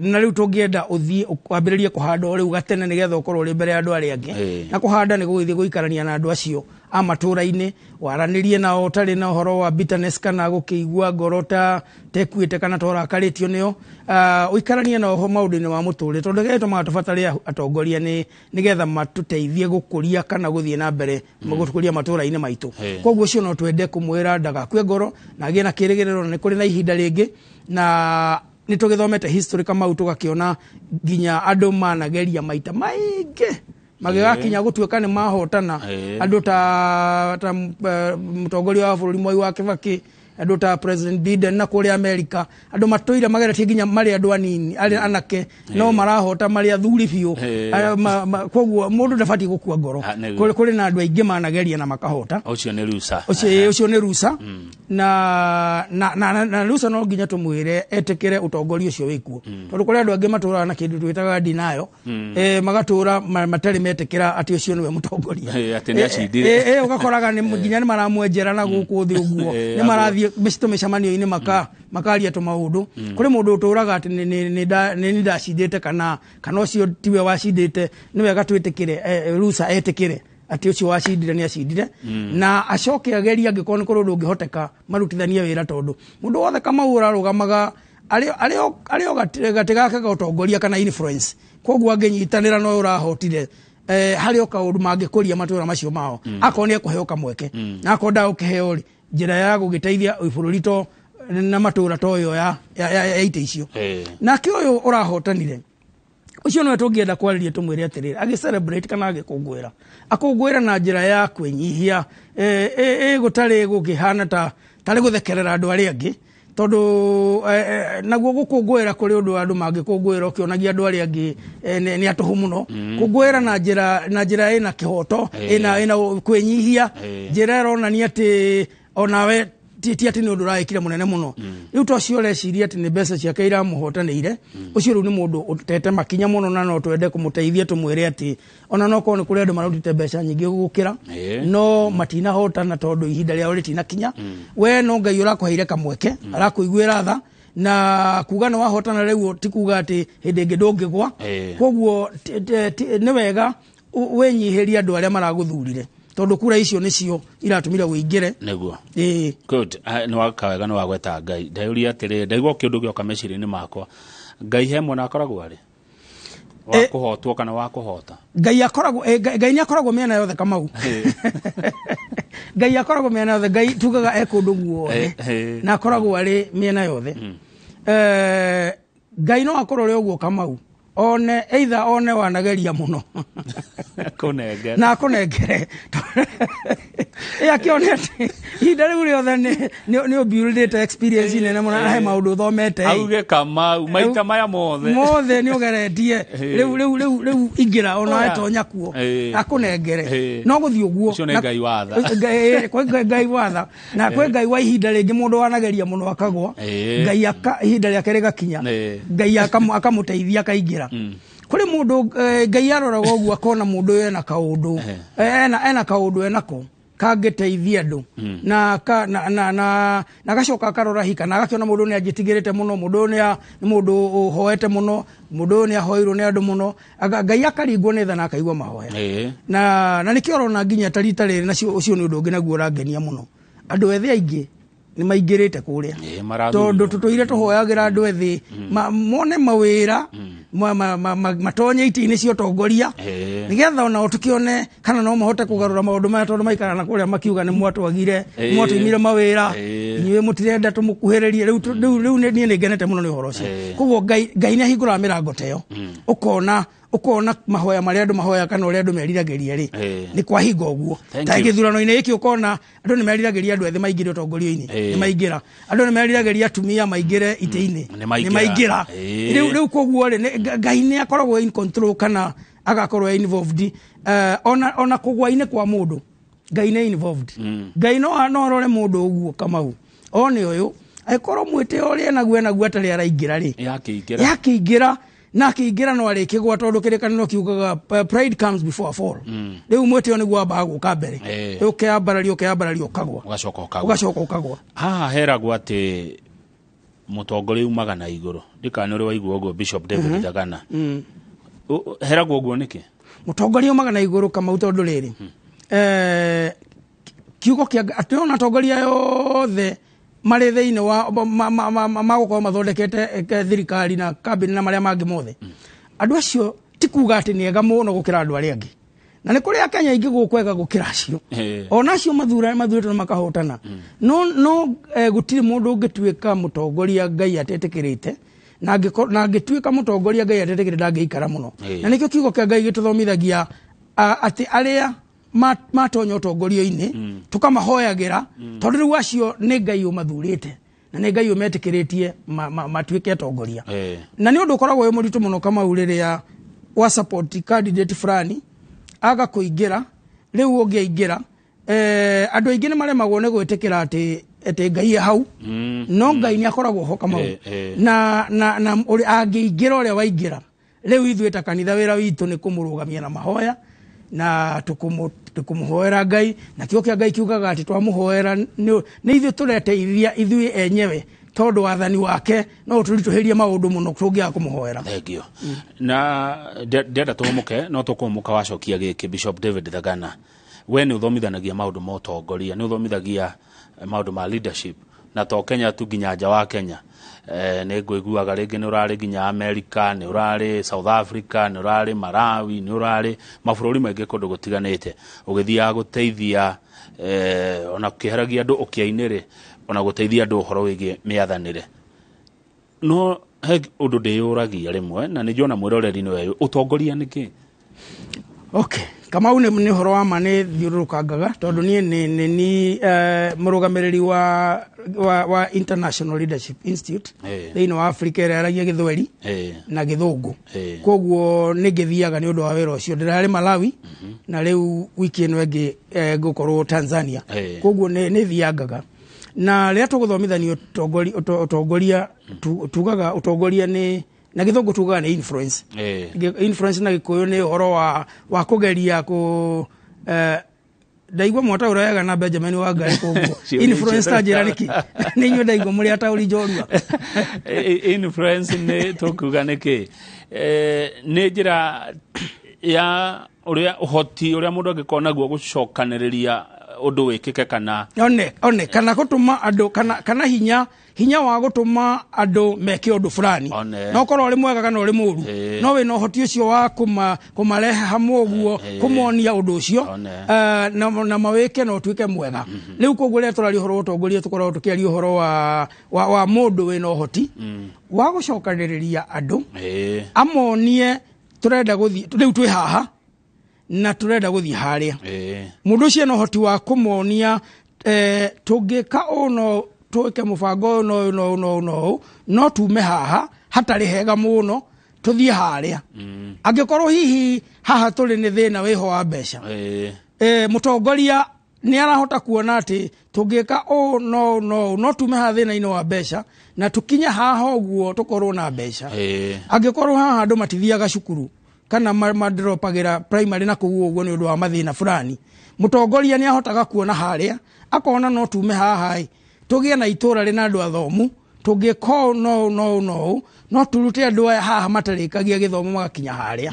na riu tungienda uthie kwambiriria kuhanda riu gatene nigetha ukorwo ri mbere ya andu aria angi na kuhanda ni guthie guikarania na andu acio a matura-ini waranirie nao utari na uhoro wa bitterness kana gukiigua ngorota tekuite kana torakaririo nio uikarania na ho maundu-ini wa muture tondu geto matubataria atongoria ni nigetha matuteithie gukuria kana guthie na mbere gukuria matura-ini maitu koguo ucio no twende kumwira ndagakue ngoro na agie na kirigiriro ni kuri na ihinda ringi na ni tugithomete history kama tugakiona ginya andu manageria maita maingi magigakinya gutuika ni mahotana andu ta mutongoria wa bururi Moi wa Kibaki andu ta President Biden na kuri America andu matoira mageretie ginya mari andu anini ari anake no marahota mari athuri biu koguo mundu ndabati gukua ngoro kuri na andu aingi manageria na makahota ucio ni rusa ucio ni rusa na rusa no ginya tumwire etekere utongoria ucio wikuo tondu kuri andu angi matura na kindu twitaga dinayo magatura matari metekera ati ucio niwe mutongoria ati ni acindire ugakoraga ni ginya ni maramwenjera na guku thi uguo ni marathie mesitu micamanio-ini makaria tu maundu kuri mundu uturaga ati ni ndacindite kana ucio tiwe wacindite ni wega twitikire rusa etikire ati ucio wacindire ni acindire na acoke ageria angikoni kuri undu ungihoteka marutithanie wira tondu mundu wothe kama urarugamaga ario gatigake ga utongoria kana influence koguo anginyitanira no urahotire hari okaundu mangikuria matura macio mao akoni ekuheo kamweke na akonda ukiheo ri njira ya gugiteithia bururi to na matura to yo ya ite icio na ki uyu urahotanire ucio no tungienda kwariria tumwire atirira agi celebrate kana agikungwira akungwira na njira ya kwinyihia gutari gukihana tari guthekerera andu aria angi tondu naguo gukungwira kuri undu andu mangikungwira ukionagia andu aria angi ni atuhu muno kungwira na njira ina kihoto ina kwinyihia njira ronania ati onawe ti ati ni undu raikire munene muno riu tocio reciria ati ni mbeca ciake iramuhotanire ucio riu ni mundu utete makinya muno na no twende kumuteithia tumwire ati ona no ko ni kuri andu marutite mbeca nyingi gukira no matina hotana tondu ihinda ria ritina kinya we no Ngai urakuheire kamweke arakuiguira tha na kuga no wahotana riu ti kuga ati hindi ingi ndungigwa koguo ni wega wenyihiria andu aria maraguthurire tondu kura icio nicio iratumire wingire neguo good no wakawega no wagweta Ngai ndayuria atiri ndaigwa kindu gioka meciria-ini makwa Ngai he mwana akoragwo ari wa kuhotwo kana wa kuhota Ngai akoragwo Ngai ni akoragwo miena yothe kamau Ngai akoragwo miena yothe Ngai tugaga ekundu guothe na akoragwo ari miena yothe Ngai no akorwo ri uguo kamau one either one wanageria muno kunengere na kunengere akione ati ihinda riu riothe ni buildite experience nene muno na he maundu thomete auge kama maita maya mothe ni ugeretie riu ingira ona etonya kuo akunengere no guthi uguo ucio ni Ngai watha Ngai watha na kwe Ngai wa ihinda ringi mundu wanageria muno akagwa Ngai ihinda riake rigakinya Ngai akamuteithia akaingira kuri mundu Ngai aroraga uguo akona mundu ena kaundu ena kaundu enako kangiteithia andu na gacoka akarora hika na agakiona mundu ni ajitigirite muno mundu ni mundu hoete muno mundu ni ahoirwo ni andu muno Ngai akaringwo ni tha na akaigwa mahoya na nikio rona nginya tarita riri nacio ucio ni undu ungi naguo urangenia muno andu ethi aingi nĩ maingĩrĩte kũrĩa tondũ tũtũire tũhoyagĩra andũ ethĩ mone mawĩra matonye itĩ-inĩ cia ũtongoria nĩgetha onao tũkĩone kana no mahote kũgarũra maũndũ maya tondũ maikarana kũrĩa makiuga nĩ mwatwagire mwatũimire mawĩra inyuĩ mũtirenda tũmũkuhĩrĩrie rĩu niĩ nĩngenete mũno nĩ ũhoro ũcio koguo Ngai nĩahingũraga mĩrango ta ĩyo ũkona mahoya marĩa andũ mahoya kana ũrĩa andũ meriragĩria rĩ nĩ kwahinga ũguo ta gĩthurano-inĩ gĩkĩ ũkona andũ nĩ meriragĩria andũ ethĩ maingĩre ũtongoria-inĩ nĩ maingĩra andũ nĩ meriragĩria atumia maingĩre itĩ-inĩ nĩ maingĩra rĩu koguo rĩ Ngai nĩ akoragwo in control kana agakorwo involved ona kũgwa-inĩ kwa mũndũ Ngai nĩ involved Ngai no arore mũndũ ũguo Kamau one ũyũ aikorwo mwĩte ũrĩa naguo atarĩ araingĩra rĩ yakĩingĩra na akĩingĩra no arĩkĩgwa tondũ kĩrĩkanĩro kiugaga pride comes before a fall rĩu mwĩte ũyũ nĩguo ambaga gũka mbere ũkeyambararia ũkagwa ũgacoka ũkagwa haha heragwo atĩ mũtongoria umaga na igũrũ ndikana ũrĩ waigua ũguo Bishop David Thagana heragwo ũguo nĩkĩ mũtongoria umaga na igũrũ Kamau tondũ rĩrĩ kiugo kĩa atĩ ona atongoria yothe marĩ thĩinĩ wa magũkorwo mathondekete thirikari na kambini na marĩa mangĩ mothe andũ acio ti kuga atĩ nĩ ega mũno gũkĩra andũ arĩa angĩ na nĩ kũrĩ Akenya aingĩ gũkwega gũkĩra acio ona acio mathurĩtwo na makahotana no gũtirĩ mũndũ ũngĩtuĩka mũtongoria Ngai atetĩkĩrĩte na angĩtuĩka mũtongoria Ngai atetĩkĩrĩte ndangĩikara mũno na nĩkĩo kiugo kĩa Ngai gĩtũthomithagia atĩ arĩa matonya ũtongoria-inĩ tũkamahoyagĩra tondũ rĩu acio nĩ Ngai ũmathurĩte na nĩ Ngai ũmetĩkĩrĩtie matuĩke atongoria na nĩ ũndũ ũkoragwo wĩ mũritũ mũno Kamau rĩrĩa wa support candidate fulani aga kũingĩra rĩu ũngĩaingĩra andũ aingĩ nĩ maremagwo nĩ gwĩtĩkĩra atĩ Ngai hau no Ngai nĩ akoragwo ho Kamau na angĩingĩra ũrĩa waingĩra rĩu ithuĩ ta kanitha wĩra witũ nĩ kũmũrũgamia na mahoya na tukumuhoera Ngai na kĩo kĩa Ngai kiugaga atĩ twamũhoera nĩ ithuĩ tũreteithia ithuĩ enyewe tondũ wathani wake no tũritũhĩrie maũndũ mũno tũngĩaga kũmũhoera thengio na ndenda tũhũmũke no tũkũhũmũka wacokia gĩkĩ Bishop David Thagana we nĩ ũthomithanagia maũndũ ma ũtongoria nĩ ũthomithagia maũndũ ma leadership na to Kenya tu nginya nja wa Kenya nĩ ngũiguaga rĩngĩ nĩ ũrarĩ nginya America nĩ ũrarĩ South Africa nĩ ũrarĩ Malawi nĩ ũrarĩ mabũrũri maingĩ kũndũ gũtiganĩte ũgĩthiaga gũteithia ona kĩheragia andũ ũkĩa-inĩ ona gũteithia andũ ũhoro wĩgiĩ mĩathanĩre no he ũndũ ndĩyũragia rĩmwe na nĩnjona mwĩroreri-inĩ weyo ũtongoria nĩkĩ okay Kamau nĩ ũhoro wa ma nĩ thiũrũrũkangaga tondũ niĩ nĩ mũrũgamĩrĩri wa International Leadership Institute thĩinĩ wa Africa ĩrĩa yaragia Gĩthweri na Gĩthũngũ koguo nĩ ngĩthiaga nĩ ũndũ wa wĩra ũcio ndĩrarĩ Malawi na rĩu wiki ĩno ĩngĩ ngũkorwo Tanzania koguo nĩ thiangaga na rĩrĩa tũgũthomithania ũtongoria tugaga ũtongoria nĩ na Gĩthũngũ tugaga nĩ influence influence na Gĩkũyũ nĩ ũhoro wa kũgeria ndaigua mwata ũrayaga na Benjamin Wangari koguo influence ta njĩra nĩkĩ nĩ inyuĩ ndaigua mũrĩ ataũri njorua influence nĩ tũkuga nĩkĩ nĩ njĩra ya ũrĩa ũhoti ũrĩa mũndũ angĩkorwo naguo gũcokanĩrĩria ũndũ wĩkĩke kana one kana gũtũma andũ kana hinya wa gũtũma andũ meke ũndũ fulani no korwo ũrĩ mwega kana ũrĩ mũũru no wĩna ũhoti ũcio wa kũmarehe hamwe ũguo kũmonia ũndũ ũcio na mawĩke na ũtuĩke mwega rĩu koguo rĩrĩa tũraria ũhoro wa ũtongoria tũkoragwo tũkĩaria ũhoro wa mũndũ wĩna ũhoti wa gũcokanĩrĩria andũ amonie tũrenda gũthiĩ rĩu twĩ haha na tũrenda gũthiĩ harĩa mũndũ ũcio ena ũhoti wa kũmonia tũngĩka ũno twĩke mũbango no tume haha hatarĩ hega mũno tũthiĩ harĩa angĩkorwo hihi haha tũrĩ nĩ thĩna wĩho wa mbeca mũtongoria nĩ arahota kuona atĩ tũngĩka no tume haha thĩna-inĩ wa mbeca na tũkinye haha ũguo tũkorwo na mbeca angĩkorwo haha andũ matithiaga cukuru kana madropagĩra primary na kũu ũguo nĩ ũndũ wa mathĩna fulani mũtongoria nĩ ahotaga kuona harĩa akona no tume haha tũgĩe na itũra rĩna andũ athomu tũngĩko no turute andũ aya haha matarĩkagia gĩthomo magakinya harĩa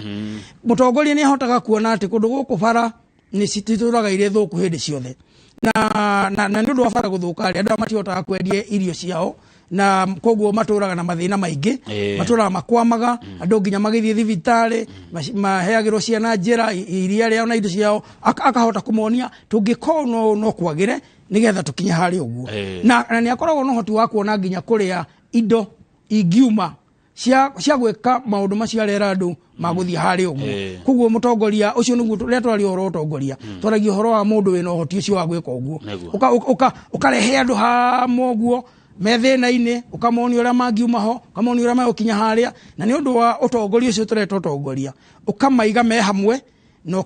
mũtongoria nĩ ahotaga kuona atĩ kũndũ gũkũ bara nĩ cititũraga irĩ thũku hĩndĩ ciothe na ndio ndo wafaka guthukaria andu matihota kwendia irio ciao na koguo maturaga na mathina maingi maturaga makwamaga andu nginya magithie thibitari maheagirwo ciana njira iria riao na indo ciao akahota kumonia tungikono no kwagire nigetha tukinya hari uguo na ni akoragwo no hoti wa kuona nginya kuria indo ingiuma cia gwika maundu macio arera andu maguthie hari uguo koguo mutongoria ucio niguo ria twari horo utongoria twaragia horo wa mundu wina uhoti ucio wa gwika uguo ukarehe andu hamwe uguo methina-ini ukamonia uria mangiuma ho ukamonia uria magukinya haria na ni undu wa utongoria ucio tureta utongoria ukamaiga me hamwe no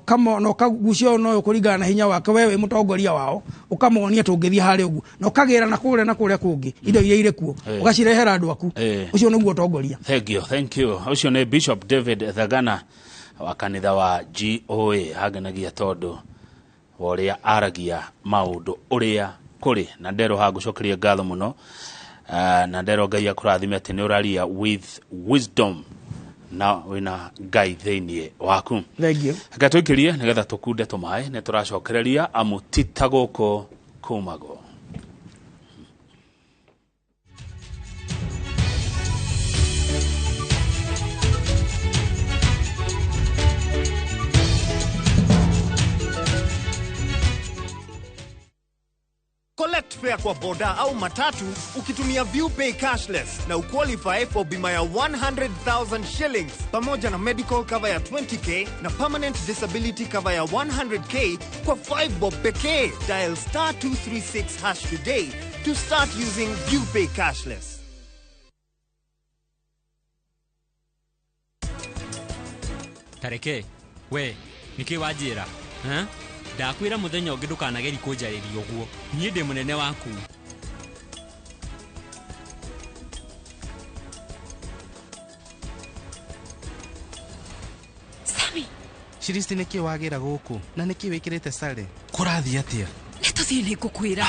kagucio no kuringana na hinya wake wewe mutongoria wao ukamonia tungithia hari uguo no kagira na kuria kungi indo iria ire kuo ugacirehera andu aku ucio niguo utongoria. Thank you ucio ni Bishop David Thagana wa kanitha wa GOA hagenagia tondu woria aragia maundu uria kuri na ndero hagucokeria ngatho muno na ndero Ngai akurathime ati ni uraria with wisdom na wina Ngai thiini waku. Thank you. Gatuikirie nigetha tukunde tumae ne turacokereria amutita guko kumago. Collect fare kwa boda au matatu ukitumia ViewPay cashless na uqualify for bima ya 100,000 shillings pamoja na medical cover ya 20k na permanent disability cover ya 100k kwa 5 bob pekee. Dial *236# today to start using ViewPay cashless. Tareke, we, niki wajira? Ndakwira muthenya ungi ndukanageri kunjariria uguo nie ndi munene waku. Sami Shiristi niki wagira guku na niki wikirite sare kurathi atia nituthie ni ngukwira.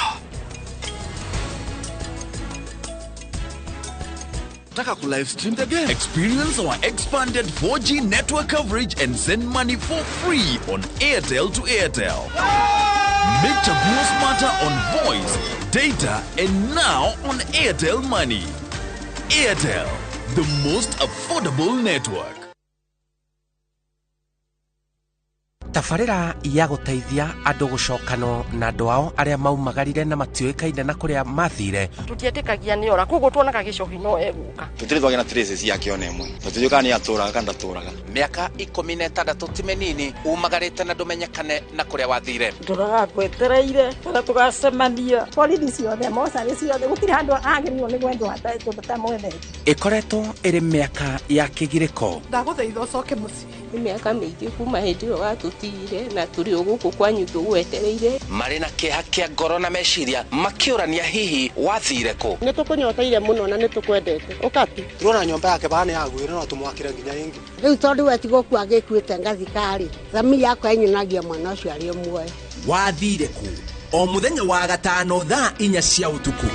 Taka ku live stream the game. Experience our expanded 4G network coverage and send money for free on Airtel to Airtel. Make Chaguo smarter on voice, data, and now on Airtel Money. Airtel, the most affordable network. Tafarira ya guteithia andu gucokano na andu ao aria maumagarire na matiuikaine na kuria mathire tutietikagia ni ora kugo tuonaga gicohi no eguka tutirithwaga na traces yake one mwe tutujuka ni aturaga kana ndaturaga miaka 16 timenini umagarite na ndumenyekane na kuria wathire turaga gwetereire kana tugacemania borithi ciothe mosari ciothe gutiri handu agiririo ni gwendo ataitu tutamwene ikoretwo iri miaka ya kigiriko ndaguthaitha ucoke muci ni miaka mingi kuma hindi ro gatutire na turi uguku kwanyu tugwetereire mari na kiha kia ngoro na meciria makiurania hihi wathire ku ni tukunyoteire muno na ni tukwendete ukatu turona nyomba yake bana yagwire no tumwakire nginya ingi riu tondu wetigo ku agikuite ngathikari thami yakwa enyunagia mwana ucio ari muoyo wathire ku o muthenya wa gatano thaa 4 cia utuku.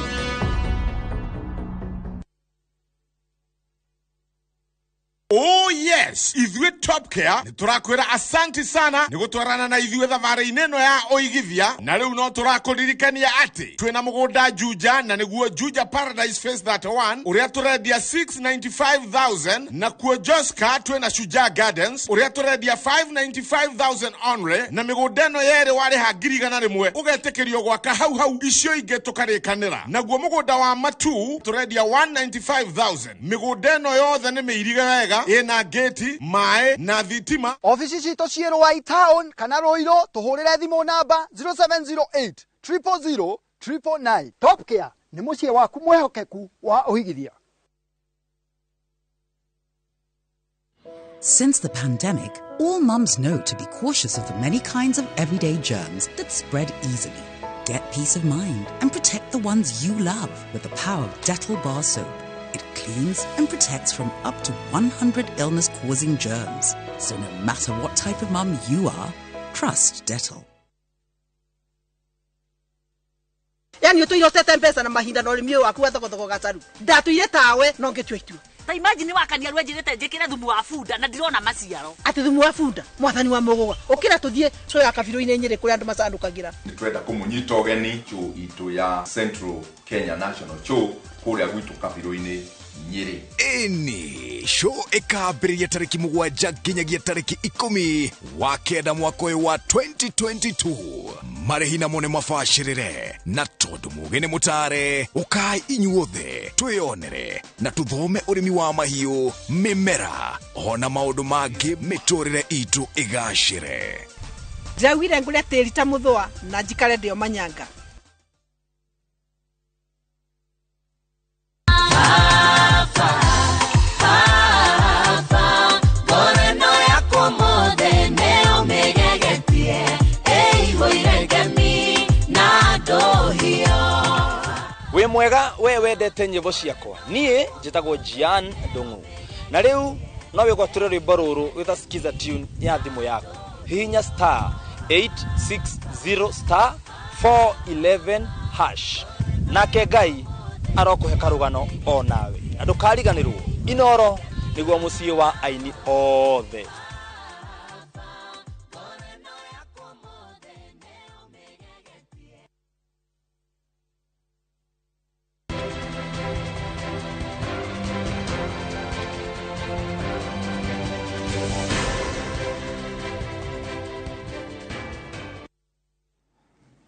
Oh yes, ithuĩ Top Care niturakwira asanti sana nigutwarana na ithuĩ thabarĩ ineno ya oigithia na rĩu no tũrakũririkania atĩ twĩna mũgũnda Juja na nĩguo Juja Paradise Phase 31 ũrĩa tũrendia 695,000 na kuo Joska twĩna Shujaa Gardens ũrĩa tũrendia 595,000 only na mĩgũnda ĩno yerĩ warĩha ngiri igana rĩmwe ũgetĩkĩrio gwaka hau icio ingĩ tũkarĩkanĩra naguo mũgũnda wa Matu tũrendia 195,000 mĩgũnda ĩno yothe nĩ mĩirige wega ina gate mae na thitima. Ofisi cito ciĩ Rwai Town kana Roiro tuhurire thimu namba 0708 000 999. Top Care nĩ mũciĩ waku mwehokeku wa ũhigithia. Since the pandemic, all mums know to be cautious of the many kinds of everyday germs that spread easily. Get peace of mind and protect the ones you love with the power of Dettol bar soap. It cleans and protects from up to 100 illness-causing germs. So no matter what type of mum you are, trust Dettol. Yani utuire utete mpesa na mahinda no rimio waku wa thogothogo gacaru ndatuire tawe no ngitua itu ta imagine wakania rwenjirite njikire thumu wa bunda na ndirona maciaro ati thumu wa bunda mwathani wa muguga ukira tuthie so ya kabiro-ini nyiri kuri andu macandukagira ni twenda kumunyita ugeni chu itu ya Central Kenya National Chu kuria gwitu kabiro-ini Nyeri. Eni show ikambĩrĩria tarĩki 7 nginyagia tarĩki 10 wa kenda mwaka ũyũ wa 2022 marĩhi namo nĩ mabacĩrĩre na tondũ mũgeni mũtare ũkai inyuothe twĩonere na tũthome ũrĩmi wa mahiũ mĩmera ona maũndũ mangĩ mĩtũrĩre itũ ĩgacĩre. Ndĩraugire ngũre tĩri ta mũthũa na njikare ndĩo manyanga. We mwega we wendete nyĩmbo ciakwa niĩ njĩtagwo Jian Ndung'u na rĩu no wĩgwatĩre rwĩmbo rũrũ wĩta skiza tune ya thimũ yaku hihinya *860 *411# nake Ngai arokũhe karũgano o nawe na ndũkariganĩrwo Inoro nĩguo mũciĩ wa aini othe.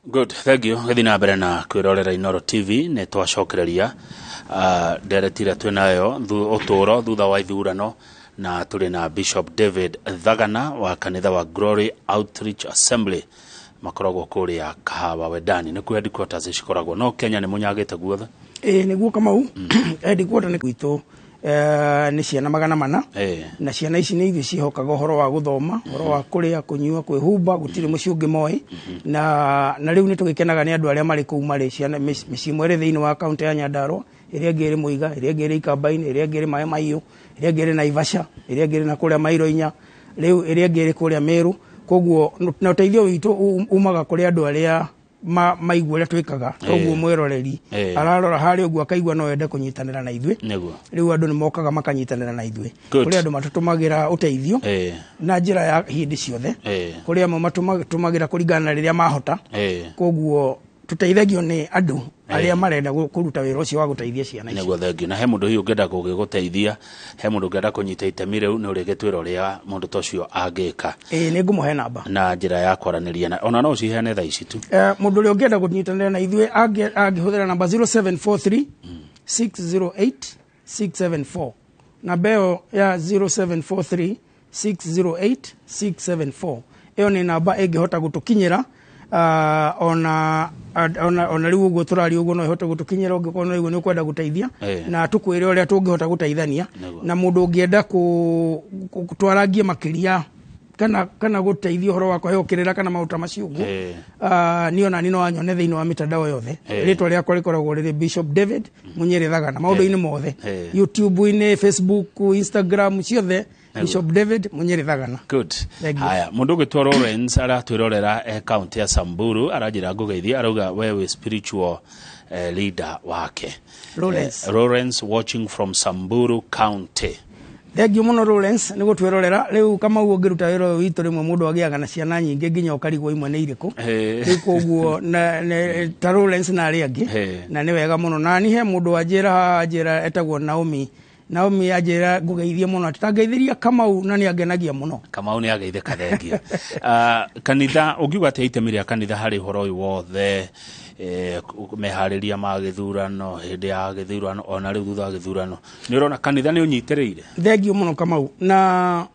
Good, thank you. Githina mbere na kwirorera Inoro TV ne twacokereria nderetire twenayo uturo thutha wa ithurano na tuli na Bishop David Thagana wa kanitha wa Glory Outreach Assembly makoragwo kuria Kahawa Wedani ni ku headquarters cikoragwo no Kenya ni munyagite guothe niguo Kamau headquarters ni gwitu ni ciana 400 na ciana ici ni ithu cihokaga uhoro wa guthoma uhoro wa kuria kunyua kwihumba gutire muci ungi moi na riu ni tugikenaga ni andu aria mari kuu mari ciana mici mwere thiini wa county ya Nyandarua iria ngiri Muiga iria ngiri Ikambaini iria ngiri Maĩ Mahiũ iria ngiri Naivasha iria ngiri na kuria Mairo inya riu iria ngiri kuria Meru koguo na uteithio witu umaga kuria andu aria maigua ria twikaga koguo mwiroreri ararora hari uguo akaigua no ende kunyitanira na ithwe riu andu ni mokaga makanyitanira na ithwe kuri andu matutumagira uteithio na njira ya hindi ciothe kuri amwe matumagira kuringana riria mahota koguo tuteithagio ni andu aria marenda kuruta wira ucio wa guteithia ciana ici nego thengio na he mundu hiyo ngenda guguteithia he mundu ngenda kunyita itemi riu ni urigitwira uria mundu tocio angika ni ngumuhe namba na njira ya kwaraniria na ona no ciheane tha ici tu mundu uri ngenda kunyitanira na ithwe angihuthira namba 0743 608 674 namba yo ya 0743 608 674 iyo ni namba ingihota gutukinyira ona riu uguo turari uguo no ihote gutukinyira ungikorwo no iguo ni ukwenda guteithia na tukwire uria tungihota guteithania na mundu ungienda kutwarangia makiria kana guteithia horo wa kuheukirira kana mauta macio uguo niona ni no anyone thiini wa mitandao yothe ritwa riakwa rikoragwo riri Bishop David Munyeri Thagana maundu-ini mothe YouTube-ini Facebook Instagram ciothe Bishop David Munyeri Thagana. Good. Haya, mundu gitwa Lawrence aratwirorera county ya Samburu arajira ngugeithia arauga wewe spiritual leader wake. Lawrence watching from Samburu County. Thegio muno Lawrence ni gutwirorera riu kama ungiruta wira witu rimwe mundu agiaga na ciana nyingi nginya ukarigwo imwe ni iriku rikoguo na ta Lawrence na ari angi na ni wega muno na ni he mundu ajira etagwo Naomi ajira ngugeithia muno atangeithiria Kamau na ni agenagia muno Kamau ni ageitheka thengio kanitha ugiuga ati itemiria kanitha hari horo uyu wothe mehariria ma githurano hindi ya githurano ona riu thutha githurano ni urona kanitha ni unyitiriire thengio muno Kamau na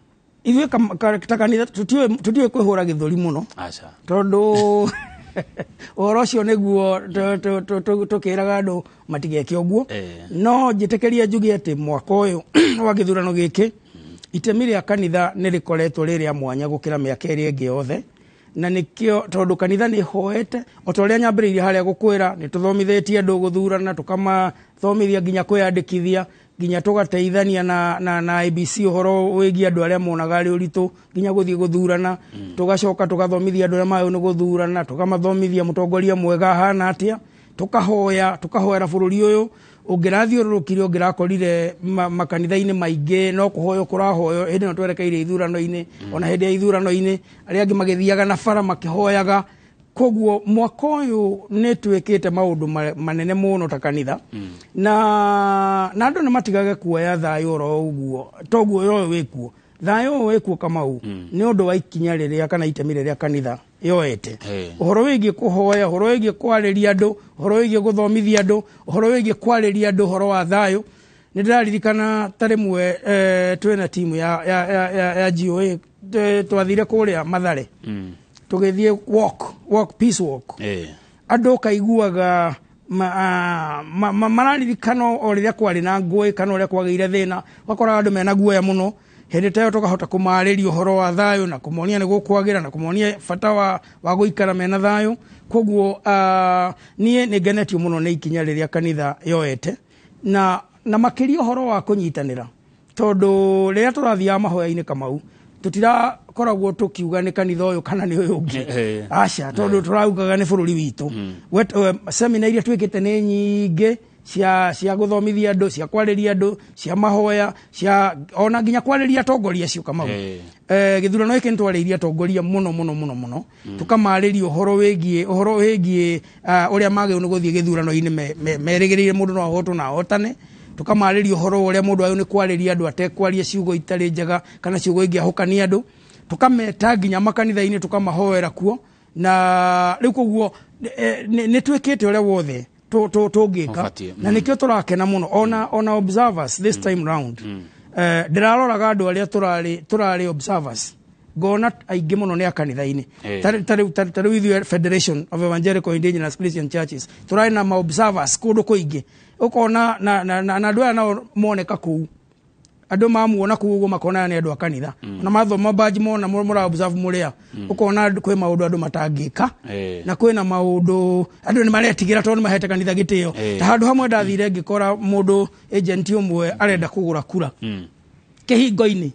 ithuĩ ta kanitha tutiwe kwihura githuri muno aca tondu uhoro ucio niguo tukiraga andu matigeke uguo no njitekeria njuge ati mwaka uyu wa githurano giki itemi ria kanitha ni rikoretwo riria mwanya gukira miaka iri ingi yothe na nikio tondu kanitha ni hoete otoria nyambiriria haria gukwira ni tuthomithetie andu guthurana tukamathomithia nginya kwiyandikithia nginya tugateithania na ABC uhoro wigi andu aria monaga ari uritu nginya guthie guthurana tugacoka tugathomithia andu aria mayo ni guthurana tukamathomithia mutongoria mwega hana atia tukahoera bururi uyu ũngĩrathiũrũrũkire ũngĩrakorire makanitha-inĩ maingĩ no kũhoyo kũrahoyo hĩndĩ ĩno twerekeire ithurano-inĩ ona hĩndĩ ya ithurano-inĩ arĩa angĩ magĩthiaga na bara makĩhoyaga. Koguo mwaka ũyũ nĩ twĩkĩte maũndũ manene mũno ta kanitha na andũ nĩ matigage kuoya thayũ oro ũguo toguo ũyũ wĩkuo thayũ ũyũ wĩkuo Kamau nĩ ũndũ wa ikinya rĩrĩa kana itemi rĩrĩa kanitha yoete. Ũhoro wĩgiĩ kũhoya, ũhoro wĩgiĩ kwarĩria andũ, ũhoro wĩgiĩ gũthomithia andũ, ũhoro wĩgiĩ kwarĩria andũ ũhoro wa thayũ. Nĩ ndĩraririkana ta rĩmwe twĩna timu ya GOA twathire kũrĩa Mathare tũgĩthiĩ peace walk. Andũ kaiguaga mararirikana o rĩrĩa kwarĩ na ngũĩ kana ũrĩa kwagĩire thĩna wakoraga andũ mena guoya mũno. Hĩndĩ ta ĩyo tũkahota kũmarĩria ũhoro wa thayũ na kũmonia nĩ gũkwagĩra na kũmonia bata wa gũikara mena thayũ. Koguo niĩ nĩ ngenetio mũno nĩ ikinya rĩrĩa kanitha yoete na makĩria ũhoro wa kũnyitanĩra tondũ rĩrĩa tũrathiaga mahoya-inĩ Kamau tutirakoragwo tukiuga nĩ kanitha ũyũ kana nĩ ũyũ ũngĩ aca tondũ tũraugaga nĩ bũrũri witũ. Semina iria twĩkĩte nĩ nyingĩ cia gũthomithia andũ, cia kwarĩria andũ, cia mahoya, ona nginya kwarĩria atongoria acio Kamau. Gĩthurano gĩkĩ nĩ twarĩirie atongoria mũno tukamarĩria ũhoro wĩgiĩ ũrĩa magĩrĩirwo nĩ gũthiĩ gĩthurano-inĩ merĩgĩrĩire mũndũ no ahotwo na ahotane. Tukamarĩria ũhoro ũrĩa mũndũ agĩrĩirwo nĩ kwarĩria andũ atekwaria ciugo itarĩ njega kana ciugo ingĩahũkania andũ. Tukameta nginya makanitha-inĩ tukamahoera kuo na rĩu koguo nĩ twĩkĩte ũrĩa wothe tũngĩka na nĩkĩo tũrakena mũno ona observers this time round. Ndĩraroraga andũ arĩa tũrarĩ observers ngona aingĩ mũno nĩ akanitha-inĩ tarĩu ithuĩ Federation of Evangelical Indigenous Christian Churches tũrarĩ na ma-observers kũndũ kũingĩ ũkona na andũ aya nao moneka kũu andũ mamuona kũu ũguo makona nĩ andũ a kanitha na mathoma badge mona mũra-observe mũrĩa ũkona kwĩ maũndũ andũ matangĩka na kwĩna maũndũ andũ nĩ maretigĩra tondũ nĩ mahete kanitha gĩtĩo. Ta handũ hamwe ndathire ngĩkora mũndũ agent ũmwe arenda kũgũra kura kĩhingo-inĩ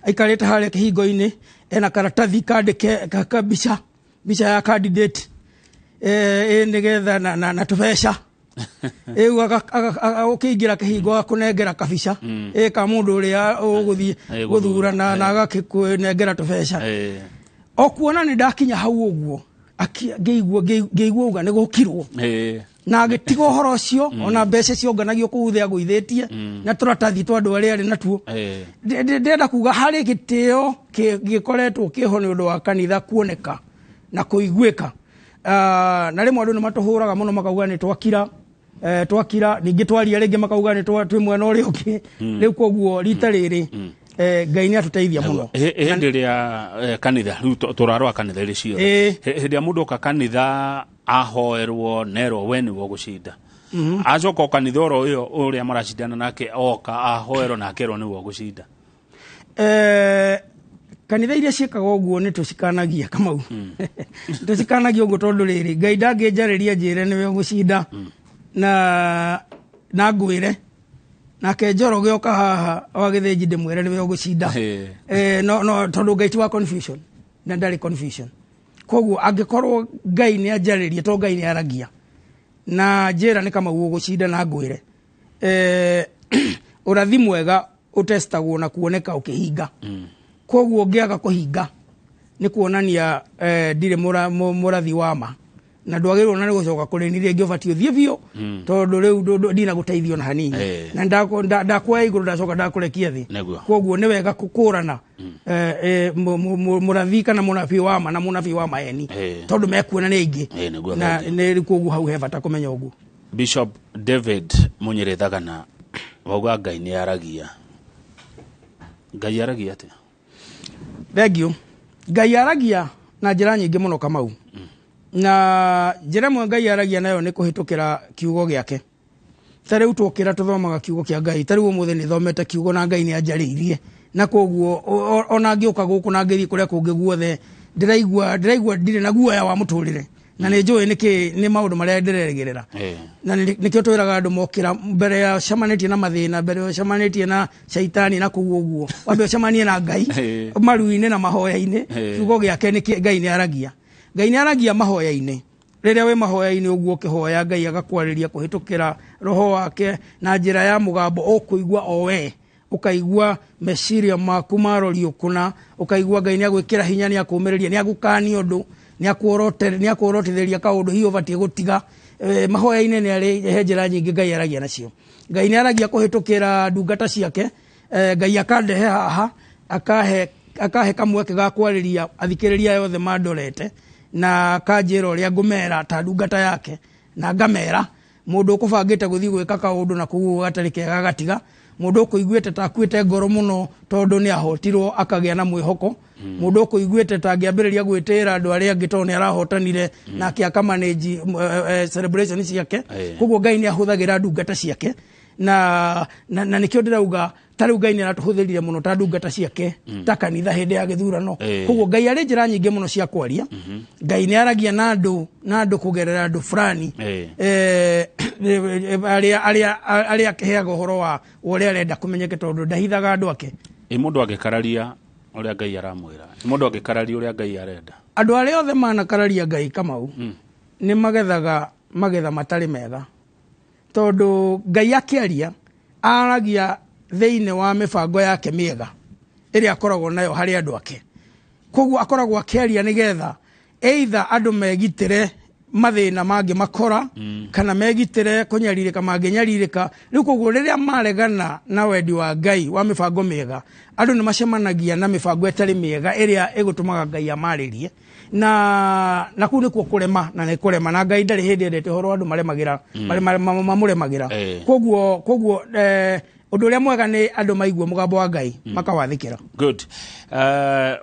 aikarĩte harĩa kĩhingo-inĩ ena karatathi kandĩke mbica ya candidate nĩgetha na tũbeca ũkĩingĩra kĩhingo agakũnengera kabica ka mũndũ ũrĩa ũgũthiĩ gũthurana na agakĩnengera tũbeca. O kuona nĩ ndakinya hau ũguo ngĩigua uga nĩ gũkirwo na agĩtiga ũhoro ũcio ona mbeca cionganagio kũu thĩ agũithĩtie na tũratathi twa andũ arĩa arĩ natuo. Ndĩrenda kuga harĩ gĩtĩo gĩkoretwo kĩho nĩ ũndũ wa kanitha kuoneka na kũiguĩka. Na rĩmwe andũ nĩ matũhũraga mũno makauga nĩ twakira ningĩ twaria rĩngĩ makauga nĩ twĩ mwena ũrĩa ũngĩ. Rĩu koguo rita rĩrĩ Ngai nĩ atũteithia mũno. Hĩndĩ ĩrĩa kanitha rĩu tũrarora kanitha irĩ ciothe hĩndĩ ĩrĩa mũndũ oka kanitha ahoerwo nerwo we nĩwe ũgũcinda acoka kanitha oro ũyũ ũrĩa maracindana nake oka ahoerwo na akerwo nĩwe ũgũcinda. Kanitha iria ciĩkaga ũguo nĩ tũcikanagia Kamau tũcikanagia ũguo tondũ rĩrĩ Ngai ndangĩnjarĩria njĩre nĩwe ũgũcinda na ngwĩre nake Njoroge oka haha wa gĩthĩnji ndĩmwĩre nĩwe ũgũcinda. No tondũ Ngai ti wa confusion na ndarĩ confusion. Koguo angĩkorwo Ngai nĩ anjarĩria tondũ Ngai nĩ aragia na njĩra nĩ Kamau ũgũcinda na ngwĩre ũrathi mwega ũtestagwo na kuoneka ũkĩhinga. Koguo ngĩaga kũhinga nĩ kuonania ndirĩ mũrathi wa ma na ndwagĩrĩirwo na nĩ gũcoka kũrĩ niĩ rĩngĩ ũbatiĩ ũthiĩ biũ tondũ rĩu ndinagũteithio na hanini na ndakuoya igũrũ ndacoka ndakũrekia thĩ. Koguo nĩ wega kũkũrana mũrathi kana mũnabii wa ma na mũnabii wa maeni tondũ mekuona nĩ aingĩ na nĩ koguo hau he bata kũmenya ũguo. Bishop David Munyere Thagana wauga Ngai nĩ aragia. Ngai aragia atĩa? Thengiũ. Ngai aragia na njĩra nyingĩ mũno Kamau na njĩra ĩmwe Ngai aragia nayo nĩ kũhĩtũkĩra kiugo gĩake. Ta rĩu twokĩra tũthomaga kiugo kĩa Ngai. Ta rĩu ũmũthĩ nĩ thomete kiugo na Ngai nĩ anjarĩirie na koguo ona ngĩũka gũkũ na ngĩthiĩ kũrĩa kũngĩ guothe ndĩraigua ndirĩ na guoya wa mũtũrĩre na nĩ njũĩ nĩ maũndũ marĩa ndĩrerĩgĩrĩra na nĩkĩo twĩraga andũ mokĩra mbere ya ũcemanĩtie na mathĩna mbere ya ũcemanĩtie na shaitani na kũu ũguo wambe ũcemanie na Ngai maru-inĩ na mahoya-inĩ kiugo gĩake Ngai nĩ aragia. Ngai nĩ aragia mahoya-inĩ riria we mahoya-ini uguo kihoya Ngai agakwariria kuhitukira roho wake na njira ya mugambo ukuigua owe ukaigua meciria maku maroriukuna ukaigua Ngai ni agwikira hinya ni akumiriria ni agukani undu ni akuorotetheria kaundu hiyo batie gutiga mahoya-ini ni ari njira nyingi Ngai aragia nacio Ngai ni aragia kuhitukira ndungata ciake Ngai akandehe haha akahe kamweke ga kwariria athikiriria yothe mandorete na kanjira uria ngumera ta ndungata yake na ngamera mundu ukubangite guthii gwika kaundu na kugu gatari kega gatiga mundu ukuiguite ta kwite ngoro muno tondu ni ahotirwo akagia na mwihoko mundu ukuiguite ta ngiambiriria gwitira andu aria angi tondu ni arahotanire na akiakamanage celebration ciake kuguo Ngai ni ahuthagira ndungata ciake na nikio ndirauga tari Ngai ni aratuhuthirire muno ta ndungata ciake ta kanitha hindi ya githurano kuguo Ngai ari njira nyingi muno cia kwaria Ngai ni aragia na andu kugerera andu fulani aria akiheaga uhoro wa uria arenda kumenyeke tondu ndahithaga andu ake mundu agikararia uria Ngai aramwira mundu agikararia uria Ngai arenda andu aria othe manakararia Ngai Kamau ni magetha matari mega tondu Ngai akiaria aragia theine wa mibango yake miega iria akoragwo nayo hari andu ake koguo akoragwo akiaria nigetha either andu megitire mathina mangi makora kana megitire kunyaririka manginyaririka riu koguo riria maregana na wendi wa Ngai wa mibango miega andu ni macemanagia na mibango etari miega iria igutumaga Ngai amaririe na kuu nikuo kurema na ni kurema na Ngai ndari hindi endete horo andu maremagira mamuremagira koguo undu uria mwega ni andu maigua mugambo wa Ngai makawathikira good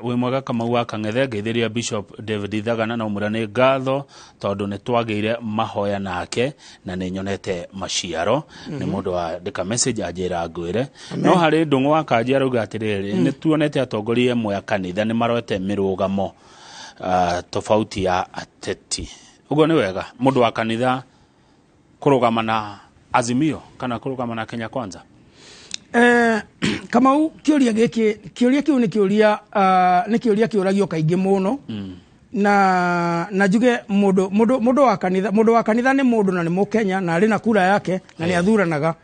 we mwega Kamau wa Kang'ethe ngeithiria Bishop David Thagana na umurane ngatho tondu ni twageire mahoya nake na ni nyonete maciaro ni mundu wa ndika message ajira ngwire no hari ndungu wa kanjia ruga atiriri ni tuonete atongoria mwe ya kanitha ni maroete mirugamo tofauti ya ateti ugo ni wega mundu wa kanitha kurugama na Azimio kana kurugama na Kenya Kwanza Kamau kiuria kiu ni kiuria kiuragio kaingi muno na juge mundu wa kanitha ni mundu na ni mukenya na ari na kura yake na ni athuranaga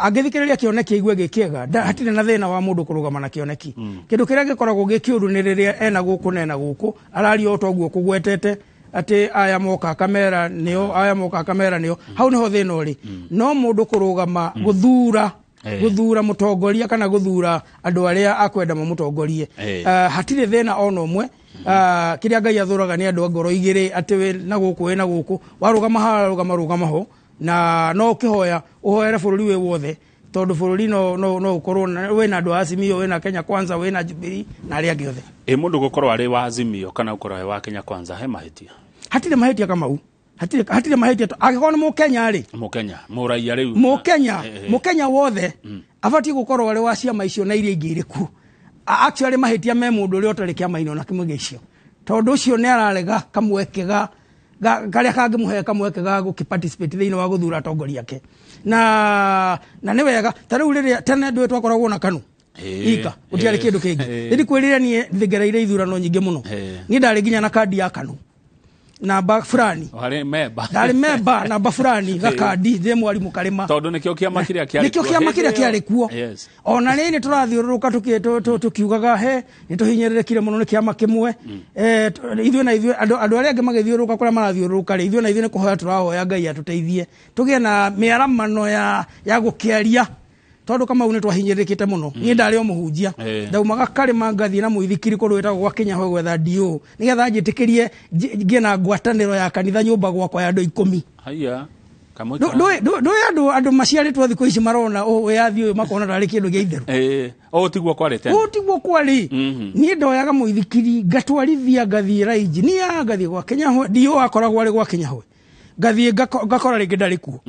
agithikiriria kioneki igwe gikiega hatire na thina wa mundu kurugama na kioneki kindu kiria gikoragwo gikiuru ni riria ena guku nena guku arario toguo kugwetete ati aya moka kamera nio hau niho thina uri no mundu kurugama guthura mutongoria kana guthura andu aria akwenda mutongorie hatire thina ono mwe kiria Ngai athuraga ni andu ngoro igiri ati we na guku warugama ho na no kihoya uhoere bururi we wothe tondu bururi no ukorwo we na andu Azimio we na Kenya Kwanza we na Jubilee na aria angi othe mundu gukorwo ari wa Azimio kana ukorwo wa Kenya Kwanza he mahitia hatire mahitia Kamau hatire mahitia agikona mukenya ari mukenya muraia riu mukenya wothe abati gukorwo ari wa ciama icio na iria ingiriku actually mahitia me mundu uri otari kiama ino na kimwe gicio tondu ucio ni ararega kamwekega garia kangi muhe kamwekega gukiparticipate thiini wa guthura atongoria yake na ni wega tariu riria tene ndu twakoragwo na kanu ika utiari kindu kingi ndi kwirira nie thigereire ithurano nyingi muno ni ndari ginya na kadi ya kanu namba fulani ndari memba namba fulani gakadi ndi mwarimu karima tondu nikio kiama kiria kiari kuo ona ni turathiururuka tukiugaga he ni tuhinyirirekire muno ni kiama kimwe ithuĩ andu aria angi magithiururuka kuria marathiururuka ri ithuĩ ni kuhoya turahoya Ngai atuteithie tugie na miaramano ya gukiaria tondu Kamau ni twahinyirikite muno ni ndari o muhunjia ndaumaga karima ngathie na muithikiri kurwita gwa Kenya ho gwetha dio nigetha njitikirie ngie na ngwataniro ya kanitha nyumba gwakwa ya andu 10 haya Kamau andu maciaritwo thiku ici marona yathi uyu makona ndari kindu gia itheru tiguo kwari ni ndoyaga muithikiri ngatwarithia ngathie raiji ni ngathie gwa Kenya ho dio akoragwo ari gwa Kenya ho ngathie ngakora ringi ndari kuo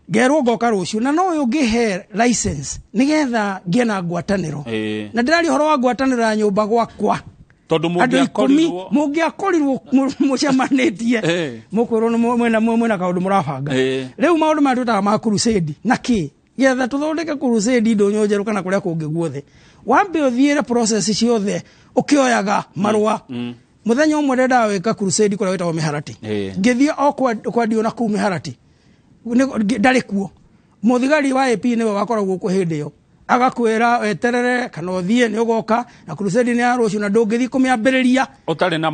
gerwo ngoka ruciu na no uyu ngihe license nigetha ngie na ngwataniro na ndirari horo wa ngwataniro ya nyumba gwakwa tondu mungiakorirwo mucemanitie mukwirwo mwena kaundu murabanga riu maundu matutaga ma crusade na ki getha tuthondeke crusade ndonyo njeru kana kuria kungi guothe wambe uthiire process ciothe ukioyaga marua muthenya umwe ndenda weka crusade kura wetagwo Miharati ngithie o kwa dio na ku Miharati ndari kuo muthigari wa AP niwe wakoragwo ku hindi yo agakwira weterere kana uthie ni ugoka na crusade ni ya rucio na ndungithi kumiambiriria utari na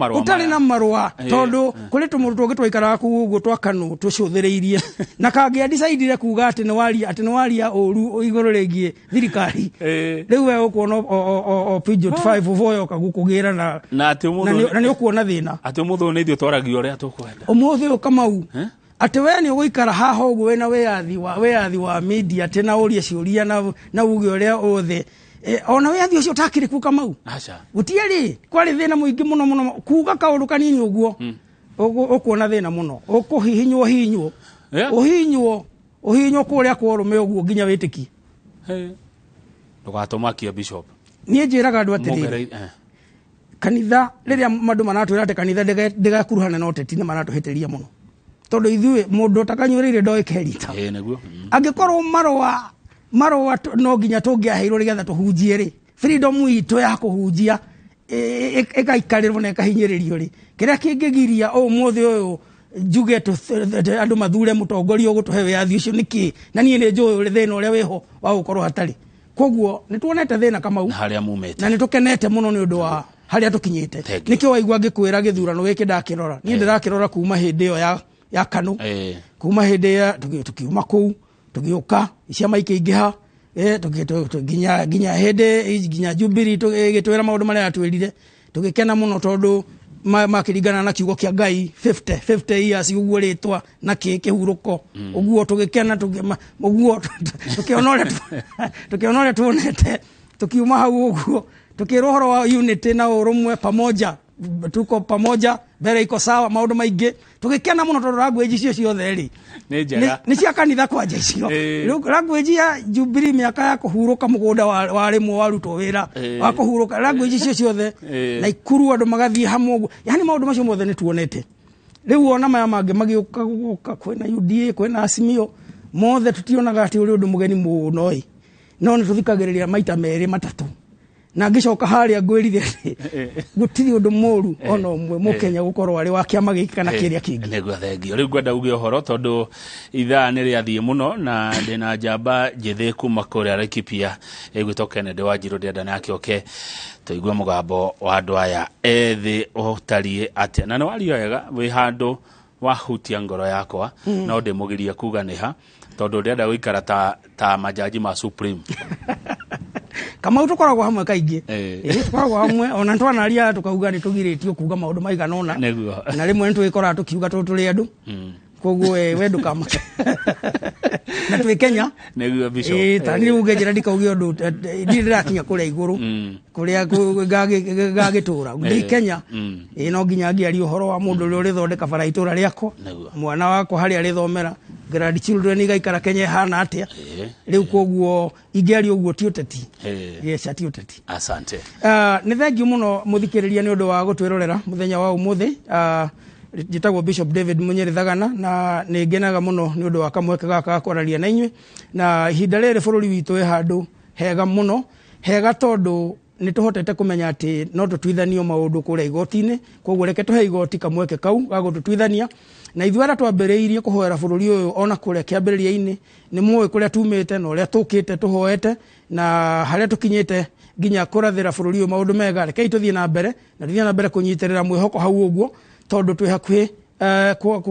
marua tondu kuri tumuru tugitwaikara ku uguo twakanu tucuthiriirie na kangia decide kuga ati ni waria uru iguru rigie thirikari riu we ukuona o Peugeot 5 voyo kagukugira na ati umuthu na ni ukuona thina ati umuthu ni ithio twaragio ria tukwenda umuthu Kamau ati we ni uguikara haha uguo wena weathi wa media tena uria ciuria na uge uria othe ona weathi ucio utakiri ku Kamau acha gutieri kwari thina muingi muno kuga kaundu kanini uguo ukuona thina muno ukuhihinywo uhinywo kuria kwarume uguo nginya witiki ndugatumakia bishop nie njiraga andu atiri kanitha riria mandu manatwira ati kanitha ndigakuruhana na uteti ni manatuhitiria muno tondu ithuĩ mundu takanyuĩrĩire ndoĩkerita nĩguo angĩkorwo marũa no nginya tũngĩaheirwo nĩgetha tũhunjie rĩ freedom itũ ya kũhunjia ĩgaikarĩrwo na ĩkahinyĩrĩrio rĩ kĩrĩa kĩngĩgiria ũmũthĩ ũyũ njuge andũ mathure mũtongoria ũgũtũhe wĩyathi ũcio nĩkĩ na niĩ nĩnjũĩ thĩna ũrĩa wĩho wa gũkorwo hatarĩ koguo nĩtuonete thĩna Kamau na nĩtũkenete mũno nĩ ũndũ wa harĩa tũkinyĩte nĩkĩo waigua ngĩkwĩra gĩthurano gĩkĩ ndakĩrora niĩ ndĩrakĩrora kuma hĩndĩ ĩyo ya kanu kuma hindi ya tukiuma kuu tugiuka ciama ikĩingĩha nginya hindi nginya Jubilee tugĩtwĩra maũndũ marĩa atwĩrire tugĩkena mũno tondu makĩringana na kiugo kĩa Ngai 50 years ũguo rĩtwa na kĩhurũko ũguo tugĩkena ũguo tukiona ũrĩa tuonete tukiuma hau ũguo tukĩrwo ũhoro wa unity na ũrũmwe pamoja tuko pamoja mbere iko sawa maundu maingi tugikena muno tondu language icio ciothe ri ni cia kanitha kwanja icio language ya Jubilee miaka ya kuhuruka mugunda wari mu warutwo wira wa kuhuruka language icio ciothe na ikuru andu magathie hamwe uguo yani maundu macio mothe ni tuonete riu ona maya mangi magiuka kwena UDA kwena Azimio mothe tutionaga ati uri undu mugeni muno no ni tuthikagiriria maita meri matatu na ngicoka haria ngwirire gutiri undu moru ona umwe mukenya gukorwo ari wa kiama giki kana kiria kingi niguo thengio riu ngwenda uge uhoro tondu ithaa ni riathie muno na ndina njamba njithi kuma kuria Laikipia igwitwo Kennedy Wanjiru ndenda nake oke tuigwe mugambo wa andu aya ethi utarie atia na wario wega wi handu wahutia ngoro yakwa no ndimugirie kuga niha tondu ndenda guikara ta majaji ma Supreme Kamau tukoragwo hamwe kaingĩ tukoragwo hamwe ona twanaria tukauga ni tugiritio kuga maundu maigana ona na rimwe ni twikora tukiuga tũrĩ andu koguo we ndukama na twĩ Kenya nĩguo bishop tani uge njĩra ndikauge ũndũ ndirakinya kũrĩa igũrũ kũrĩa ngagĩtũra ndĩ Kenya no nginya ngiaria ũhoro wa mũndũ ũrĩa ũrĩthondeka bara itũra rĩakwa mwana wakwa harĩa arĩthomera grad children igaikara Kenya hana atia riu koguo ingiaria ũguo ti ũteti yes ati ũteti asante nĩ thengiũ mũno mũthikĩrĩria nĩ ũndũ wa gũtwĩrorera mũthenya wa ũmũthĩ njĩtagwo Bishop David Munyere Thagana na nĩ ngenaga mũno nĩ ũndũ wa kamweke gaka kwararia na inyuĩ na ihinda rĩrĩ bũrũri witũ wĩ handũ hega mũno hega tondu nĩ tũhotete kũmenya atĩ no tũtuithanio maũndũ kũrĩa igoti-inĩ koguo reke tũhe igoti kamweke kau ga gũtũtuithania na ithuĩ arĩa twambĩrĩirie kũhoera bũrũri ũyũ ona kũrĩa kĩambĩrĩria-inĩ nĩ mũĩ kũrĩa tumĩte na ũrĩa tũkĩte tũhoete na harĩa tũkinyĩte nginya kũrathĩra bũrũri ũyũ maũndũ mega rekei tũthiĩ na mbere kũnyitĩrĩra mwĩhoko hau ũguo tondu twi hakuhi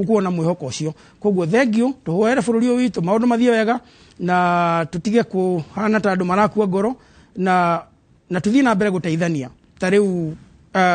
kuona mwihoko ucio koguo thengio tuhoere bũrũri ũyũ witũ maũndũ mathiĩ wega na tutige kuhana ta andũ marakua ngoro na tuthiĩ na mbere gũteithania ta rĩu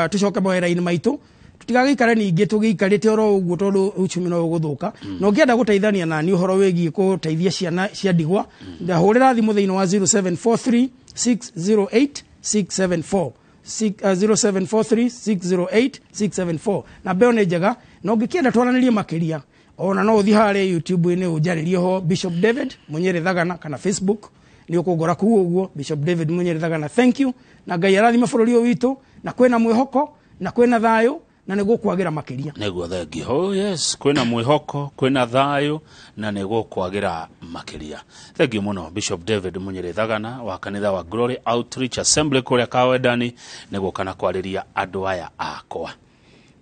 tucoke mawĩra-inĩ maitũ tutigagĩikare ningĩ tũgĩikarĩte oro ũguo tondu uchumi no ũgũthũka no ngĩenda gũteithania na ni ũhoro wĩgiĩ gũteithia ciana cia ndigwa ndahũrĩra thimũ thĩinĩ wa 0743 608 674 0743608674 na mbeo nĩ njega no ngĩkĩenda twaranĩrie makĩria ona no ũthi harĩa YouTube-inĩ ũnjarĩrie ho Bishop David Munyere Thagana kana Facebook nĩ ũkũngora kuu ũguo Bishop David Munyere Thagana thank you na Ngai arathime bũrũri ũyũ witũ na kwĩna mwĩhoko na kwĩna thayũ na nĩ gũkwagĩra makĩria nĩguo thengio yes kwĩna mwĩhoko kwĩna thayũ na nĩ gũkwagĩra makĩria thengio mũno Bishop David Munyere Thagana wa kanitha wa Glory Outreach Assembly kũrĩa Kawendani nĩguo kana kwarĩria andũ aya akwa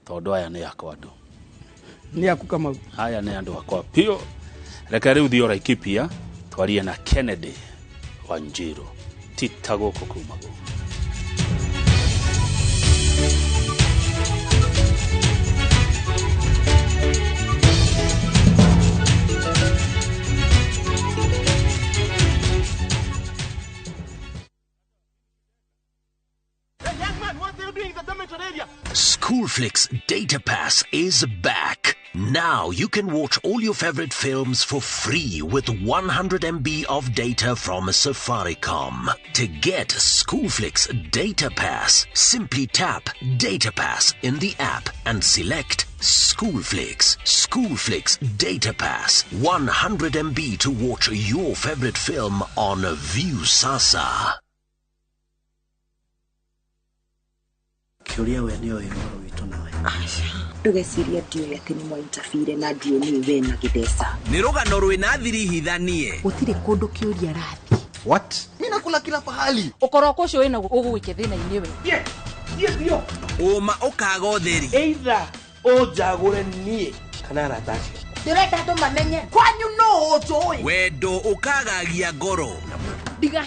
tondu aya ni akwa andu ni aku kama aya ni andu akwa pio reka riu thiora Laikipia twarie na Kennedy Wanjiru titago kukumago. Schoolflix Data Pass is back. Now you can watch all your favorite films for free with 100 MB of data from Safaricom. To get Schoolflix Data Pass, simply tap Data Pass in the app and select Schoolflix. Schoolflix Data Pass. 100 MB to watch your favorite film on View Sasa. Kiuria we nio igoro witu nawe. Ndugeciria ndio ati ni mwa interfere na ndio ni we na gidesa. Ni rugano rwina thiri hithanie. Gutire kundu kiuria rathi. What? Mina kula kila pahali. Ukoroko ucio wina ugwike thina iniwe. Yes. Uma ukaga utheri. Either ojagure nie kana ratashi. Direta ndo mamenye. Kwanyu no ojoi. Wendo ukagagia ngoro. Diga.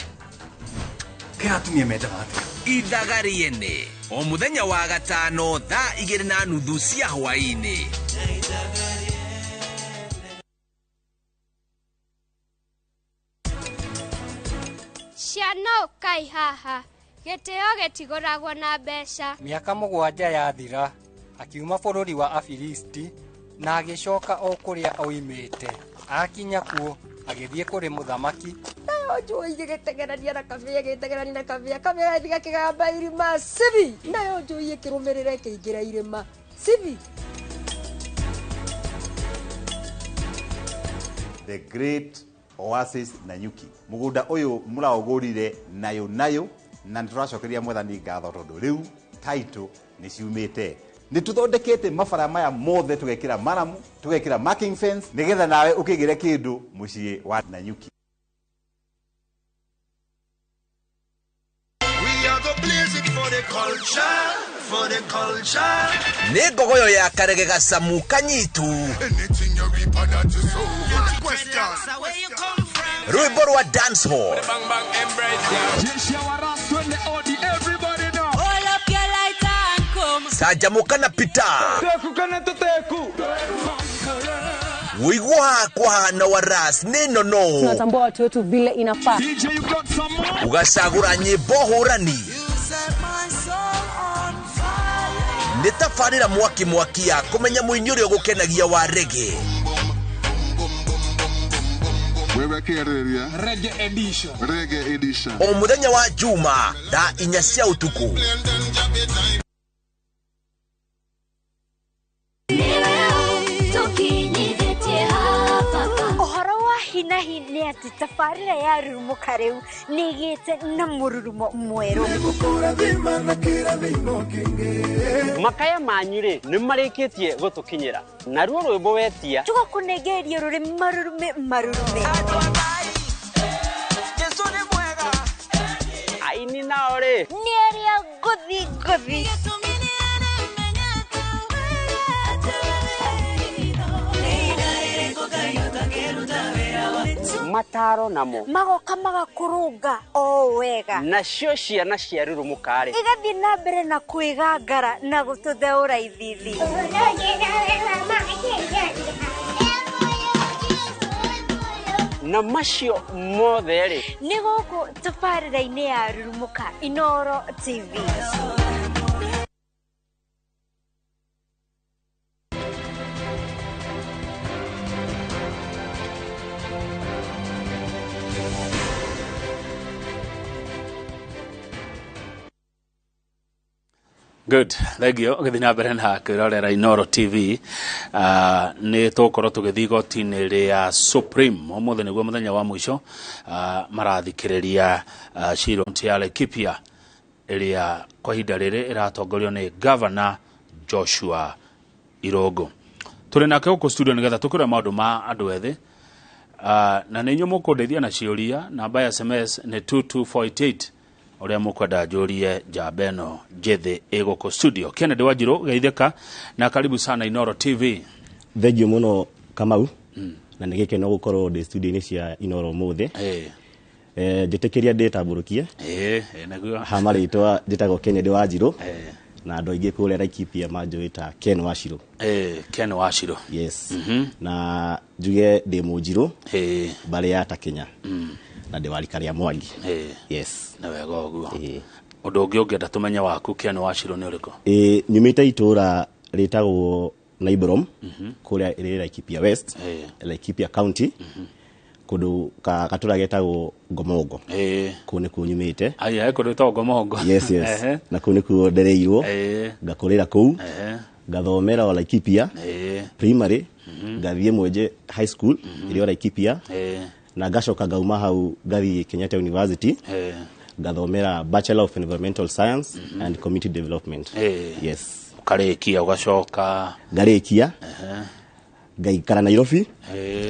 Kiatumie meta ati. Idagariene. O muthenya wa gatano thaa 2:30 cia hwaini. Ciano kai haha gitio gitiguragwo na mbeca. Miaka 7 yathira akiuma bururi wa Afilisti na agicoka o kuria oimite. Akinya kuo agithie kuri muthamaki. Nayo njui gitegerania na kabia gitegerania na kabia ndiga kigamba irima sivi. Nayo njui kirumirire kiingira irima sivi. The great oasis Nanyuki. Mugunda uyu muraogurire nayo na nituracokeria mwathani ngatho tondu riu title ni ciumite. Ni tuthondekete mabara maya mothe tugekira maramu, tugekira marking fence nigetha nawe ukigire kindu mucii wa Nanyuki. Nĩ ngogoyo ya karege gacamu kanyitu. Rwĩmbo rwa dancehall. Canjamũka na Peter. Wĩigua hakwa na waras nĩ nono. Tunatambua watu wetu vile inafaa. Ugacagũra nyĩmbo hũrani. Nĩ tabarĩra mwaki ya kũmenya mũini ũrĩa ũgũkenagia wa reggae. Reggae edition. O muthenya wa Juma thaa 4 cia ũtukũ. Ohoro wa hinahi nĩ ati tabarĩra ya rurumuka rĩu nĩgĩte na mũrurumo mwerũ. Makaya manyu rĩ nĩ marĩkĩtie gũtũkinyĩra na ruo rwĩmbo wetia tũgakũnengeria rũrĩ marurume. Aini nao rĩ nĩ arĩa ngũthi. mataro namo magoka magakũrũnga o wega nacio ciana cia rurumuka rĩ igathiĩ na mbere na kwĩgangara na gũtũtheũra ithithi. na macio mothe rĩ nĩ gũkũ tabarĩra-inĩ ya Rurumuka Inooro TV. Good. Thegio githii na mbere na kwirorera Inooro TV. Ni tukorwo tugithii igoti-inĩ ria Supreme umuthi niguo muthenya wa mwisho marathikiriria cira ya Laikipia iria kwa ihinda riri iratongorio ni Governor Joshua Irogo. Turi nake guku studio nigetha tukire maundu ma andu ethi na ni nyu mukundeithia na ciuria namba ya SMS ni 2248 uria mukwenda njurie Jabeno Jethe egoko studio. Kennedy Wanjiru geitheka na karibu sana Inoro TV. Thengio muno Kamau na nä gä keno gå korwo ndä studio-inä cia Inoro må thä njätä kä ria ndä tambå hama rä twa njä tagwo Kennedy Wanjiru na andå aingä kå rä a Laikipia manjå ta Ken Washiro. Ken Washiro. Yes. Na njuge ndä må njirå mbarä ya ta Kenya na ndä warika rä a Mwangi. Yes. Na wega å guo å ndå å ngä å ngä enda tå menye waku Ken Washiro nä å rä kå? Nyumä te itå ra rä tagwo Naiborom kå rä a ä rä Laikipia West, Laikipia County, kundu katura getagwo Ngomongo. Kuu nä kuo nyumä te. Kå ndå tagwo Ngomongo. Yes, yes. Na kuu nä kuo ndereirwo ngakå rä ra kũu ngathomera o Laikipia primary, ngathiĩ Mwenje high school ĩrĩ o Laikipia, na ngacoka ngauma hau ngathiĩ Kenyatta University ngathomera Bachelor of Environmental Science and Community Development. Yes. Karekia ugacoka ngarekia ngaikara Nairobi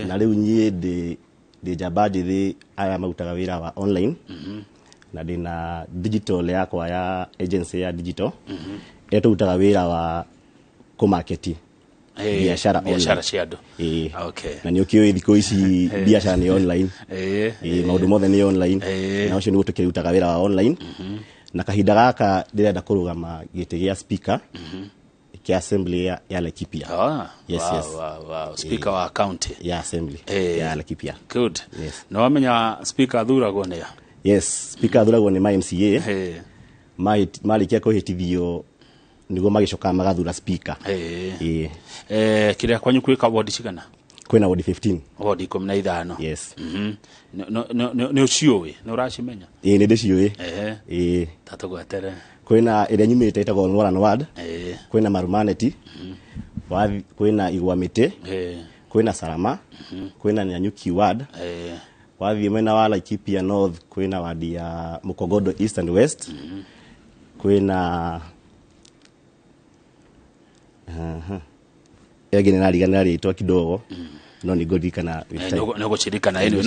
na riu nyie ndi njamba ndithi aya mautaga wira wa online na ndina digital yakwa ya agency ya digital etutaga wira wa kumarketi biashara cia andu. Okay. Na nä å kä å ä thikå ici biashara nä online, maå mothe nä online, na å cio nä gå tå kä rutaga wä ra wa online. Na kahinda gaka ndä renda kå rå gama gä tä gä a speaker kä assembly ya Laikipia. Yes, yes. Wow. Speaker wa county ya assembly ya Laikipia. Good. Yes. Na wamenya speaker thuragwo nä a? Yes, speaker thuragwo nä ma MCA marä kia kå hä tithio niguo magicoka magathura speaker. Kiria kwanyu kwika ward cigana? Kwina ward 15. Ward 15. Yes. Nä å ciåä nä å racimenya? Nä ndä ciåä. Tatå gwetere kwina ä rä a nyumä te ĩtagwo Northern Ward, kwina Marumaneti, kwina Igwa Mĩtĩ, kwina Sarama, kwina Nyanyuki Ward, wathiĩ mwena wa Laikipia North kwina ward ya Mukogodo East and West, kwina egine nariganĩra rĩtwa kidogo no nĩ ngũririkana nĩ gũcirikana anyway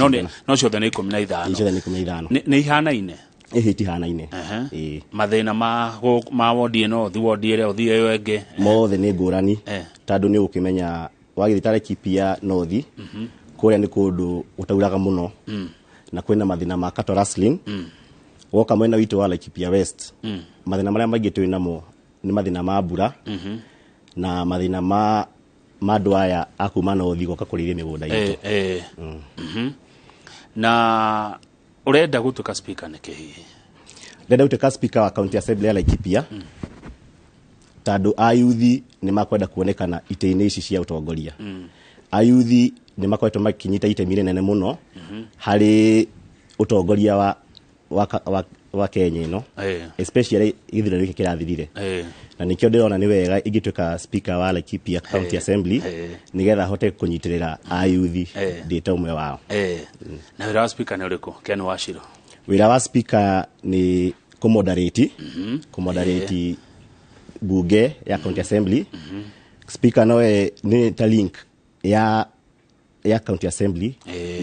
no ciothe nĩ 15 nĩ ihanaine ihanaine mathĩna ma wodi ĩno wodi ĩrĩa ũthiĩ ĩyo ĩngĩ mothe nĩ ngũrani tondũ nĩ ũkĩmenya wagĩthiĩ ta Laikipia North kũrĩa nĩ kũndũ ũtauraga mũno na kwĩna mathĩna ma cattle rustling. Woka mwena witũ wa Laikipia West mathĩna marĩa maingĩ twĩ namo nĩ mathĩna ma mbura na mathĩna ma andũ aya akuma North goka kũrĩithia mĩgũnda itũ. Na urenda gũtuĩka speaker nĩkĩ hihi? Ndenda gũtuĩka speaker wa county assembly ya Laikipia tondũ ayuthi nĩ makwenda kuonekana itĩ-inĩ ici cia ũtongoria. Ayuthi nĩ makoretwo makinyita itemi rĩnene mũno harĩ ũtongoria wa Kenya ĩno, especially gĩthurano gĩkĩ kĩrathirire. Na nĩkĩo ndĩrona nĩ wega ingĩtuĩka speaker wa Laikipia County Assembly nĩgetha hote kũnyitĩrĩra ayuthi ndĩ ta ũmwe wao. Na wĩra wa speaker nĩ ũrĩkũ Ken Washiro? Wĩra wa speaker nĩ kũmoderate bunge ya County Assembly. Speaker nowe nĩ ta link ya County Assembly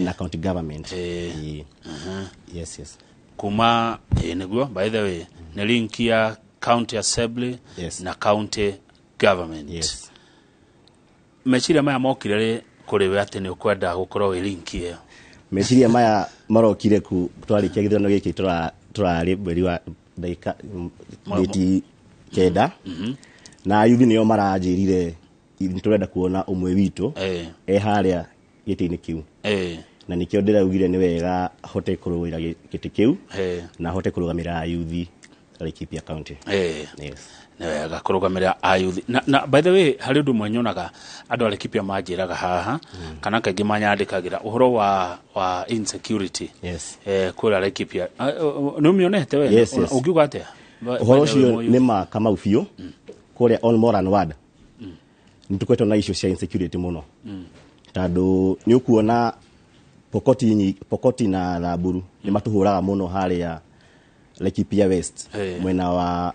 na county government. Yes. Kuma niguo by the way nĩ link ya County Assembly na County Government. Meciria maya mokire kũrĩ we atĩ nĩ ũkwenda gũkorwo wĩ link ĩyo? Meciria maya marokire twarĩkia gĩthurano gĩkĩ tũrarĩ mweri wa ndĩti kenda na ayuthi nĩo maranjĩrire tũrenda kuona ũmwe witũ harĩa gĩtĩ-inĩ kĩu na nĩkĩo ndĩraugire nĩ wega hote kũrũĩra gĩtĩ kĩu na hote kũrũgamĩra ayuthi Laikipia County. Nĩ wega kũrũgamĩrĩra ayuthi na by the way harĩ ũndũ ũmwe nyonaga andũ a Laikipia manjĩraga haha kana kaingĩ manyandĩkagĩra ũhoro wa insecurity kũrĩa Laikipia. Nĩ ũmĩonete we ũngiuga atĩa ũhoro ũcio nĩ ma Kamau biũ kũrĩa on Moran Ward nĩ tũkoretwo na issue cia insecurity mũno tondũ nĩ ũkuona Pokoti na Thamburu nĩ matũhũraga mũno harĩa Laikipia West mwena wa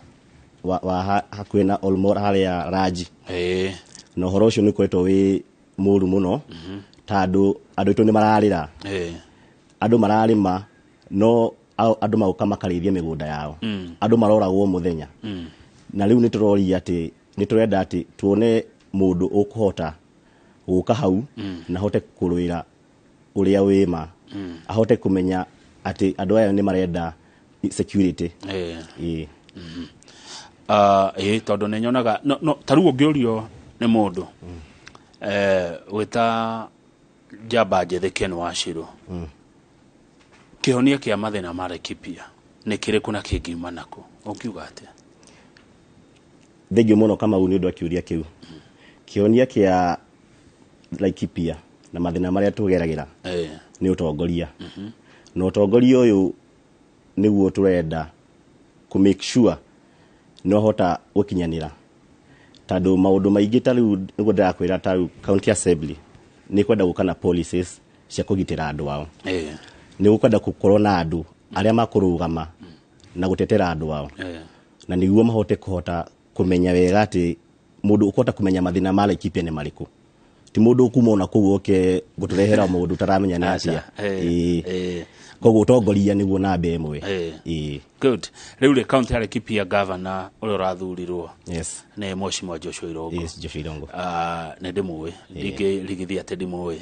hakuhĩ na Olmor harĩa Raji. Na ũhoro ũcio nĩ ũkoretwo wĩ mũru mũno tondũ andũ aitũ nĩ mararĩra andũ mararĩma no andu mauka makarithia migunda yao andu maroragwo muthenya na riu niturori ati niturenda ati tuone mundu ukuhota guka hau na hote kurwira uria wima ahote kumenya ati andu aya ni marenda security tondu ni nyonaga no taru ngiorio ni mundu wita jamba njethe Ken Wachiro kihonia kia mathina ma Laikipia ni kiriku na kingiuma nako ukiuga atia thengio muno kama uni ndu akiuria kiu kihonia kia Laikipia na mathina maria tugeragira ni utongoria no utongoria uyu niguo turenda ku make sure no hota gukinyanira tando maundu maingi tariu niguo ndirakwira tariu county assembly ni kwenda gukana policies cia kugitira andu ao ni gukwenda gukorwo na andu aria makurugama na gutetera andu ao na niguo mahote kuhota kumenya wega ati mundu ukota kumenya mathina ma Laikipia ni mariku ti mundu kumona kuo ke guturehera mundu taramenya na atia koguo utongoria niguo nambe imwe good riu le county ya Laikipia governor uri urathurirwo yes ne Mheshimiwa Joshua Irongo Joshua Irongo ne ndimuwe ligithia ate ndimuwe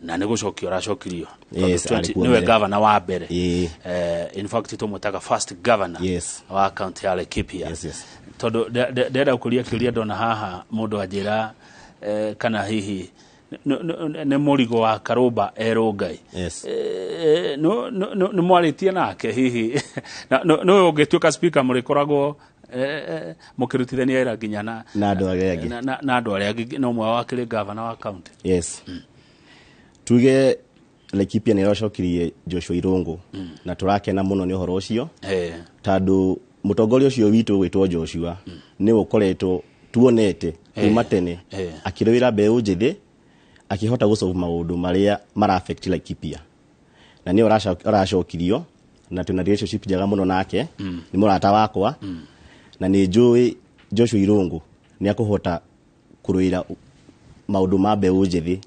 na ne gucokio racokirio niwe governor wa mbere in fact tumutaga first governor wa county ya Laikipia tondu ndenda ukuria kiuria ndona haha mundu anjira kana hihi ne murigo wa Karoba Erongai no mwaritie nake hihi no ugituka speaker murikoragwo mukirutithania ira ginya na andu aria no mwa wa kire governor wa county tuge Laikipia ni rocokirie Joshua Irongo na turakena muno ni uhoro ucio tandu mutongoria ucio witu witwo Joshua ni ukoretwo tuonete kuma tene akirwira mbeu njithi akihota gusolve maundu maria mara affect Laikipia na ni oracokirio na tuna relationship njega muno nake ni murata wakwa na ni njui Joshua Irongo ni akuhota kurwira maundu ma mbeu njithi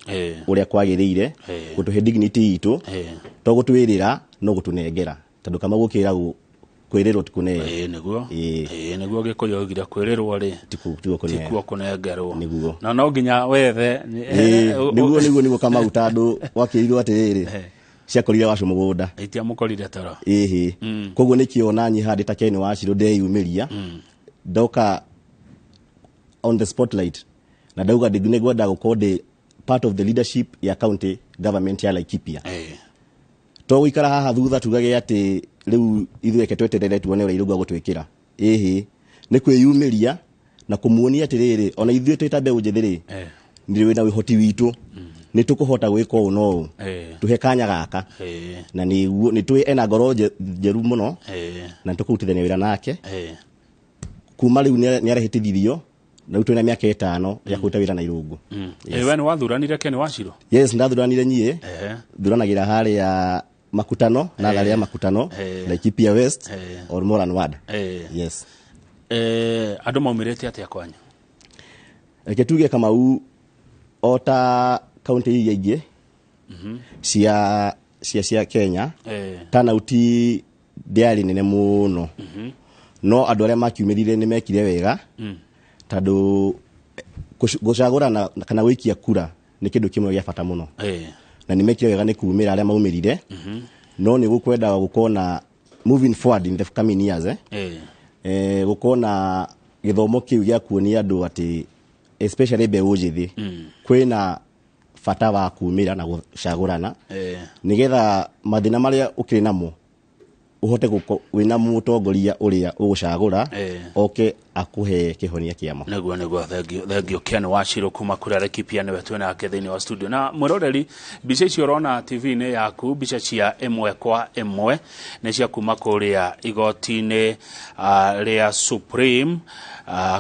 uria kwagiriire gutuhe dignity itu to gutwirira no gutunengera tondu kama gukira kwirirwo tikune niguo gikuyogira kwirirwo ri tikuo kunengerwo na no nginya wethe niguo kama utandu wakirirwo atiriri ciakorire wacu mugunda itia mukorire toro koguo nikiona nyi handi ta Ken Wachiro ndeyumiria ndoka on the spotlight na ndauga ndigwenda gukorwo part of the leadership ya county government ya Laikipia to wikara haha thutha tugage ati riu ithueke tweterere tuone ura irugwa gutwikira ni kwiyumiria na kumuonia atiriri ona ithuĩ twita mbeu njithiri ndiri wina wihoti witu ni tukuhota gwika uno tuhe kanya gaka na ni twi ena ngoro njeru muno na tukutithania wira nake kuma riu ni arehitithirio na riu twina miaka 5 ya kuruta wira na irungu we ni wathuranire Ken Wachiro yes ndathuranire nyie thuranagira hari ya makutano na gari ya makutano Laikipia West or Moran Ward yes andu maumirete atia kwanyu tuge kama ota county yeye cia Kenya tana uti diari nene muno no andu aria makiumirire ni mekire wega tandu gucagura kana wikia kura ni kindu kimwe gya bata muno na ni mekire wega ni kuumira aria maumirire no ni gukwenda gukona moving forward in the coming years gukona githomo kiu gya kuonia andu ati especially mbeu njithi kwina bata wa kuumira na gucagurana nigetha mathina maria ukiri namo uhote wina mutongoria uria ugucagura oke akuhe kihonia kiamo niguo thengio Ken Wachiro kuma kuri Laikipia niwe twina ake thiini wa studio na muroreri bica icio urona TV-ini yaku bica cia imwe kwa imwe ni cia kuma kuria igoti-ini ria Supreme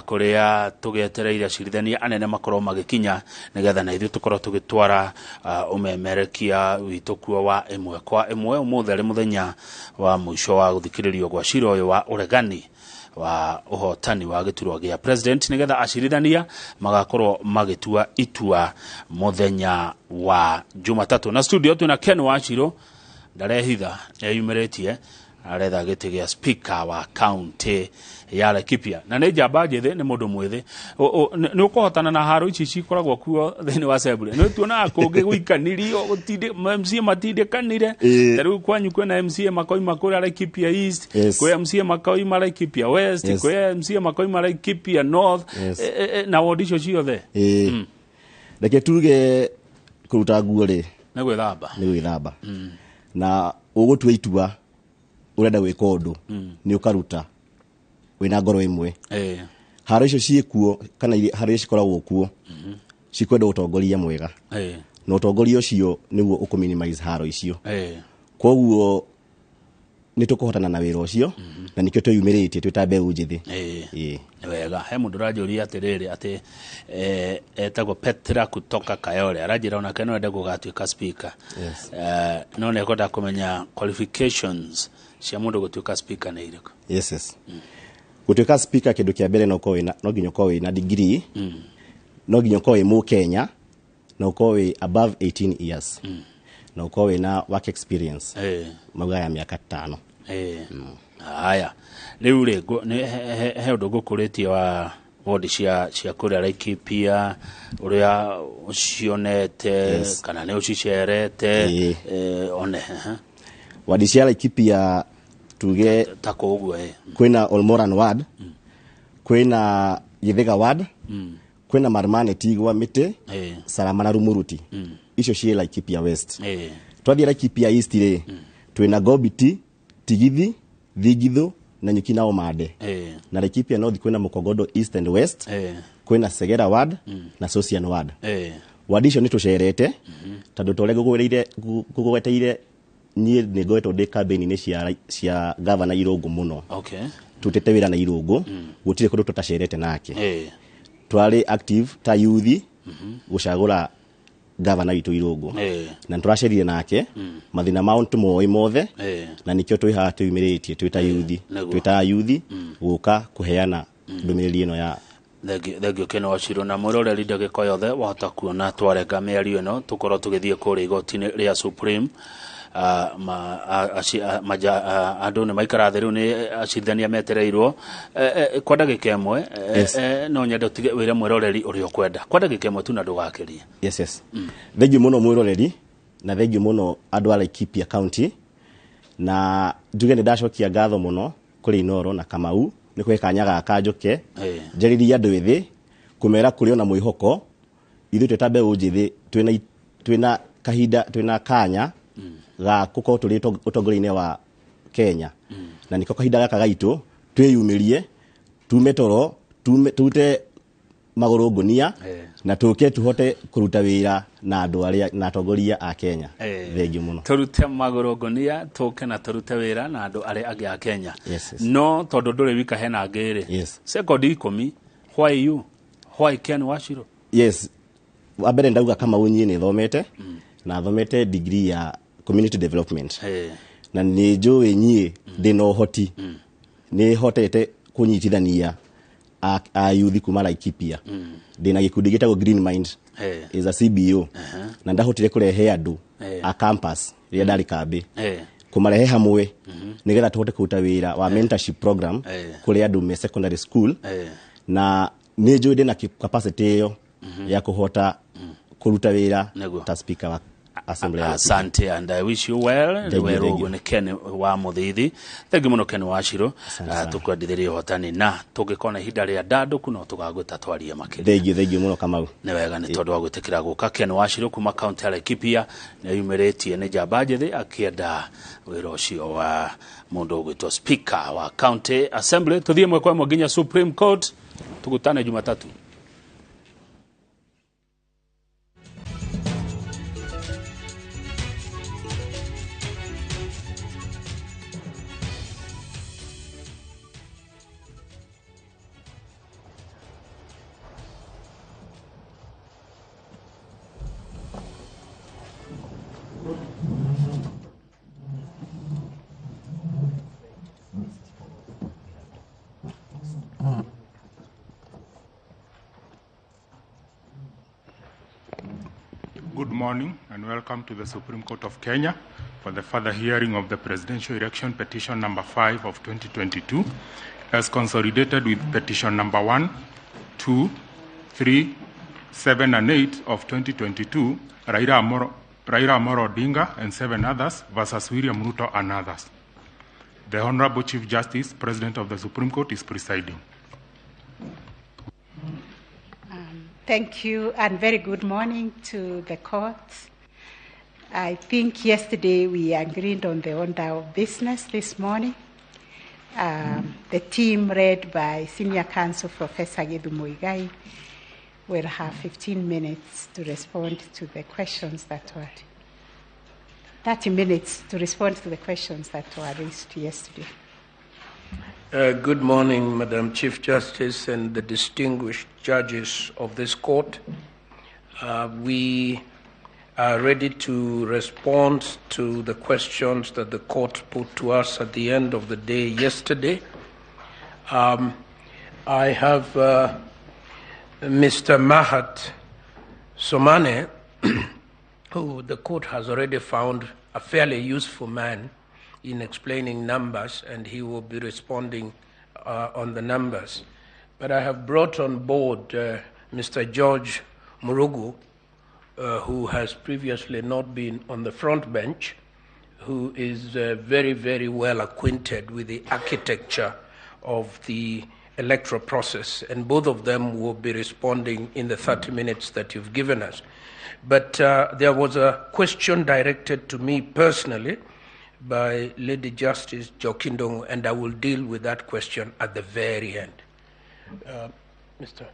kuria tugetereire acirithania anene makorwo magikinya nigetha na ithuĩ tukorwo tugitwara umemerekia witu kuo wa imwe kwa imwe umuthi ari muthenya wa mwisho wa guthikiririo gwa cira uyu wa uregani wa uhotani wa giturwa gya president nigetha acirithania magakorwo magitua itua muthenya wa Jumatatu na studio tuna Ken Wachiro ndarehitha eyumiretie aretha gĩtĩ gĩa speaker wa county ya Laikipia na nĩ njamba njĩthĩ nĩ mũndũ mwĩthĩ nĩ ũkũhotana na haro ici cikoragwo kuo thĩinĩ wa assembly nĩ tuonaga kũngĩ gũikanirio MCA matindĩkanire tarĩu kwanyu kwĩna MCA makoima kũrĩa Laikipia East kwĩ MCA makoima Laikipia West kwĩ MCA makoima Laikipia North na ward icio ciothe reke tuge kũruta nguo rĩ nĩ gwĩthamba na ũgũtua itua urenda gwika undu ni ukaruta wina ngoro imwe haro icio ciikuo kana haro icio cikoragwo kuo cikwenda utongoria mwega na utongoria ucio niguo uku-minimize haro icio koguo ni tukuhotana na wira ucio na nikio tuyumiritie twita mbeu njithi wega he mundu rajuria atiriri ati etagwo Petra kutoka Kayole arajira ona kana ende gugatuika speaker no ne kota kumenya qualifications cia mundu gutuika speaker nĩ irĩkũ yes gutuika speaker kindu kia mbere no nginya ukorwo na degree no nginya ukorwo mu Kenya na ukorwo above 18 years na ukorwo na work experience mauga ya miaka 5 haya riu ri he undu gukuritie wa wodi cia kuria Laikipia uria ucionete kana ne ucicerete one wadi cia Laikipia tuge tako uguo kwina Olmoran ward kwina Githega ward kwina Marmane Tigwa Mite Salama na Rumuruti icio cie Laikipia West twathie Laikipia East ri twina Gobiti Tigithi Thigithu na Nyuki na Omade na Laikipia North kwina Mukogodo East and West kwina Segera ward na Sosian ward wadi icio ni tucerete tondu tole gugweteire nie nĩ ngoetwo ndĩ campaign-inĩ cia governor Irungu muno tutete wĩra na Irungu gũtirĩ kũndũ tutacerete nake twari active ta youth gucagũra governor witũ Irungu na turacerire nake mathina mao tũmoĩ mothe na nikio twĩhaha twĩmĩrĩtie twĩta youth gũka kuheana ndũmĩrĩri ĩno ya thengio keno waciro na mũroreri ndagĩka yothe wahota kuona twarenga mĩario ĩno tũkorwo tũgĩthiĩ kũrĩa igoti-inĩ rĩa Supreme andu nĩ maikara thĩ rĩu nĩ acirithania metereirwo kwa ndagĩka ĩmwe no nyende ũtige wĩre mwĩroreri ũrĩa ũkwenda kwa ndagĩka ĩmwe tu na ndũgakĩrie yes thengiũ mũno mwĩroreri na thengiũ mũno andũ a Laikipia county na njuge nĩ ndacokia ngatho mũno kũrĩ Inoro na Kamau nĩ kũhe kanya gaka njoke njaririe andũ ethĩ kũmera kũrĩ ona mwĩhoko ithuĩ twĩta mbeũ njĩthĩ twĩna kahinda twĩna kanya ga kuko tuli utongoria-inĩ wa Kenya na niko kahinda gaka gaitũ twĩyumĩrie tume toro tute magũrũ ngunia na tuke tuhote kũruta wĩra na andũ arĩa na atongoria a Kenya thengiũ mũno turute magũrũ ngunia tuke na turute wĩra na andũ arĩa angĩ a Kenya no tondu ndũrĩ wika hena ngĩrĩ second 10 why Ken Wachiro wambere ndauga kama unyi nĩ thomete na thomete degree ya community development na nĩ njũĩ nyie ndĩna ũhoti nĩ hotete kũnyitithania a youth kuma Laikipia ndĩna gĩkundi gĩtagwo Green Mind is a CBO na ndahotire kũrehe andũ a campus rĩrĩa ndarĩ kambĩ kũmarehe hamwe nĩgetha tũhote kũruta wĩra wa mentorship program kũrĩ andũ me secondary school na nĩ njũĩ ndĩna capacity ĩyo ya kũhota kũruta wĩra ta speaker wa assembly. Asante and I wish you well. Wewe ni Ken wa Muthithi. Thank you muno Ken Wachiro. Tukwendithirie hotani na tugikona ihinda ria ndando kuno tugagwita twarie makiri. Thank you muno Kamau. Ni wega ni tondu wa gwitikira guka Ken Wachiro kuma county ya Laikipia na yumiritie ni njamba njithi akienda wira ucio wa mundu ugwitwo speaker wa county assembly. Tuthie mwe kwa nginya Supreme Court tugutane Jumatatu. Good morning and welcome to the Supreme Court of Kenya. for the further hearing of the presidential election petition number 5 of 2022 as consolidated with petition number 1, 2, 3, 7 and 8 of 2022, Raila Amolo Odinga and 7 others versus William Ruto and others. The Honorable Chief Justice, President of the Supreme Court, is presiding. Thank you and very good morning to the court. I think yesterday we agreed on the order of business this morning. The team led by Senior Counsel Professor Gīthurano will have 15 minutes to respond to the questions that were 30 minutes to respond to the questions that were raised yesterday. Good morning, Madam Chief Justice and the distinguished judges of this court. We are ready to respond to the questions that the court put to us at the end of the day yesterday. I have Mr. Mahat Somane, who the court has already found a fairly useful man in explaining numbers, and he will be responding on the numbers. But I have brought on board Mr. George Murugu, who has previously not been on the front bench, who is very, very well acquainted with the architecture of the electoral process, and both of them will be responding in the 30 minutes that you've given us. But there was a question directed to me personally by Lady Justice Jokindong, and I will deal with that question at the very end. Mr.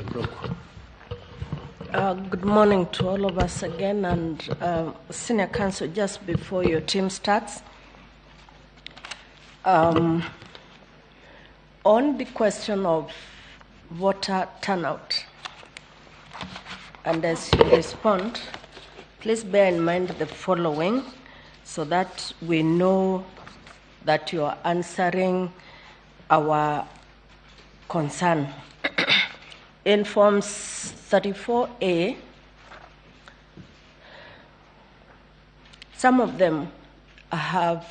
Brook. Good morning to all of us again, and Senior Counsel, just before your team starts, on the question of voter turnout, and as you respond, please bear in mind the following so that we know that you are answering our concern. In Forms 34A, some of them have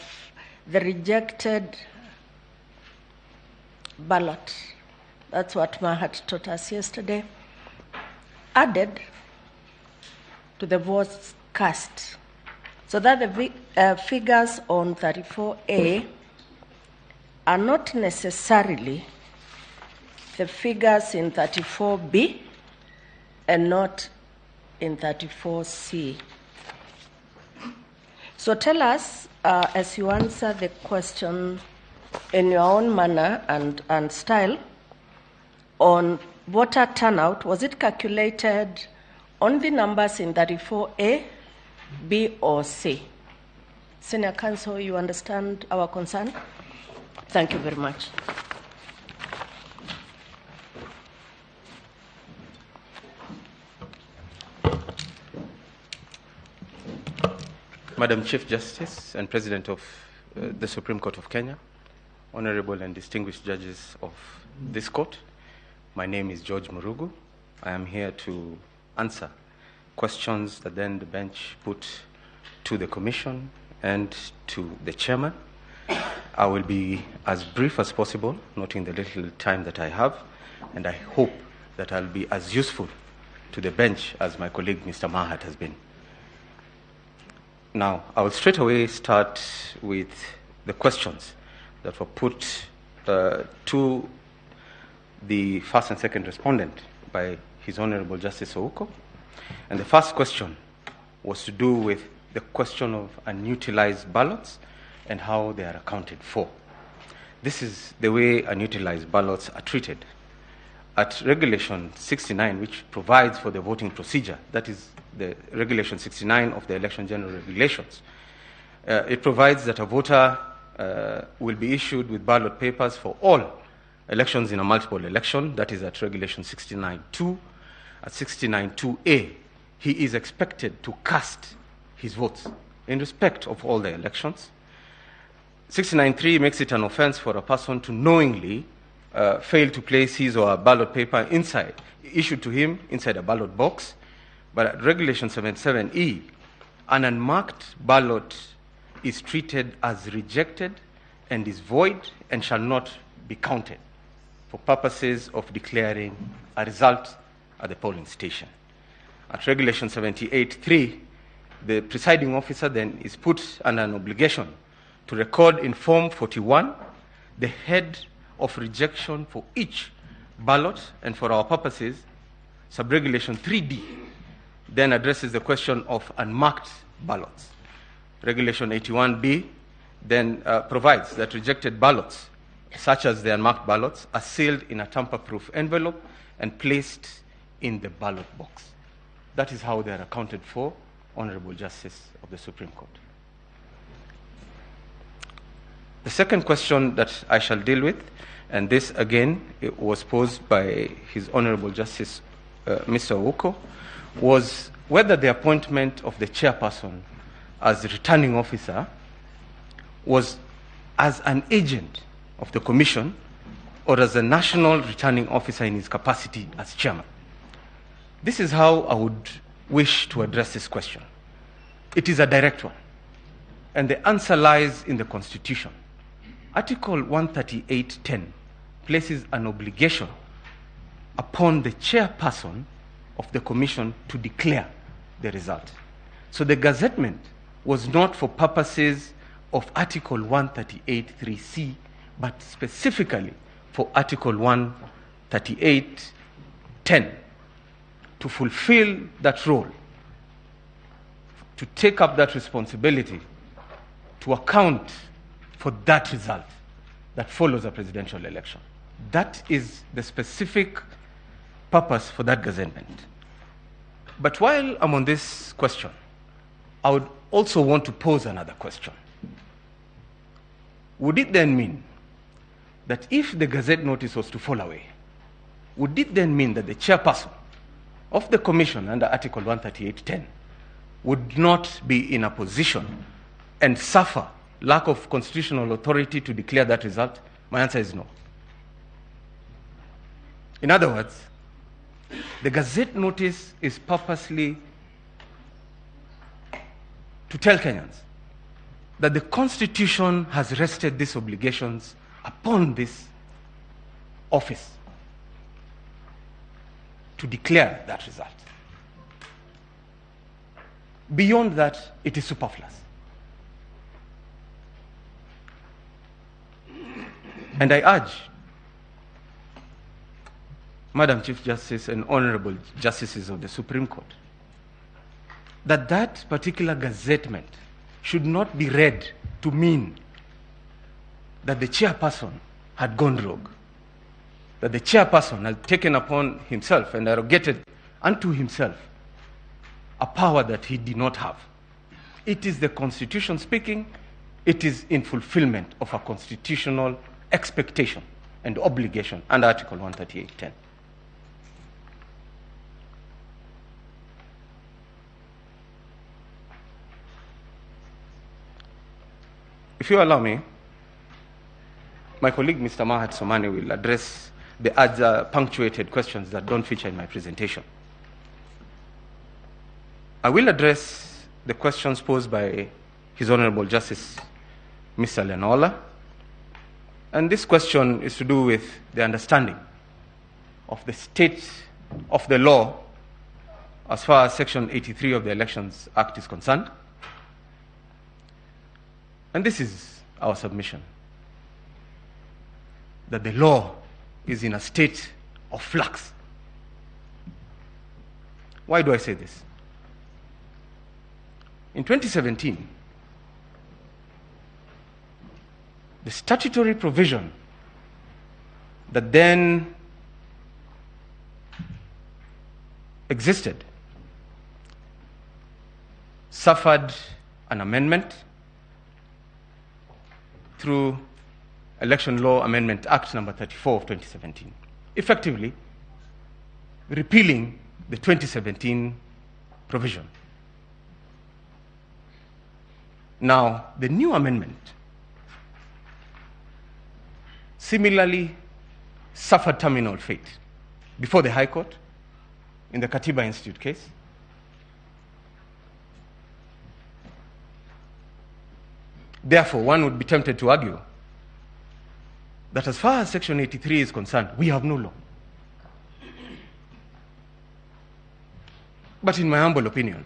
the rejected ballot. That's what Mahat taught us yesterday, added to the votes cast, so that the figures on 34A are not necessarily the figures in 34B and not in 34C. So tell us, as you answer the question in your own manner and style, on voter turnout, was it calculated on the numbers in 34A, B, or C? Senior Counsel, you understand our concern? Thank you very much. Madam Chief Justice and President of the Supreme Court of Kenya, honorable and distinguished judges of this court, my name is George Murugu. I am here to answer questions that then the bench put to the Commission and to the Chairman. I will be as brief as possible, noting the little time that I have, and I hope that I'll be as useful to the bench as my colleague Mr. Mahat has been. Now, I will straight away start with the questions that were put to the first and second respondent by His Honorable Justice Ouko. And the first question was to do with the question of unutilized ballots and how they are accounted for. This is the way unutilized ballots are treated. At Regulation 69, which provides for the voting procedure, that is the Regulation 69 of the Election General Regulations, it provides that a voter will be issued with ballot papers for all elections in a multiple election. That is at Regulation 69.2. At 69.2a, he is expected to cast his votes in respect of all the elections. 69.3 makes it an offense for a person to knowingly fail to place his or her ballot paper issued to him inside a ballot box. But at Regulation 77E, an unmarked ballot is treated as rejected and is void and shall not be counted for purposes of declaring a result at the polling station. At Regulation 78.3, the presiding officer then is put under an obligation to record in Form 41 the head of rejection for each ballot, and for our purposes, Sub-Regulation 3D then addresses the question of unmarked ballots. Regulation 81B then provides that rejected ballots, such as the unmarked ballots, are sealed in a tamper-proof envelope and placed in the ballot box. That is how they are accounted for, Honorable Justice of the Supreme Court. The second question that I shall deal with, and this again it was posed by His Honorable Justice Mr. Ouko, was whether the appointment of the chairperson as returning officer was as an agent of the Commission or as a national returning officer in his capacity as chairman. This is how I would wish to address this question. It is a direct one, and the answer lies in the Constitution. Article 138.10 places an obligation upon the chairperson of the Commission to declare the result. So the gazettement was not for purposes of Article 138.3c, but specifically for Article 138.10 to fulfill that role, to take up that responsibility, to account for that result that follows a presidential election. That is the specific purpose for that gazettement. But while I'm on this question, I would also want to pose another question. Would it then mean that if the gazette notice was to fall away, would it then mean that the chairperson of the Commission under Article 138.10 would not be in a position and suffer lack of constitutional authority to declare that result? My answer is no. In other words, the gazette notice is purposely to tell Kenyans that the Constitution has rested these obligations upon this office to declare that result. Beyond that, it is superfluous. And I urge Madam Chief Justice and Honorable Justices of the Supreme Court that that particular gazettement should not be read to mean that the chairperson had gone rogue, that the chairperson had taken upon himself and arrogated unto himself a power that he did not have. It is the Constitution speaking. It is in fulfillment of a constitutional expectation and obligation under Article 138.10. If you allow me, my colleague Mr. Mahat Somani will address the other punctuated questions that don't feature in my presentation. I will address the questions posed by His Honorable Justice Mr. Lenola, and this question is to do with the understanding of the state of the law as far as Section 83 of the Elections Act is concerned. And this is our submission, that the law is in a state of flux. Why do I say this? In 2017, the statutory provision that then existed suffered an amendment through Election Law Amendment Act number 34 of 2017, effectively repealing the 2017 provision. Now, the new amendment similarly suffered terminal fate before the High Court in the Katiba Institute case, Therefore, one would be tempted to argue that as far as Section 83 is concerned, we have no law. But in my humble opinion,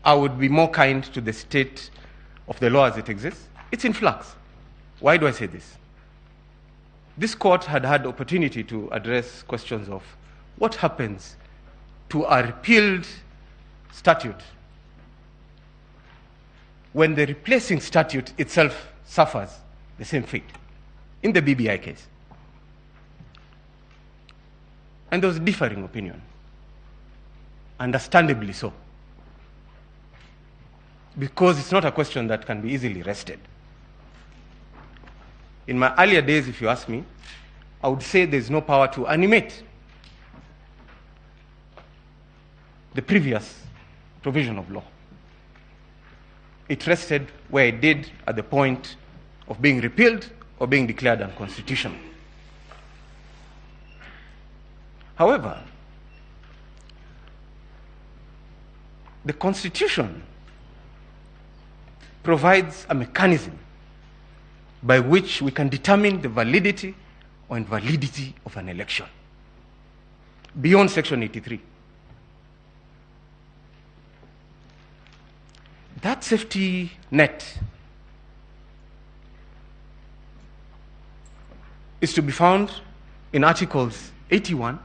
I would be more kind to the state of the law as it exists. It's in flux. Why do I say this? This court had had opportunity to address questions of what happens to a repealed statute when the replacing statute itself suffers the same fate, in the BBI case. And there was differing opinion, understandably so, because it's not a question that can be easily wrested. In my earlier days, if you ask me, I would say there's no power to animate the previous provision of law. It rested where it did at the point of being repealed or being declared unconstitutional. However, the Constitution provides a mechanism by which we can determine the validity or invalidity of an election beyond Section 83. That safety net is to be found in Articles 81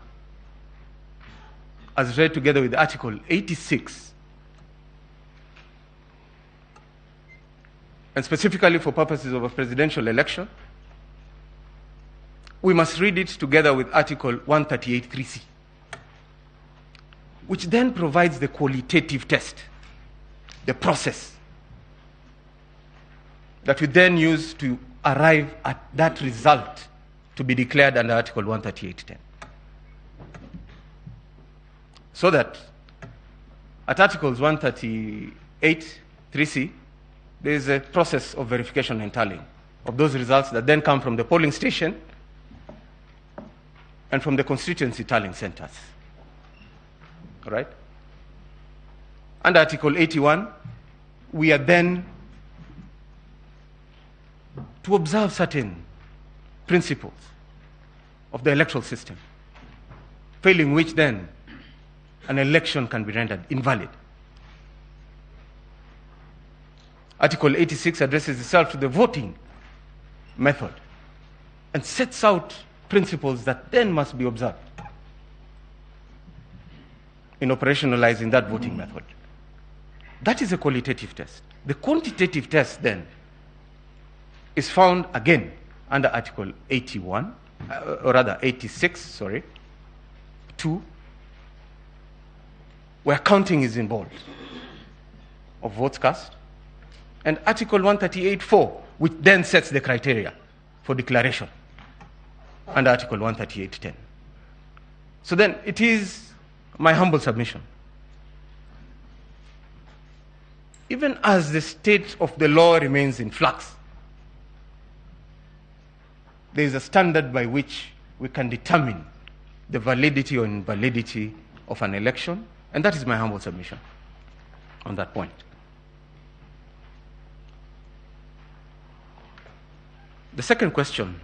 as read together with Article 86, and specifically for purposes of a presidential election, we must read it together with Article 138(3)(c), which then provides the qualitative test, the process that we then use to arrive at that result to be declared under Article 138(10). So that at Articles 138(3)(c), there is a process of verification and tallying of those results that then come from the polling station and from the constituency tallying centers. All right? Under Article 81, we are then to observe certain principles of the electoral system, failing which then an election can be rendered invalid. Article 86 addresses itself to the voting method and sets out principles that then must be observed in operationalizing that voting method. That is a qualitative test. The quantitative test then is found again under Article 81, or rather 86, 2, where counting is involved of votes cast, and Article 138(4), which then sets the criteria for declaration under Article 138(10). So then it is my humble submission, even as the state of the law remains in flux, there is a standard by which we can determine the validity or invalidity of an election, and that is my humble submission on that point. The second question,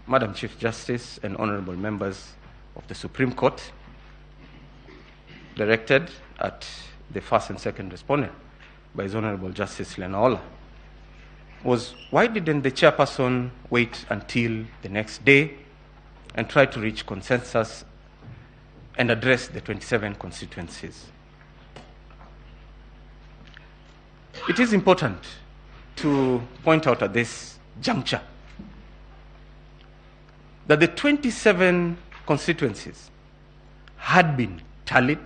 Madam Chief Justice and honorable members of the Supreme Court, directed at the first and second respondent by His Honorable Justice Lenaola, was why didn't the chairperson wait until the next day and try to reach consensus and address the 27 constituencies? It is important to point out at this juncture that the 27 constituencies had been tallied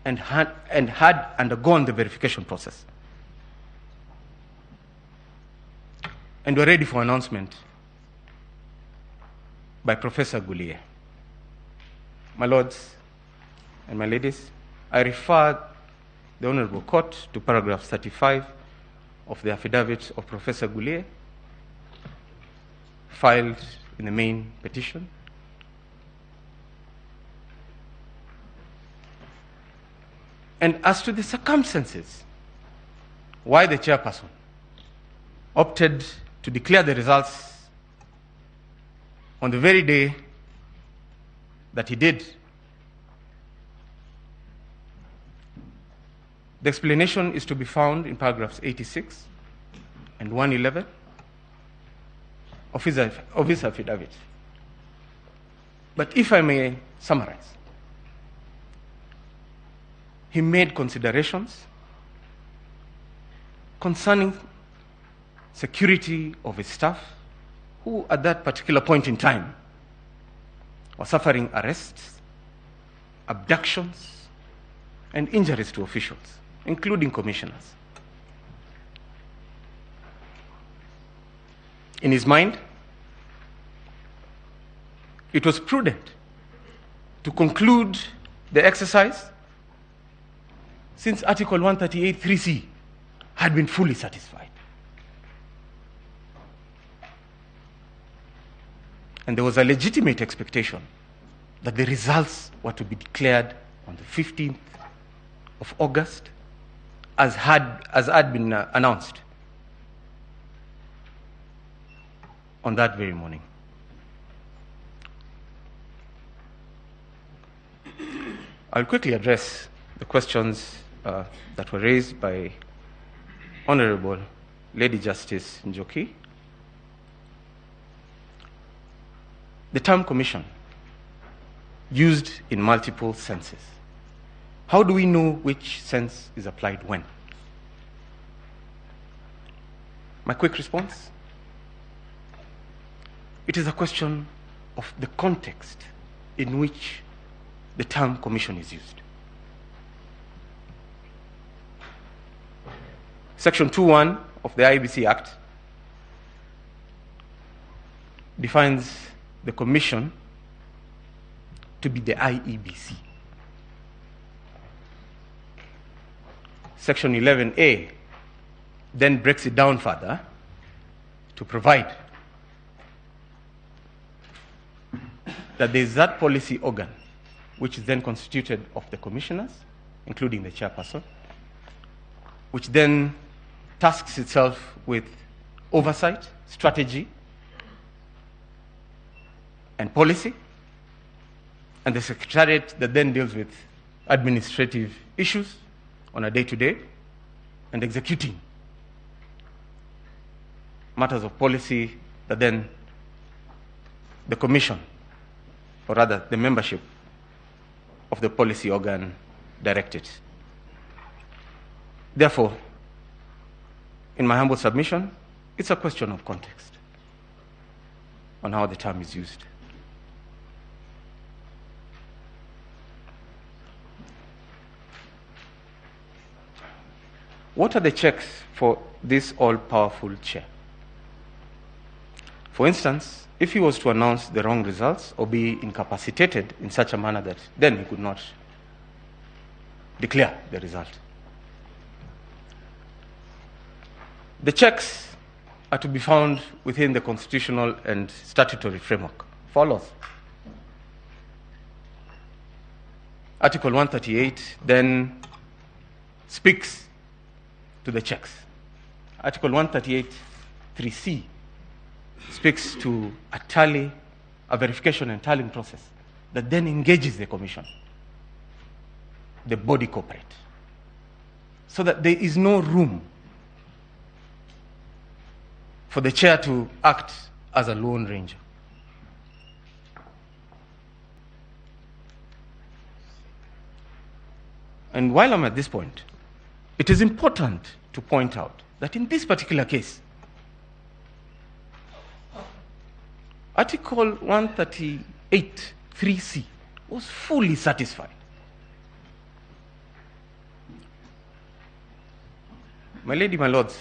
and had undergone the verification process, and were ready for announcement by Professor Goulier. My lords and my ladies, I refer the Honorable Court to paragraph 35 of the affidavit of Professor Goulier, filed in the main petition, And as to the circumstances why the chairperson opted to declare the results on the very day that he did, the explanation is to be found in paragraphs 86 and 111 of his affidavit. But if I may summarize, he made considerations concerning security of his staff, who at that particular point in time were suffering arrests, abductions, and injuries to officials, including commissioners. In his mind, it was prudent to conclude the exercise since Article 138 3C had been fully satisfied. And there was a legitimate expectation that the results were to be declared on the 15th of August, as had been announced on that very morning. I'll quickly address the questions that were raised by Honorable Lady Justice Njoki. The term commission used in multiple senses. How do we know which sense is applied when? My quick response: it is a question of the context in which the term commission is used. Section 2(1) of the IBC Act defines the commission to be the IEBC. Section 11A then breaks it down further to provide that there is that policy organ which is then constituted of the commissioners, including the chairperson, which then tasks itself with oversight, strategy, and policy, and the secretariat that then deals with administrative issues on a day-to-day and executing matters of policy that then the commission, or rather the membership of the policy organ, directed. Therefore, in my humble submission, it's a question of context on how the term is used. What are the checks for this all-powerful chair? For instance, if he was to announce the wrong results or be incapacitated in such a manner that then he could not declare the result. The checks are to be found within the constitutional and statutory framework. Follows. Article 138 then speaks to the checks. Article 138 3C speaks to a verification and tallying process that then engages the commission, the body corporate, so that there is no room for the chair to act as a lone ranger. And while I'm at this point, it is important to point out that in this particular case, Article 138 3C was fully satisfied. My lady, my lords,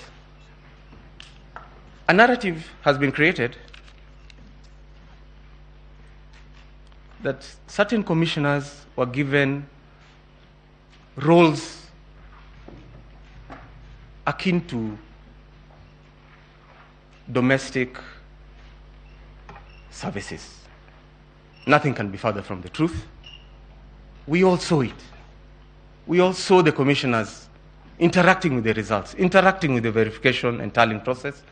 a narrative has been created that certain commissioners were given roles akin to domestic services. Nothing can be further from the truth. We all saw it. we all saw the commissioners interacting with the results, interacting with the verification and tallying process.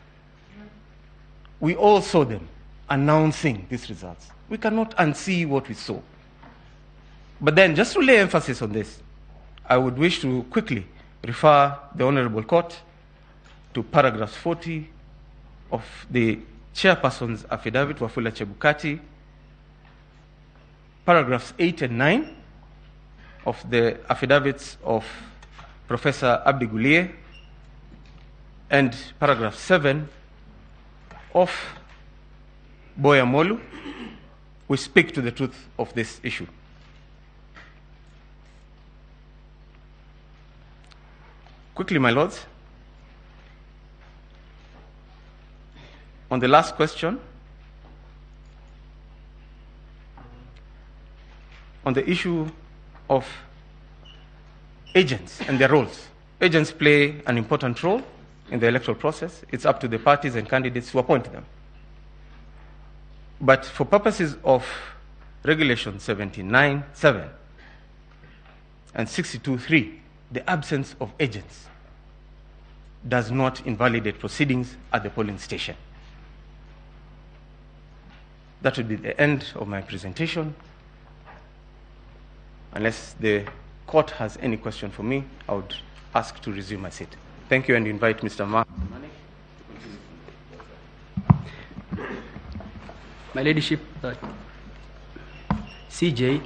We all saw them announcing these results. We cannot unsee what we saw. But then, just to lay emphasis on this, I would wish to quickly refer the Honorable Court to paragraph 40 of the Chairperson's affidavit, Wafula Chebukati, paragraphs 8 and 9 of the affidavits of Professor Abdi Gulier, and paragraph 7 of Boya Molu, which speak to the truth of this issue. Quickly, my lords, on the last question, on the issue of agents and their roles. Agents play an important role in the electoral process. It's up to the parties and candidates to appoint them. But for purposes of Regulation 79(7) and 62(3), the absence of agents does not invalidate proceedings at the polling station. That would be the end of my presentation. Unless the court has any question for me, I would ask to resume my seat. Thank you, and invite Mr. Ma. My Ladyship, CJ,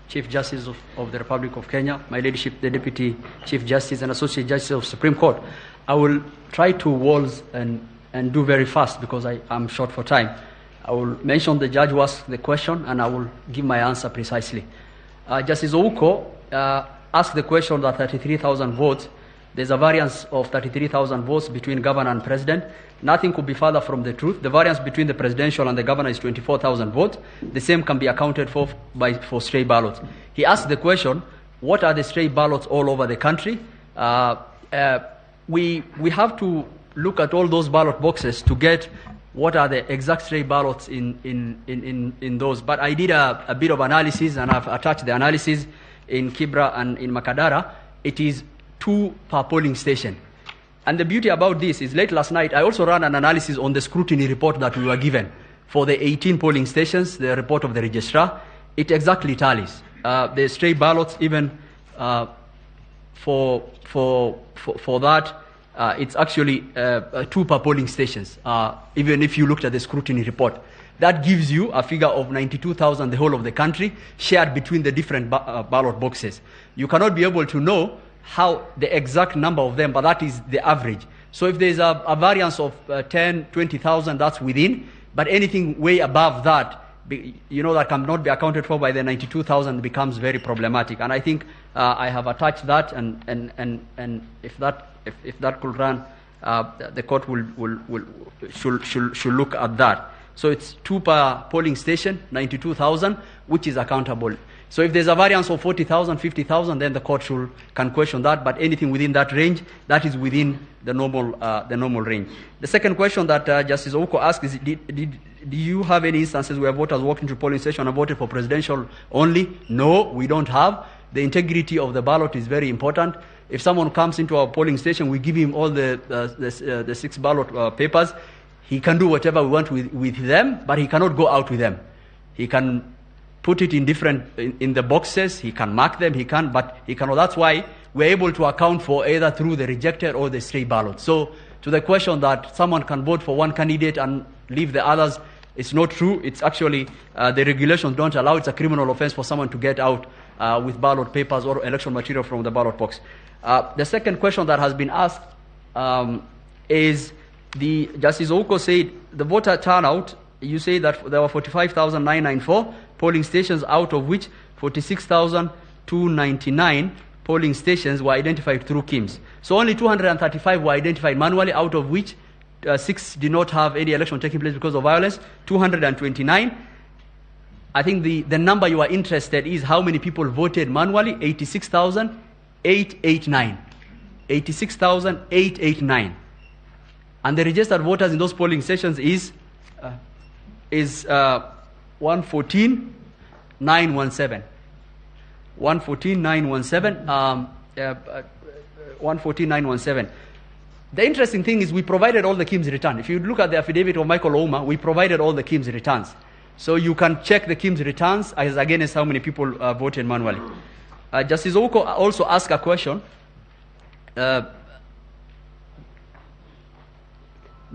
Chief Justice of the Republic of Kenya, My Ladyship, the Deputy Chief Justice and Associate Justice of Supreme Court, I will try to waltz and do very fast because I'm short for time. I will mention the judge who asked the question and I will give my answer precisely. Justice Ouko asked the question that 33,000 votes, there's a variance of 33,000 votes between governor and president. Nothing could be further from the truth. The variance between the presidential and the governor is 24,000 votes. The same can be accounted for stray ballots. He asked the question, what are the stray ballots all over the country? We have to look at all those ballot boxes to get what are the exact stray ballots in those. But I did a bit of analysis, and I've attached the analysis in Kibra and in Makadara. It is 2 per polling station. And the beauty about this is late last night, I also ran an analysis on the scrutiny report that we were given for the 18 polling stations, the report of the registrar. It exactly tallies. The stray ballots, even for that, it's actually 2 per polling stations, even if you looked at the scrutiny report. That gives you a figure of 92,000, the whole of the country, shared between the different ballot boxes. You cannot be able to know how the exact number of them, but that is the average. So if there's a variance of 10, 20,000, that's within, but anything way above that, that cannot be accounted for by the 92,000 becomes very problematic. And I think I have attached that, and if that could run, the court should look at that. So it's 2 per polling station, 92,000, which is accountable. So if there's a variance of 40,000, 50,000, then the court can question that. But anything within that range, that is within the normal range. The second question that Justice Ouko asked is, do you have any instances where voters walked into polling station and voted for presidential only? No, we don't have. The integrity of the ballot is very important. If someone comes into our polling station, we give him all the 6 ballot papers. He can do whatever we want with them, but he cannot go out with them. He can put it in the boxes, he can mark them, but he cannot. That's why we're able to account for either through the rejected or the stray ballot. So to the question that someone can vote for one candidate and leave the others, it's not true. It's actually, the regulations don't allow, it's a criminal offense for someone to get out with ballot papers or election material from the ballot box. The second question that has been asked is, Justice Ouko said the voter turnout, you say that there were 45,994 polling stations, out of which 46,299 polling stations were identified through KIMS. So only 235 were identified manually, out of which 6 did not have any election taking place because of violence, 229. I think the number you are interested is how many people voted manually, 86,889. 86,889. And the registered voters in those polling stations is 114,917. 114,917. 114,917. The interesting thing is we provided all the KIMS return. If you look at the affidavit of Michael Ouma, we provided all the KIMS returns. So you can check the KIMS returns as against how many people voted manually. Justice Ouko also asked a question.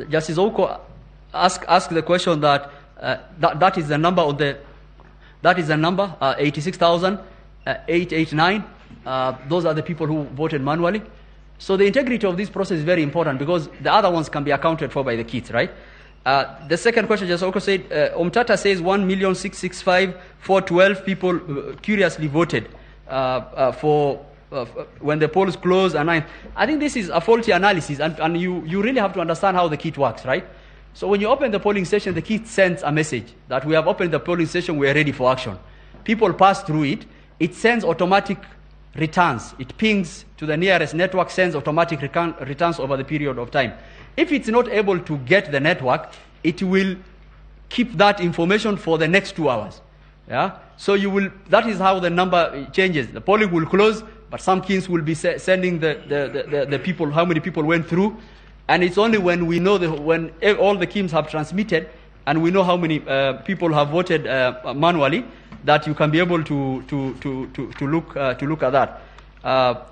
Justice Ouko asked the question that that is the number of the 86,889. Those are the people who voted manually. So the integrity of this process is very important because the other ones can be accounted for by the kits, right? The second question, Justice Ouko said, Omtata says 1,665,412 people curiously voted for when the polls closed and 9th. I think this is a faulty analysis, and you really have to understand how the kit works, right? So when you open the polling station, the kit sends a message that we have opened the polling station, we are ready for action. People pass through it. It sends automatic returns. It pings to the nearest network, sends automatic returns over the period of time. If it's not able to get the network, it will keep that information for the next 2 hours. Yeah. So that is how the number changes. The polling will close, but some KIMS will be sending the people, how many people went through. And it's only when we know when all the KIMS have transmitted and we know how many people have voted manually that you can be able to look at that,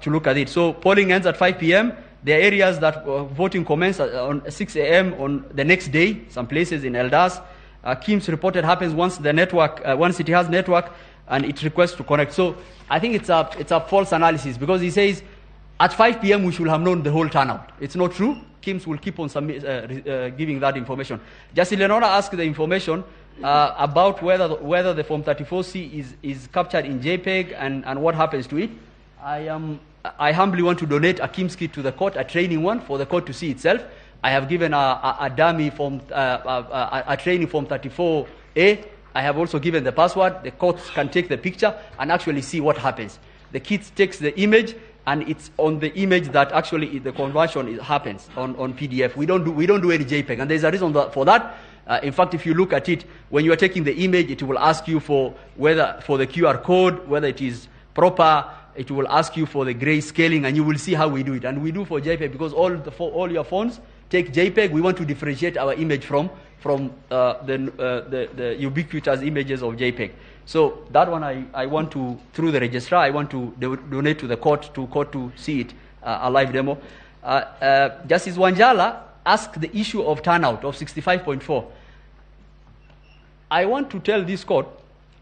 to look at it. So polling ends at 5 p.m. There are areas that voting commenced on 6 a.m. on the next day. Some places in Eldas, KIMS reported happens once the network, once it has network, and it requests to connect. So I think it's a false analysis because he says at 5 p.m. we should have known the whole turnout. It's not true. KIMS will keep on giving that information. Justice Lenora asked the information about whether the Form 34C is captured in JPEG and what happens to it. I humbly want to donate a KIMS kit to the court, a training one for the court to see itself. I have given a dummy form, a training Form 34A. I have also given the password. The courts can take the picture and actually see what happens. The kit takes the image, and it's on the image that actually the conversion happens on PDF. We don't do any JPEG, and there's a reason for that. In fact, if you look at it, when you are taking the image, it will ask you for the QR code, whether it is proper. It will ask you for the gray scaling, and you will see how we do it. And we do for JPEG because all your phones take JPEG. We want to differentiate our image from the ubiquitous images of JPEG. So that one I want to, through the registrar, I want to donate to the court to see it, a live demo. Justice Wanjala asked the issue of turnout of 65.4. I want to tell this court,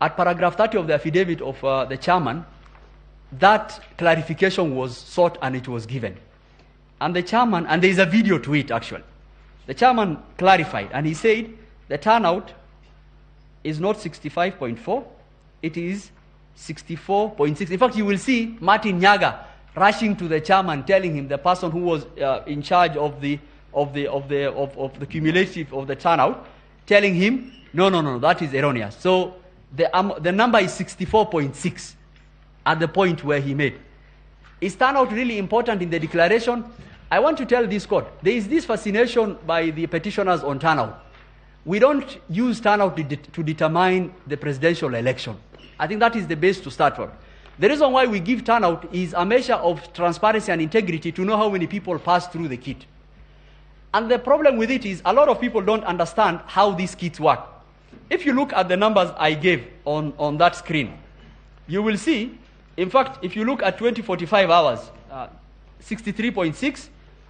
at paragraph 30 of the affidavit of the chairman, that clarification was sought and it was given. And the chairman, and there is a video to it actually, the chairman clarified and he said the turnout is not 65.4, it is 64.6. In fact, you will see Martin Nyaga rushing to the chairman, telling him, the person who was in charge of the cumulative of the turnout, telling him, no, that is erroneous. So the number is 64.6 at the point where he made. Is turnout really important in the declaration? I want to tell this court, there is this fascination by the petitioners on turnout. We don't use turnout to determine the presidential election. I think that is the base to start from. The reason why we give turnout is a measure of transparency and integrity to know how many people pass through the kit. And the problem with it is a lot of people don't understand how these kits work. If you look at the numbers I gave on that screen, you will see, in fact, if you look at 2045 hours, 63.6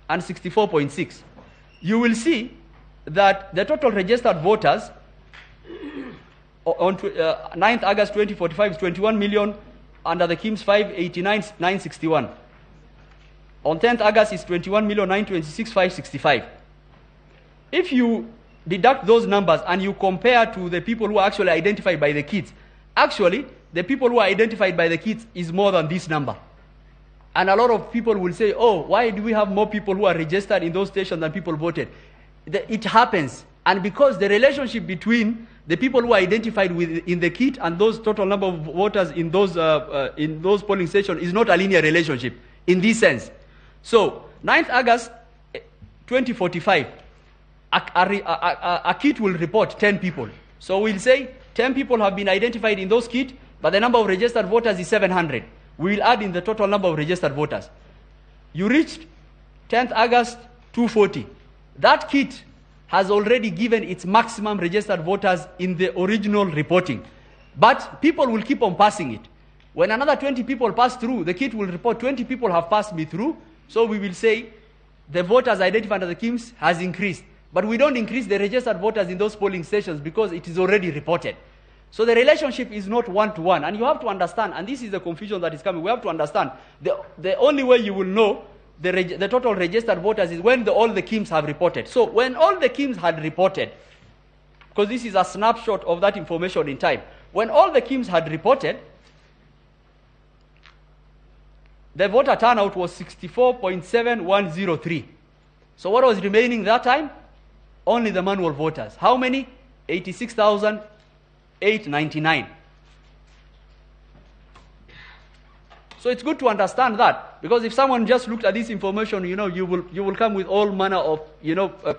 and 64.6, you will see that the total registered voters on 9th August 2045 is 21 million under the KIMS 589,961. On 10th August is 21,926,565. If you deduct those numbers and you compare to the people who are actually identified by the kits, actually the people who are identified by the kits is more than this number. And a lot of people will say, oh, why do we have more people who are registered in those stations than people voted? It happens. And because the relationship between the people who are identified in the kit and those total number of voters in those polling stations is not a linear relationship in this sense. So 9th August 2045, a kit will report 10 people. So we'll say 10 people have been identified in those kits, but the number of registered voters is 700. we will add in the total number of registered voters. You reached 10th August 240. That kit has already given its maximum registered voters in the original reporting. But people will keep on passing it. When another 20 people pass through, the kit will report 20 people have passed me through. So we will say the voters identified under the KIMS has increased. But we don't increase the registered voters in those polling stations because it is already reported. So the relationship is not one-to-one. And you have to understand, and this is the confusion that is coming, we have to understand, the only way you will know the total registered voters is when all the KIMS have reported. So when all the KIMS had reported, because this is a snapshot of that information in time, when all the KIMS had reported, the voter turnout was 64.7103. So what was remaining that time? Only the manual voters. How many? 86,899. So it's good to understand that, because if someone just looked at this information, you will come with all manner of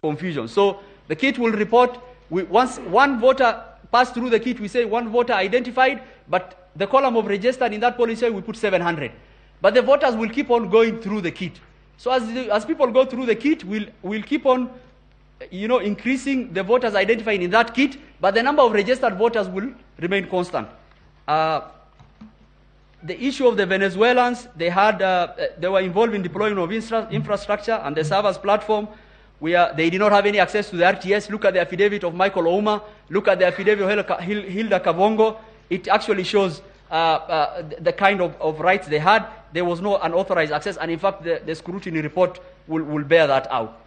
confusion. So the kit will report once one voter passed through the kit, we say one voter identified, but the column of registered in that policy we put 700. But the voters will keep on going through the kit. So as people go through the kit, we'll keep on increasing the voters identified in that kit, but the number of registered voters will remain constant. The issue of the Venezuelans, they were involved in deployment of infrastructure and the servers platform. They did not have any access to the RTS. Look at the affidavit of Michael Ouma. Look at the affidavit of Hilda Kavongo. It actually shows the kind of rights they had. There was no unauthorized access, and in fact, the scrutiny report will bear that out.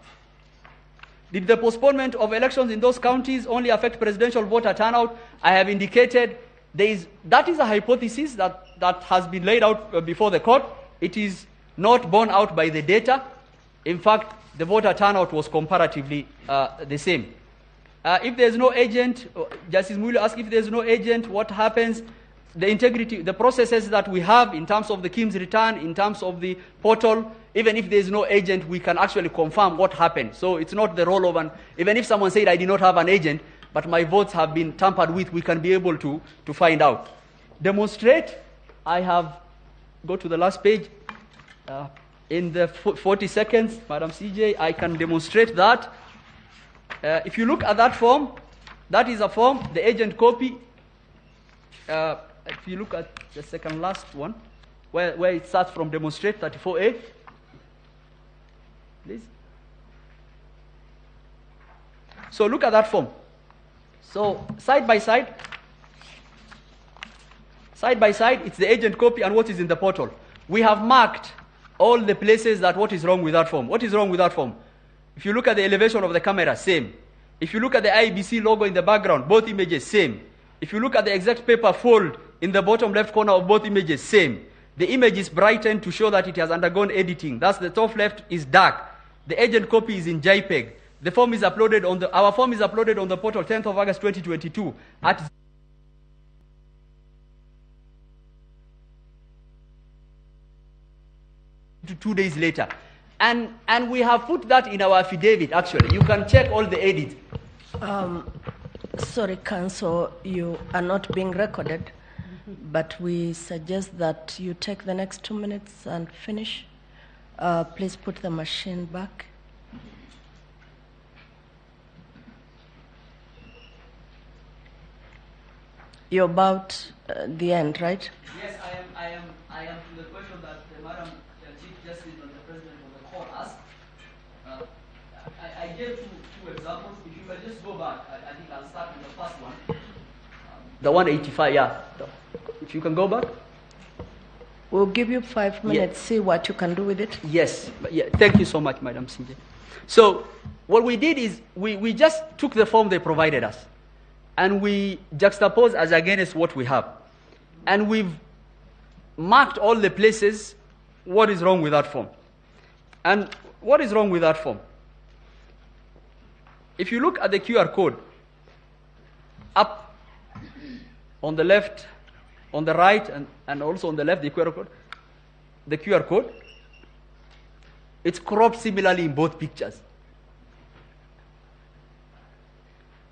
Did the postponement of elections in those counties only affect presidential voter turnout? I have indicated that is a hypothesis that has been laid out before the court. It is not borne out by the data. In fact, the voter turnout was comparatively the same. If there's no agent, Justice Mulu asked if there's no agent, what happens? The integrity, the processes that we have in terms of the KIMS return, in terms of the portal, even if there's no agent, we can actually confirm what happened. So it's not the role of even if someone said I did not have an agent, but my votes have been tampered with, we can be able to find out. Demonstrate, go to the last page. In the 40 seconds, Madam CJ, I can demonstrate that. If you look at that form, that is a form, the agent copy. If you look at the second last one, where it starts from demonstrate, 34A. Please. So look at that form. So side by side, it's the agent copy and what is in the portal. We have marked all the places that what is wrong with that form. What is wrong with that form? If you look at the elevation of the camera, same. If you look at the IBC logo in the background, both images, same. If you look at the exact paper fold in the bottom left corner of both images, same. The image is brightened to show that it has undergone editing. That's the top left is dark. The agent copy is in JPEG. The form is uploaded our form is uploaded on the portal 10th of August 2022 at 2 days later. And we have put that in our affidavit, actually. You can check all the edits. Sorry, Counsel, you are not being recorded, but we suggest that you take the next 2 minutes and finish. Please put the machine back. You're about the end, right? Yes, I am to the question that Madam Chief Justice and the President of the Court asked. I gave two examples. If you can just go back, I think I'll start with the first one. The 185, yeah. If you can go back. We'll give you 5 minutes, see what you can do with it. Yes, thank you so much, Madam CJ. So what we did is we just took the form they provided us and we juxtaposed as against what we have. And we've marked all the places what is wrong with that form. And what is wrong with that form? If you look at the QR code, up on the left, on the right, and also on the left, the QR code, it's cropped similarly in both pictures.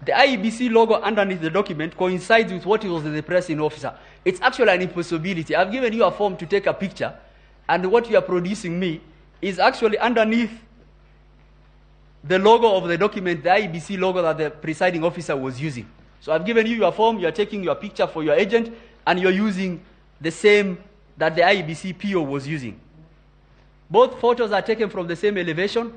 The IEBC logo underneath the document coincides with what was the pressing officer. It's actually an impossibility. I've given you a form to take a picture, and what you are producing me is actually underneath the logo of the document, the IEBC logo that the presiding officer was using. So I've given you your form, you're taking your picture for your agent, and you're using the same that the IEBC PO was using. Both photos are taken from the same elevation.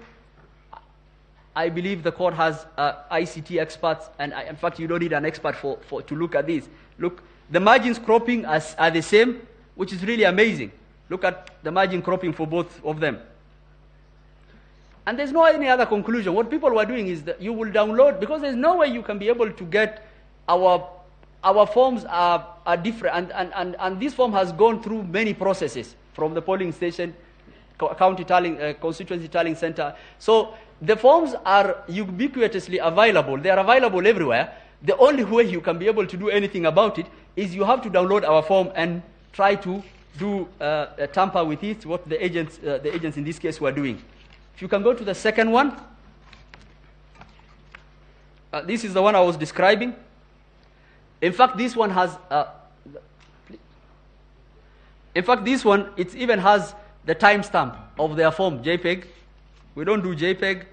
I believe the court has ICT experts, and in fact, you don't need an expert to look at this. Look, the margins cropping are the same, which is really amazing. Look at the margin cropping for both of them. And there's no any other conclusion. What people were doing is that you will download, because there's no way you can be able to get our forms are different, and this form has gone through many processes from the polling station, county tallying, constituency tallying center. So the forms are ubiquitously available. They are available everywhere. The only way you can be able to do anything about it is you have to download our form and try to do tamper with it, what the agents in this case were doing. If you can go to the second one. This is the one I was describing. In fact, this one has, it even has the timestamp of their form, JPEG. We don't do JPEG.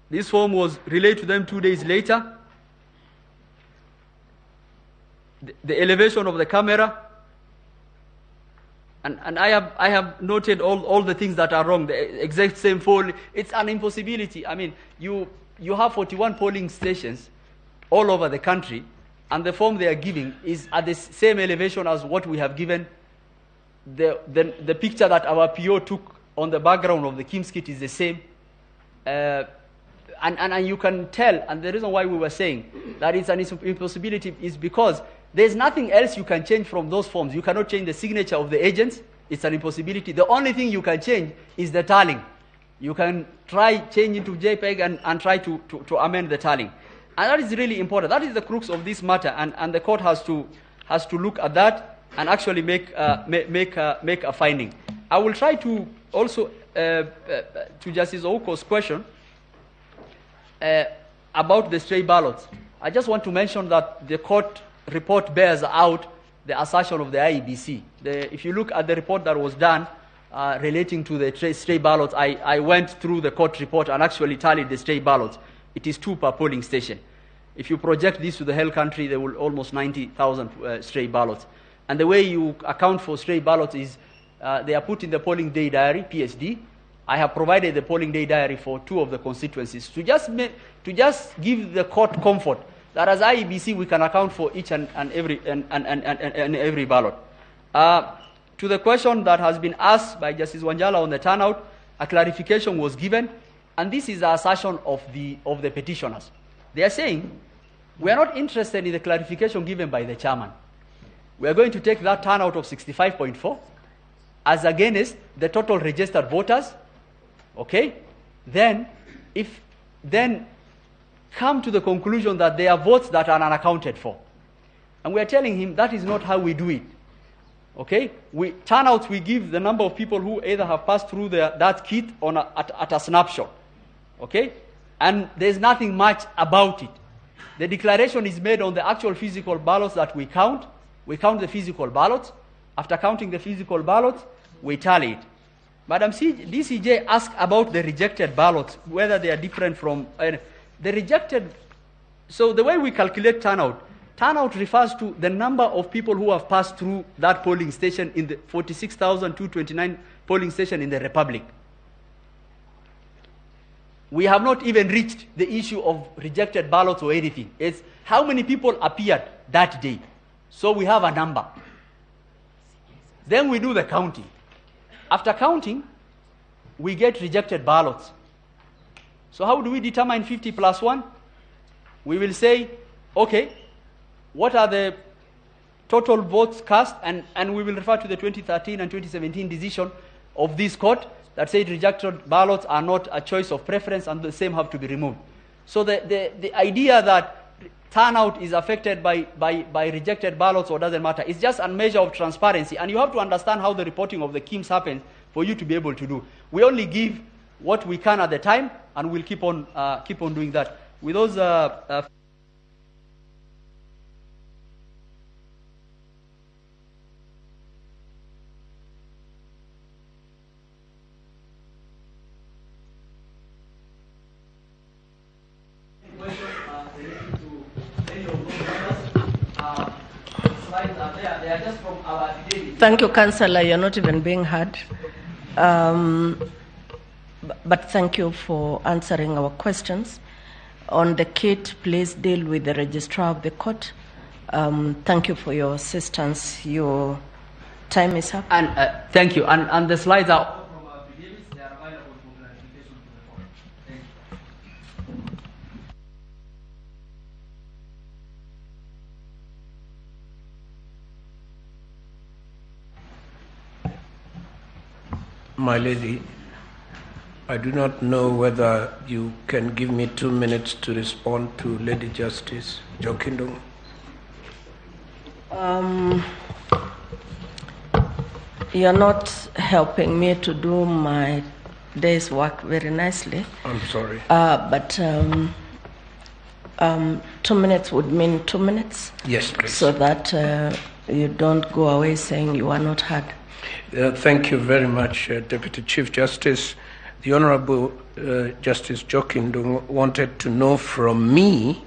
This form was relayed to them 2 days later. The elevation of the camera. And I have noted all the things that are wrong. The exact same fold. It's an impossibility. I mean, you have 41 polling stations all over the country, and the form they are giving is at the same elevation as what we have given. The picture that our PO took on the background of the Kim's kit is the same. And you can tell, and the reason why we were saying that it's an impossibility is because there's nothing else you can change from those forms. You cannot change the signature of the agents. It's an impossibility. The only thing you can change is the tallying. You can try changing to JPEG and try to amend the tallying. And that is really important. That is the crux of this matter, and the court has to look at that and actually make a finding. I will try to also, to Justice Ouko's question about the stray ballots. I just want to mention that the court report bears out the assertion of the IEBC. If you look at the report that was done relating to the stray ballots, I went through the court report and actually tallied the stray ballots. It is 2 per polling station. If you project this to the whole country, there will almost 90,000 stray ballots. And the way you account for stray ballots is they are put in the polling day diary, PSD. I have provided the polling day diary for 2 of the constituencies to just give the court comfort that as IEBC we can account for each and every ballot. To the question that has been asked by Justice Wanjala on the turnout, a clarification was given, and this is the assertion of the petitioners. They are saying, we are not interested in the clarification given by the chairman. We are going to take that turnout of 65.4 as against the total registered voters, okay? Then come to the conclusion that there are votes that are unaccounted for. And we are telling him that is not how we do it. Okay? Turnouts, we give the number of people who either have passed through that kit at a snapshot. Okay? And there's nothing much about it. The declaration is made on the actual physical ballots that we count. We count the physical ballots. After counting the physical ballots, we tally it. Madam DCJ asked about the rejected ballots, whether they are different from the rejected. So the way we calculate turnout refers to the number of people who have passed through that polling station in the 46,229 polling station in the Republic. We have not even reached the issue of rejected ballots or anything. It's how many people appeared that day. So we have a number. Then we do the counting. After counting, we get rejected ballots. So how do we determine 50 plus 1? We will say, okay, what are the total votes cast? And we will refer to the 2013 and 2017 decision of this court that said rejected ballots are not a choice of preference and the same have to be removed. So the idea that turnout is affected by rejected ballots or doesn't matter, it's just a measure of transparency. And you have to understand how the reporting of the KIMS happens for you to be able to do. We only give what we can at the time, and we'll keep on doing that. With those slides are there. They are just from our affidavit. Thank you, Councillor. You're not even being heard. But thank you for answering our questions. On the kit, please deal with the registrar of the court. Thank you for your assistance. Your time is up. And thank you. And the slides are all from our affidavits. They are available for clarification to the court. Thank you. My lady, I do not know whether you can give me 2 minutes to respond to Lady Justice Jokindong. You're not helping me to do my day's work very nicely. I'm sorry. But 2 minutes would mean 2 minutes. Yes, please. So that you don't go away saying you are not heard. Thank you very much, Deputy Chief Justice. The Honorable Justice Jokindong wanted to know from me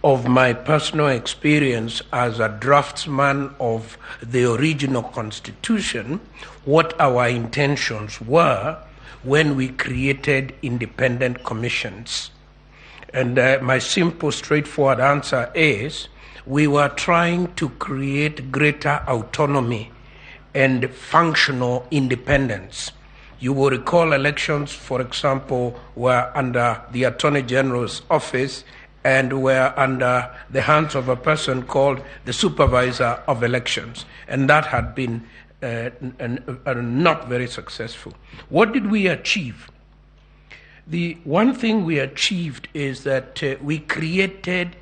of my personal experience as a draftsman of the original Constitution, what our intentions were when we created independent commissions. And my simple, straightforward answer is we were trying to create greater autonomy and functional independence. You will recall elections, for example, were under the Attorney General's office and were under the hands of a person called the Supervisor of Elections. And that had been not very successful. What did we achieve? The one thing we achieved is that we created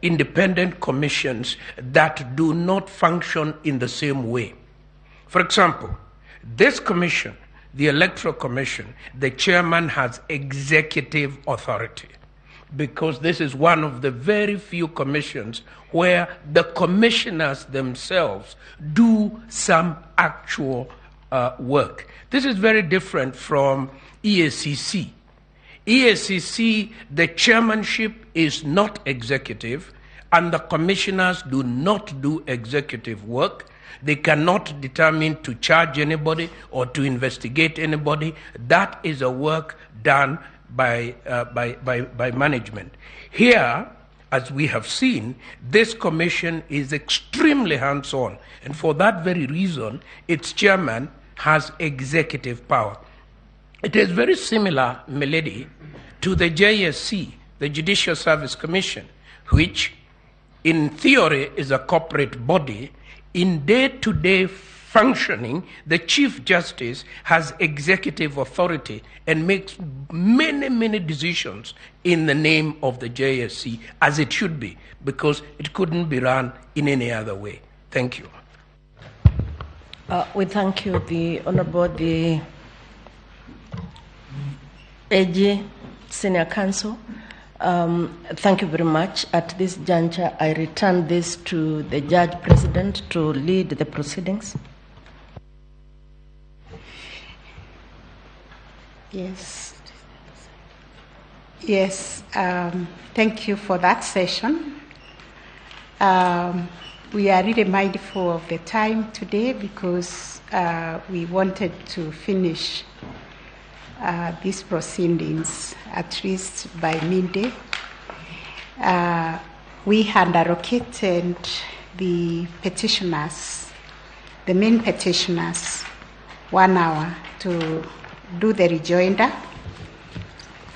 independent commissions that do not function in the same way. For example, this commission, the Electoral Commission, the chairman has executive authority because this is one of the very few commissions where the commissioners themselves do some actual work. This is very different from EACC. EACC, the chairmanship is not executive and the commissioners do not do executive work. They cannot determine to charge anybody or to investigate anybody. That is a work done by management. Here, as we have seen, this commission is extremely hands-on, and for that very reason, its chairman has executive power. It is very similar, milady, to the JSC, the Judicial Service Commission, which in theory is a corporate body. In day-to-day functioning, the Chief Justice has executive authority and makes many, many decisions in the name of the JSC, as it should be, because it couldn't be run in any other way. Thank you. We thank you, the Honorable, the AG, Senior Counsel. Thank you very much. At this juncture, I return this to the Judge President to lead the proceedings. Yes. Yes. Thank you for that session. We are really mindful of the time today because we wanted to finish these proceedings at least by midday. We had allocated the petitioners, the main petitioners, 1 hour to do the rejoinder,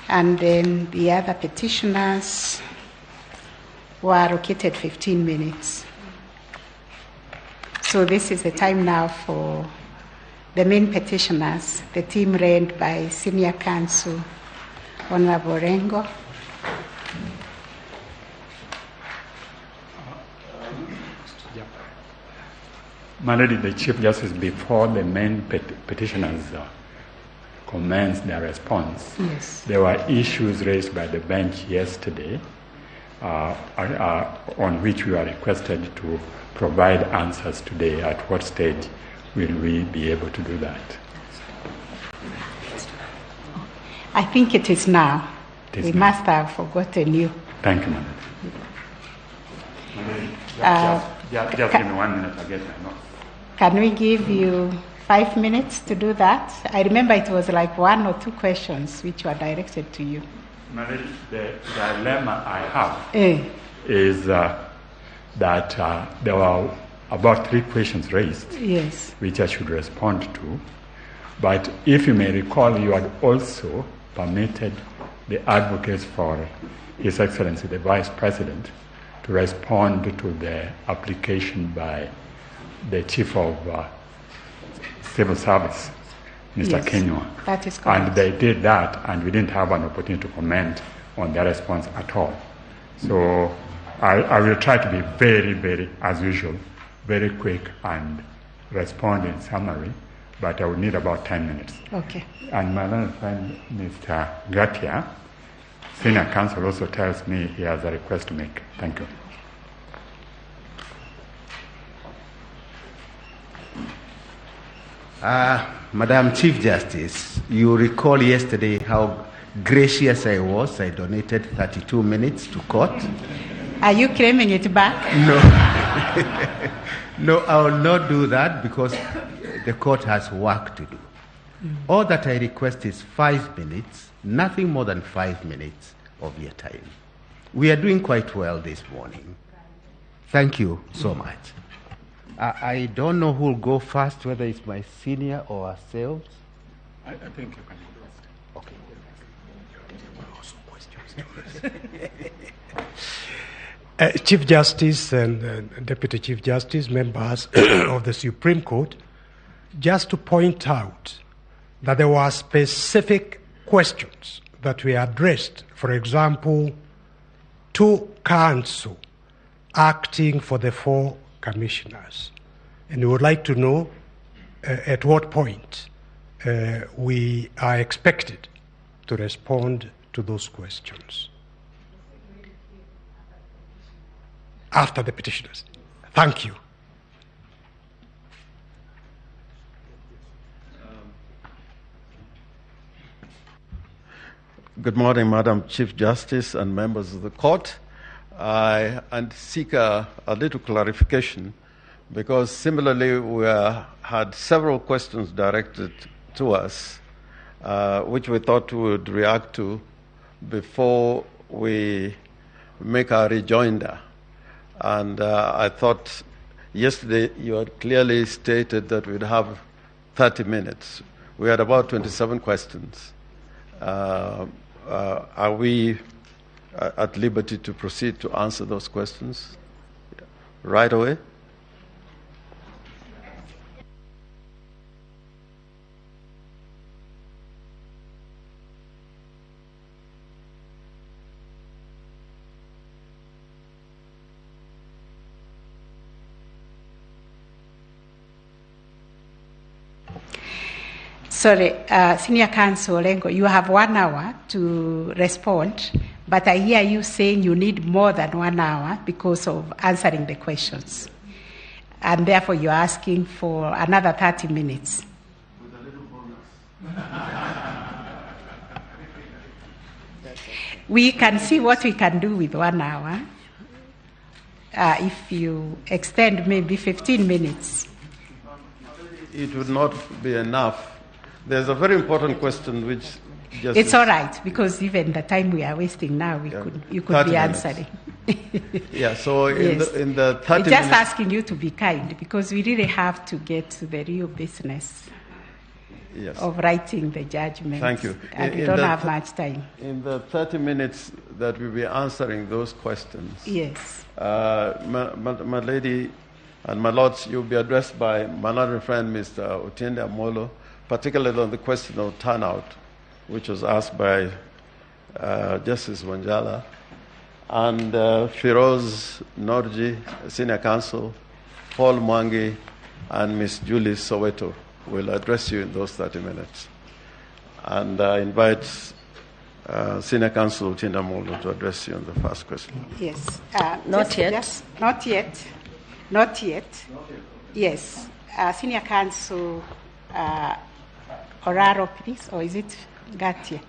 and then the other petitioners were allocated 15 minutes. So this is the time now for the main petitioners, the team led by Senior Counsel Honorable Rengo. My Lady, the Chief Justice, before the main petitioners commenced their response, yes, there were issues raised by the bench yesterday on which we are requested to provide answers today. At what stage will we be able to do that? I think it is now. We must have forgotten you. Thank you, Madam. Just give me 1 minute, I get my notes. Can we give you 5 minutes to do that? I remember it was like 1 or 2 questions which were directed to you. Mary, the dilemma I have is that there were about 3 questions raised, yes, which I should respond to. But if you may recall, you had also permitted the advocates for His Excellency the Vice President to respond to the application by the Chief of Civil Service, Mr. Yes, Kenywa. that is correct. And they did that, and we didn't have an opportunity to comment on their response at all. So I will try to be very, very, as usual, very quick and respond in summary, but I will need about 10 minutes. Okay. And my other friend, Mr. Gatia, Senior Counsel, also tells me he has a request to make. Thank you. Madam Chief Justice, you recall yesterday how gracious I was. I donated 32 minutes to court. Are you claiming it back? No. No, I will not do that because the court has work to do. All that I request is 5 minutes, nothing more than 5 minutes of your time. We are doing quite well this morning. Thank you so much. I don't know who will go first, whether it's my senior or ourselves. I think you can go first. Okay. Chief Justice and Deputy Chief Justice, members of the Supreme Court, just to point out that there were specific questions that were addressed, for example, to counsel acting for the 4 commissioners. And we would like to know at what point we are expected to respond to those questions. After the petitioners. Thank you. Good morning, Madam Chief Justice and members of the court. I seek a little clarification because similarly we had several questions directed to us which we thought we would react to before we make our rejoinder. And I thought yesterday you had clearly stated that we'd have 30 minutes. We had about 27 questions. Are we at liberty to proceed to answer those questions right away? Sorry, Senior Counsel Olengo, you have 1 hour to respond, but I hear you saying you need more than 1 hour because of answering the questions. And therefore you're asking for another 30 minutes. With a little bonus. We can see what we can do with 1 hour. If you extend maybe 15 minutes. It would not be enough. There's a very important question which just... It's all right, because even the time we are wasting now, you could be minutes. Answering. Yeah, so yes. in the 30 We're just minutes... asking you to be kind, because we really have to get to the real business of writing the judgment. Thank you. And we don't have much time. In the 30 minutes that we'll be answering those questions... Yes. My lady and my lords, you'll be addressed by my honorable friend, Mr. Otiende Amolo, particularly on the question of turnout, which was asked by Justice Wanjala, and Firoz Norji, Senior Counsel, Paul Mwangi, and Ms. Julie Soweto will address you in those 30 minutes. And I invite Senior Counsel Otiende Amolo to address you on the first question. Yes. Not yet. Not yet. Not yet. Yes. Senior Counsel Oraro, please, or is it Gatia?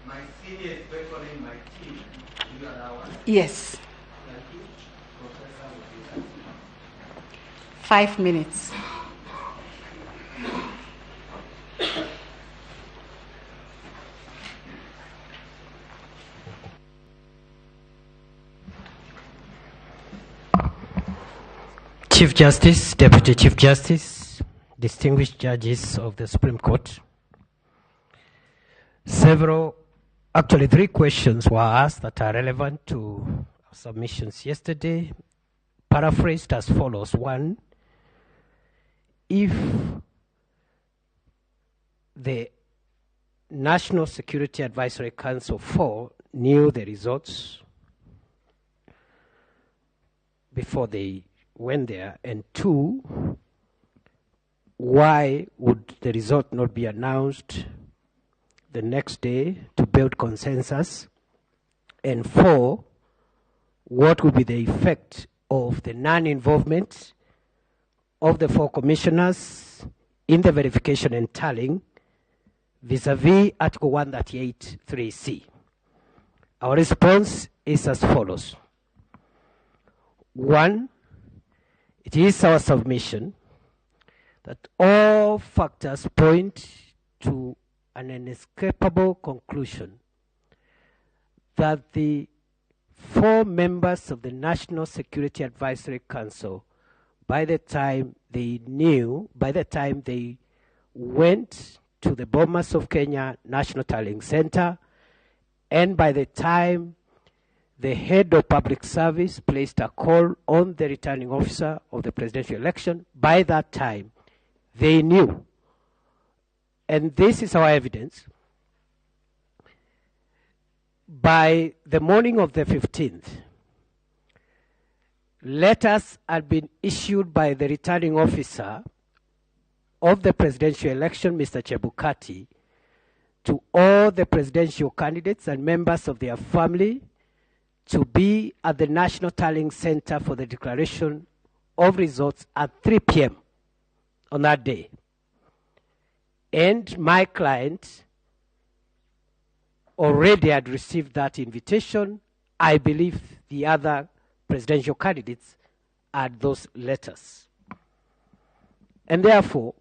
My senior is beckoning my team. Yes. 5 minutes. Chief Justice, Deputy Chief Justice, distinguished judges of the Supreme Court. Actually 3 questions were asked that are relevant to our submissions yesterday, paraphrased as follows. 1, if the National Security Advisory Council 4 knew the results before they went there, and 2, why would the result not be announced the next day to build consensus, and 4, what would be the effect of the non-involvement of the 4 commissioners in the verification and tallying vis-a-vis Article 138(3)(c. Our response is as follows. 1, it is our submission that all factors point to an inescapable conclusion that the 4 members of the National Security Advisory Council, by the time they went to the Bomas of Kenya National Tallying Center, and by the time the head of public service placed a call on the returning officer of the presidential election, by that time they knew. And this is our evidence. By the morning of the 15th, letters had been issued by the returning officer of the presidential election, Mr. Chebukati, to all the presidential candidates and members of their family to be at the National Tallying Center for the declaration of results at 3 p.m. on that day. And my client already had received that invitation. I believe the other presidential candidates had those letters. And therefore,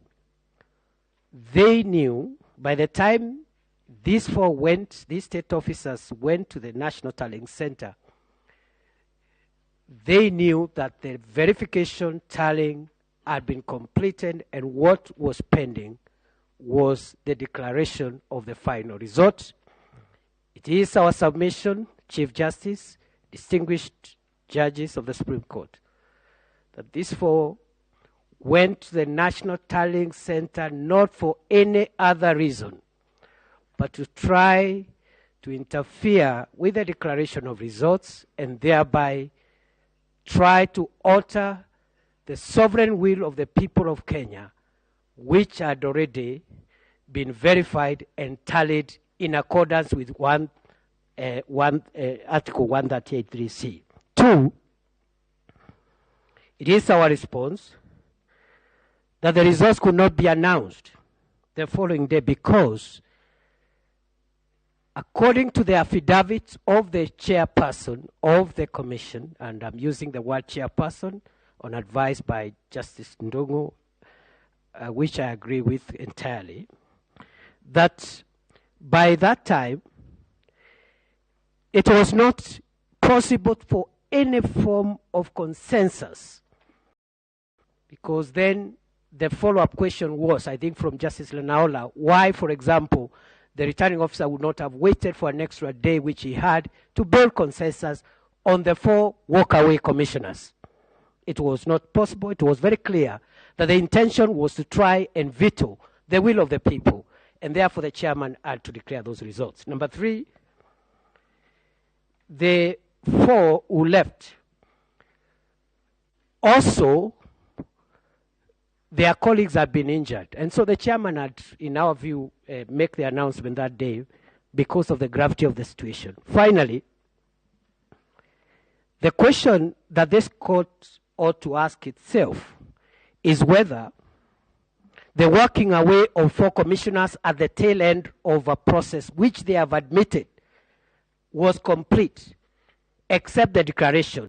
they knew by the time these state officers went to the National Tallying Center, they knew that the verification tallying had been completed, and what was pending was the declaration of the final result. It is our submission, Chief Justice, distinguished judges of the Supreme Court, that these 4 went to the National Tallying Center not for any other reason, but to try to interfere with the declaration of results and thereby try to alter the sovereign will of the people of Kenya, which had already been verified and tallied in accordance with Article 138(3)(c). 2, it is our response that the results could not be announced the following day because, according to the affidavit of the chairperson of the commission, and I'm using the word chairperson on advice by Justice Ndungu, which I agree with entirely, that by that time, it was not possible for any form of consensus, because then the follow-up question was, I think from Justice Lenaola, why, for example, the returning officer would not have waited for an extra day, which he had, to build consensus on the 4 walk-away commissioners. It was not possible. It was very clear that the intention was to try and veto the will of the people, and therefore the chairman had to declare those results. Number 3, the 4 who left also, their colleagues had been injured. And so the chairman had, in our view, make the announcement that day because of the gravity of the situation. Finally, the question that this court ought to ask itself is whether the working away of 4 commissioners at the tail end of a process which they have admitted was complete accept the declaration.